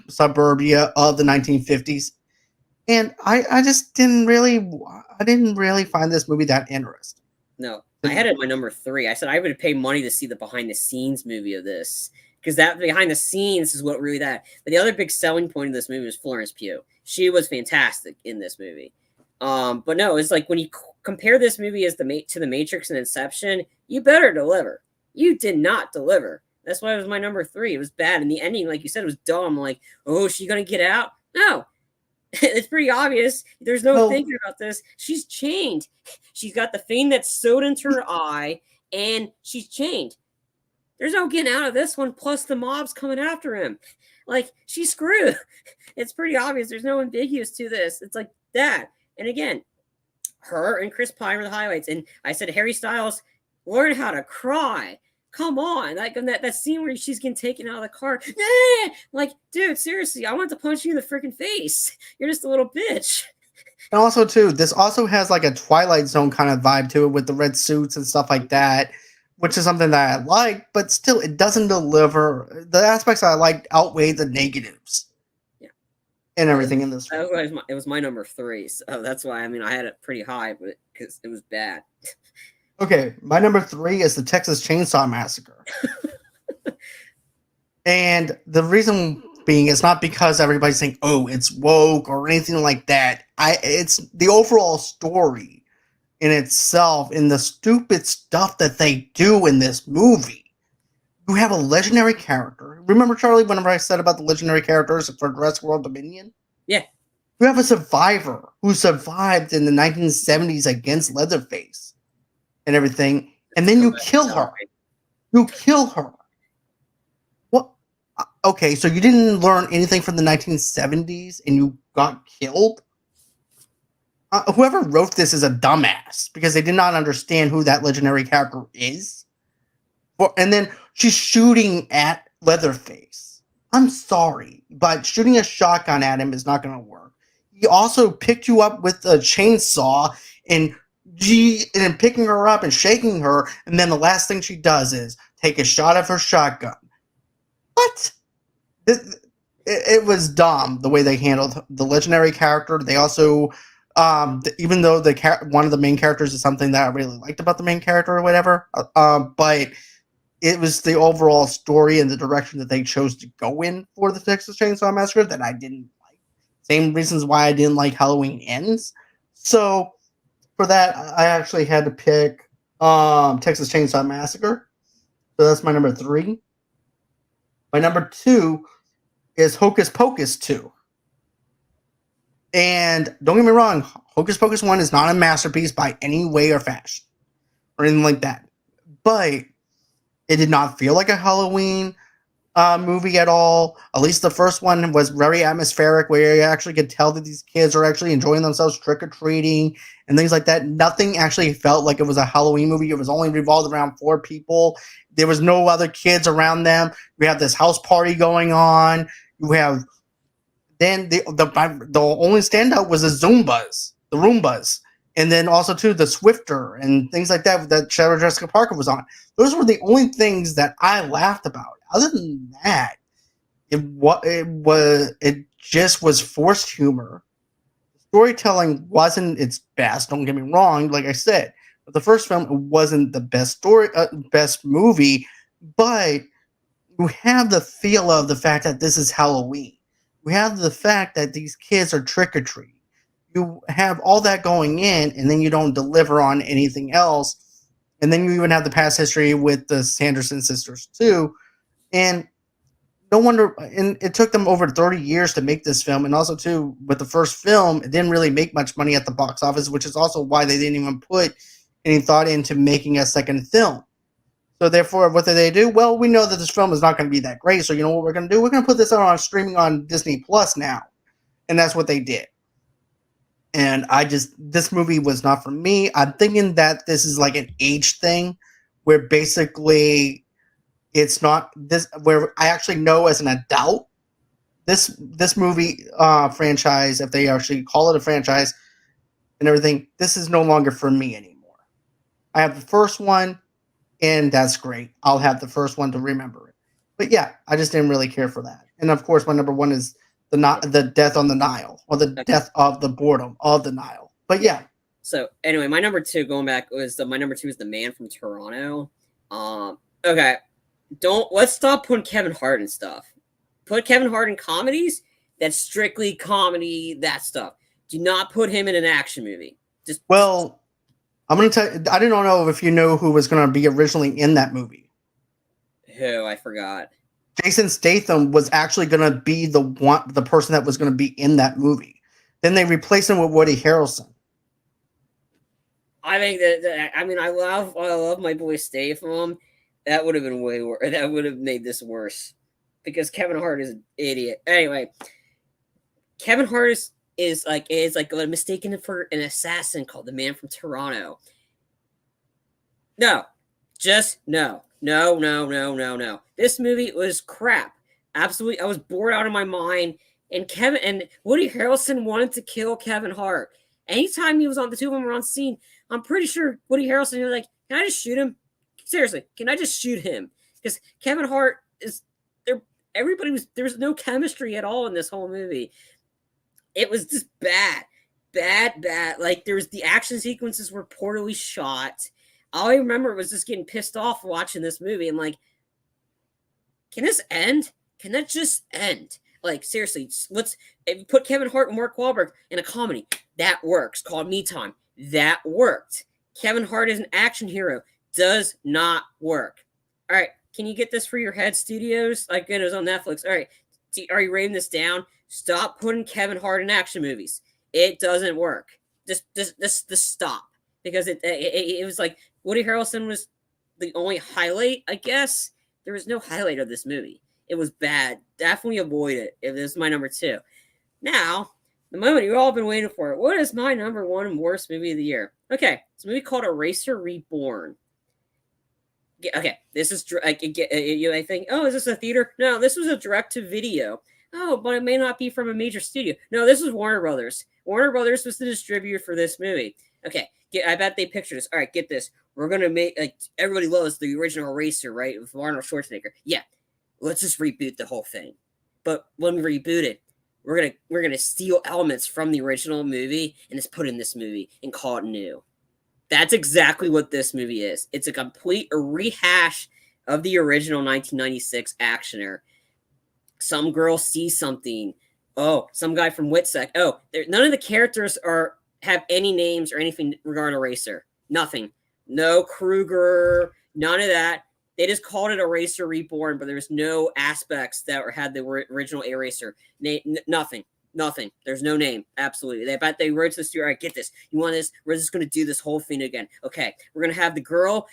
suburbia of the 1950s. And I just didn't really find this movie that interesting. No. I had it at my number 3. I said I would pay money to see the behind-the-scenes movie of this because that behind the scenes is what really that. But the other big selling point of this movie was Florence Pugh. She was fantastic in this movie. But no, it's like when you compare this movie to the Matrix and Inception, you better deliver. You did not deliver. That's why it was my number 3. It was bad, and the ending, like you said, was dumb. Like, oh, is she gonna get out? No. It's pretty obvious. There's no thinking about this. She's chained. She's got the thing that's sewed into her eye, and she's chained. There's no getting out of this one, plus the mob's coming after him. Like, she's screwed. It's pretty obvious. There's no ambiguous to this. It's like that. And again, her and Chris Pine were the highlights. And I said, Harry Styles, learn how to cry. Come on, like that scene where she's getting taken out of the car. Like, dude, seriously, I want to punch you in the freaking face. You're just a little bitch. And also, too, this also has like a Twilight Zone kind of vibe to it with the red suits and stuff like that. which is something that I like, but still, it doesn't deliver. The aspects I liked outweigh the negatives Yeah. and everything in this. It was my number 3, so that's why I had it pretty high, but because it was bad. Okay, my number 3 is the Texas Chainsaw Massacre. And the reason being is not because everybody's saying, "Oh, it's woke" or anything like that. It's the overall story in itself and the stupid stuff that they do in this movie. You have a legendary character. Remember, Charlie, whenever I said about the legendary characters for Jurassic World Dominion? Yeah. You have a survivor who survived in the 1970s against Leatherface and everything, and then you kill her. You kill her. What? Okay, so you didn't learn anything from the 1970s and you got killed? Whoever wrote this is a dumbass because they did not understand who that legendary character is. And then she's shooting at Leatherface. I'm sorry, but shooting a shotgun at him is not going to work. He also picked you up with a chainsaw and picking her up and shaking her, and then the last thing she does is take a shot of her shotgun. What? It was dumb the way they handled the legendary character. They also, even though one of the main characters is something that I really liked about the main character or whatever, but it was the overall story and the direction that they chose to go in for the Texas Chainsaw Massacre that I didn't like. Same reasons why I didn't like Halloween Ends. So for that, I actually had to pick Texas Chainsaw Massacre. So that's my number 3. My number 2 is Hocus Pocus 2. And don't get me wrong, Hocus Pocus 1 is not a masterpiece by any way or fashion or anything like that. But it did not feel like a Halloween movie at all. At least the first one was very atmospheric, where you actually could tell that these kids are actually enjoying themselves trick-or-treating and things like that. Nothing actually felt like it was a Halloween movie. It was only revolved around 4 people. There was no other kids around them. We have this house party going on. You have then the only standout was the Roombas. And then also, too, the Swifter and things like that Sarah Jessica Parker was on. Those were the only things that I laughed about. Other than that, it just was forced humor. Storytelling wasn't its best. Don't get me wrong. Like I said, but the first film wasn't the best movie, but you have the feel of the fact that this is Halloween. We have the fact that these kids are trick-or-treating. You have all that going in, and then you don't deliver on anything else. And then you even have the past history with the Sanderson sisters, too. And no wonder, and it took them over 30 years to make this film. And also, too, with the first film, it didn't really make much money at the box office, which is also why they didn't even put any thought into making a second film. So therefore, what did they do? Well, we know that this film is not going to be that great. So you know what we're going to do? We're going to put this on streaming on Disney Plus now. And that's what they did. And this movie was not for me. I'm thinking that this is like an age thing where basically it's not this, where I actually know as an adult, this movie franchise, if they actually call it a franchise and everything, this is no longer for me anymore. I have the first one, and that's great. I'll have the first one to remember it. But yeah, I just didn't really care for that. And of course, my number 1 is the death on the Nile, or the death of the boredom of the Nile. But yeah. So anyway, my number 2, going back, my number 2 is The Man from Toronto. Okay, let's stop putting Kevin Hart in stuff. Put Kevin Hart in comedies. That's strictly comedy. That stuff. Do not put him in an action movie. Well, I'm gonna tell you. I don't know if you know who was gonna be originally in that movie. Who? I forgot. Jason Statham was actually going to be the person that was going to be in that movie. Then they replaced him with Woody Harrelson. I think that I mean, I love my boy Statham. That would have been way worse. That would have made this worse because Kevin Hart is an idiot. Anyway, Kevin Hart is like mistaken for an assassin called the Man from Toronto. No, just no. No. This movie was crap. Absolutely. I was bored out of my mind. And Woody Harrelson wanted to kill Kevin Hart. Anytime he was on, the two of them were on scene, I'm pretty sure Woody Harrelson was like, can I just shoot him? seriously, can I just shoot him? Because Kevin Hart is there. There was no chemistry at all in this whole movie. It was just bad. Like the action sequences were poorly shot. All I remember was just getting pissed off watching this movie and like, can this end? Can that just end? Like seriously, let's put Kevin Hart and Mark Wahlberg in a comedy that works. Called Me Time, that worked. Kevin Hart as an action hero does not work. All right, can you get this for your head studios? Like it was on Netflix. All right, are you writing this down? Stop putting Kevin Hart in action movies. It doesn't work. Just stop, because it was like Woody Harrelson was the only highlight, I guess. There was no highlight of this movie. It was bad. Definitely avoid it. If this is my number 2. Now, the moment you've all been waiting for. What is my number 1 worst movie of the year? Okay, it's a movie called Eraser Reborn. Okay, this is I think, oh, is this a theater? No, this was a direct-to-video. Oh, but it may not be from a major studio. No, this was Warner Brothers. Warner Brothers was the distributor for this movie. Okay, I bet they pictured this. All right, get this. We're gonna make, like, everybody loves the original Eraser, right, with Arnold Schwarzenegger. Yeah, let's just reboot the whole thing. But when we reboot it, we're gonna steal elements from the original movie and just put in this movie and call it new. That's exactly what this movie is. It's a complete rehash of the original 1996 actioner. Some girl sees something. Oh, some guy from Witsec. Oh, none of the characters have any names or anything regarding Eraser. Nothing. No Kruger. None of that. They just called it Eraser Reborn, but there's no aspects that had the original Eraser. Nothing. There's no name. Absolutely. I bet they wrote to the studio. All right, get this. You want this? We're just going to do this whole thing again. Okay. We're going to have the girl.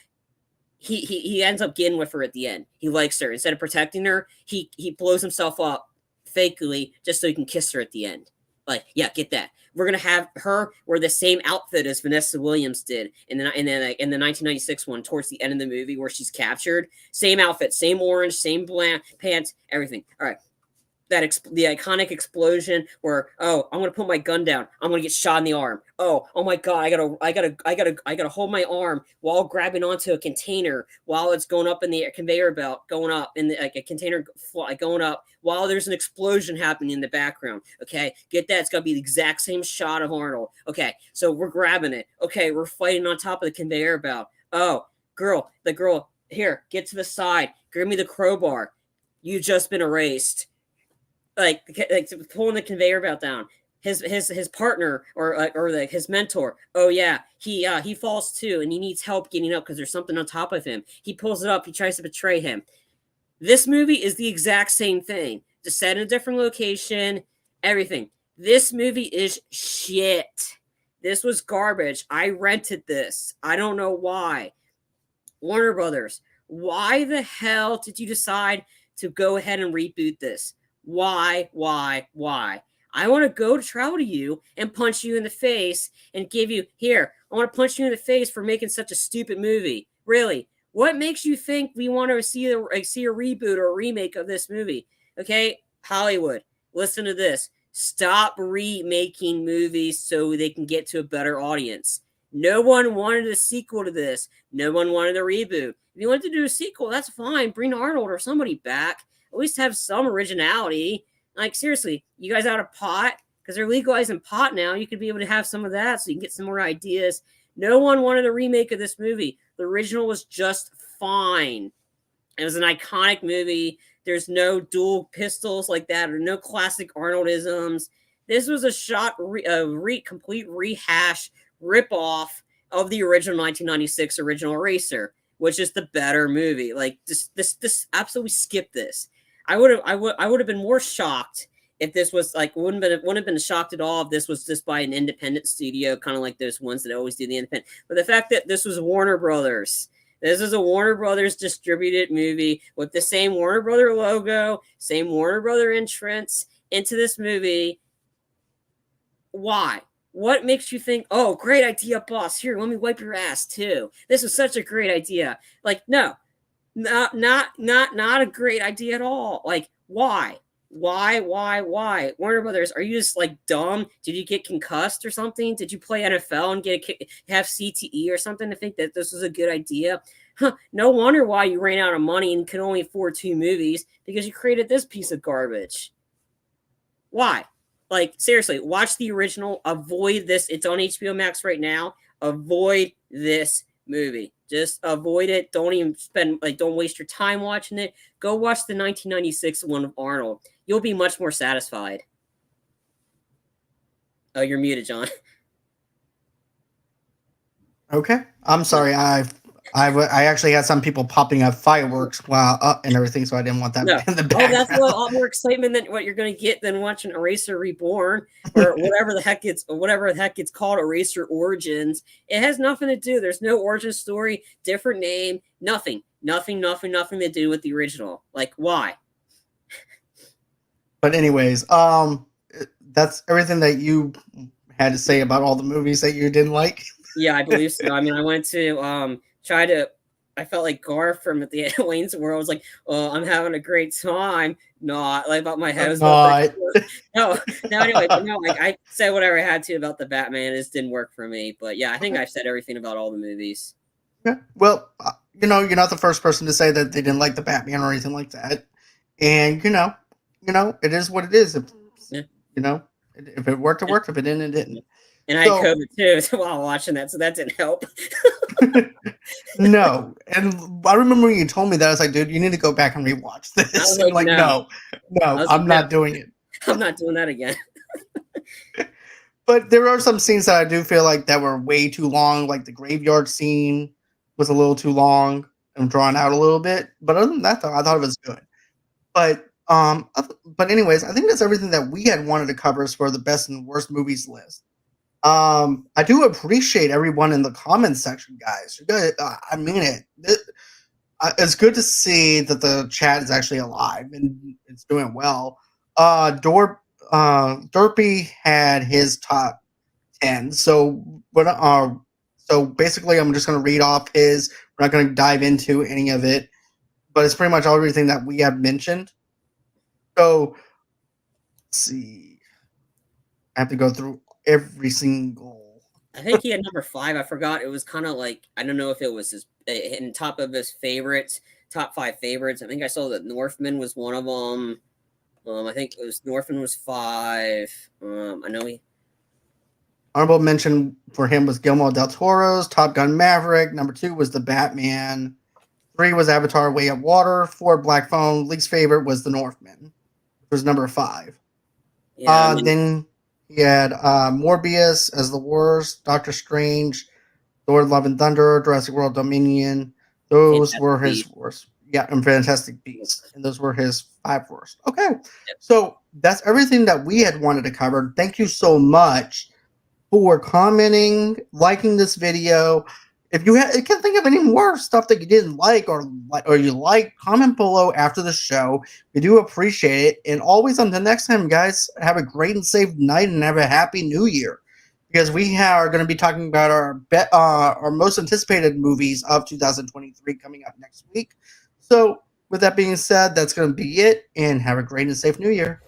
He ends up getting with her at the end. He likes her. Instead of protecting her, he blows himself up fakely just so he can kiss her at the end. Like, yeah, get that. We're gonna have her wear the same outfit as Vanessa Williams did in the 1996 one towards the end of the movie where she's captured. Same outfit, same orange, same black pants, everything. All right. The iconic explosion where, oh, I'm gonna put my gun down, I'm gonna get shot in the arm. Oh my god, I gotta hold my arm while grabbing onto a container while it's going up in the conveyor belt, going up in the a container going up while there's an explosion happening in the background. Okay, get that? It's gotta be the exact same shot of Arnold. Okay, so we're grabbing it. Okay, we're fighting on top of the conveyor belt. Oh, the girl, here, get to the side. Give me the crowbar. You've just been erased. Like pulling the conveyor belt down. His partner or his mentor. Oh yeah, he falls too, and he needs help getting up because there's something on top of him. He pulls it up. He tries to betray him. This movie is the exact same thing, just set in a different location. Everything. This movie is shit. This was garbage. I rented this. I don't know why. Warner Brothers, why the hell did you decide to go ahead and reboot this? Why? I want to go to travel to you and punch you in the face and give you, here, I want to punch you in the face for making such a stupid movie. Really? What makes you think we want to see a reboot or a remake of this movie? Okay, Hollywood, listen to this. Stop remaking movies so they can get to a better audience. No one wanted a sequel to this. No one wanted a reboot. If you wanted to do a sequel, that's fine. Bring Arnold or somebody back. At least have some originality. Like, seriously, you guys out of pot? Because they're legalizing pot now. You could be able to have some of that so you can get some more ideas. No one wanted a remake of this movie. The original was just fine. It was an iconic movie. There's no dual pistols like that or no classic Arnoldisms. This was a complete rehash, rip-off of the original 1996 original Eraser, which is the better movie. Like, this absolutely skip this. I would have been more shocked if this was like wouldn't have been shocked at all if this was just by an independent studio, kind of like those ones that always do the independent. But the fact that this was Warner Brothers, this is a Warner Brothers distributed movie with the same Warner Brother logo, same Warner Brother entrance into this movie. Why? What makes you think, oh, great idea, boss? Here, let me wipe your ass too. This was such a great idea. Like, no. Not a great idea at all. Like, why? Warner Brothers, are you just like dumb? Did you get concussed or something? Did you play NFL and have CTE or something to think that this was a good idea? Huh, no wonder why you ran out of money and could only afford 2 movies, because you created this piece of garbage. Why? Like, seriously, watch the original. Avoid this. It's on HBO Max right now. Avoid this movie. Just avoid it. Don't even don't waste your time watching it. Go watch the 1996 one of Arnold. You'll be much more satisfied. Oh, you're muted, John. Okay, I'm sorry. I actually had some people popping up fireworks while up and everything, so I didn't want that No. in the Oh, background. that's a lot more excitement than what you're going to get than watching Eraser Reborn or whatever the heck it's called, Eraser Origins. It has nothing to do. There's no origin story, different name, nothing to do with the original. Like, why? But anyways, that's everything that you had to say about all the movies that you didn't like. Yeah, I believe so. I mean, I went to try to. I felt like Garth from at the Wayne's World. I was like, "Oh, I'm having a great time." Not like about my head. Was about no. Anyway, but no. Like I said whatever I had to about the Batman. It just didn't work for me. But yeah, I think I've said everything about all the movies. Yeah. Well, you're not the first person to say that they didn't like the Batman or anything like that. And it is what it is. If if it worked, it worked. If it didn't, it didn't. And I had COVID too while watching that, so that didn't help. No, and I remember when you told me that, I was like, dude, you need to go back and rewatch this. I was like, no, I'm not doing it. I'm not doing that again. But there are some scenes that I do feel like that were way too long. Like the graveyard scene was a little too long and drawn out a little bit. But other than that, though, I thought it was good. But anyways, I think that's everything that we had wanted to cover for the best and worst movies list. I do appreciate everyone in the comments section, guys. I mean it. It's good to see that the chat is actually alive and it's doing well. Derpy had his top 10. So basically, I'm just going to read off his. We're not going to dive into any of it, but it's pretty much everything that we have mentioned. So let's see. I have to go through every single. I think he had number 5. I forgot. It was kind of like, I don't know if it was his in top of his favorites, top 5 favorites. I think I saw that Northman was one of them. I think it was Northman was 5. I know he. Honorable mention for him was Guillermo del Toro's Top Gun Maverick. Number 2 was The Batman. 3 was Avatar: Way of Water. 4, Black Phone. Least favorite was The Northman, which was number 5. Yeah, then he had Morbius as the worst, Doctor Strange, Thor: Love and Thunder, Jurassic World Dominion. Those were his worst. Yeah, and Fantastic Beasts. And those were his 5 worst. Okay. Yep. So that's everything that we had wanted to cover. Thank you so much for commenting, liking this video. If you can think of any more stuff that you didn't like or you like, comment below after the show. We do appreciate it. And always until next time, guys, have a great and safe night and have a happy new year. Because we are going to be talking about our most anticipated movies of 2023 coming up next week. So with that being said, that's going to be it. And have a great and safe new year.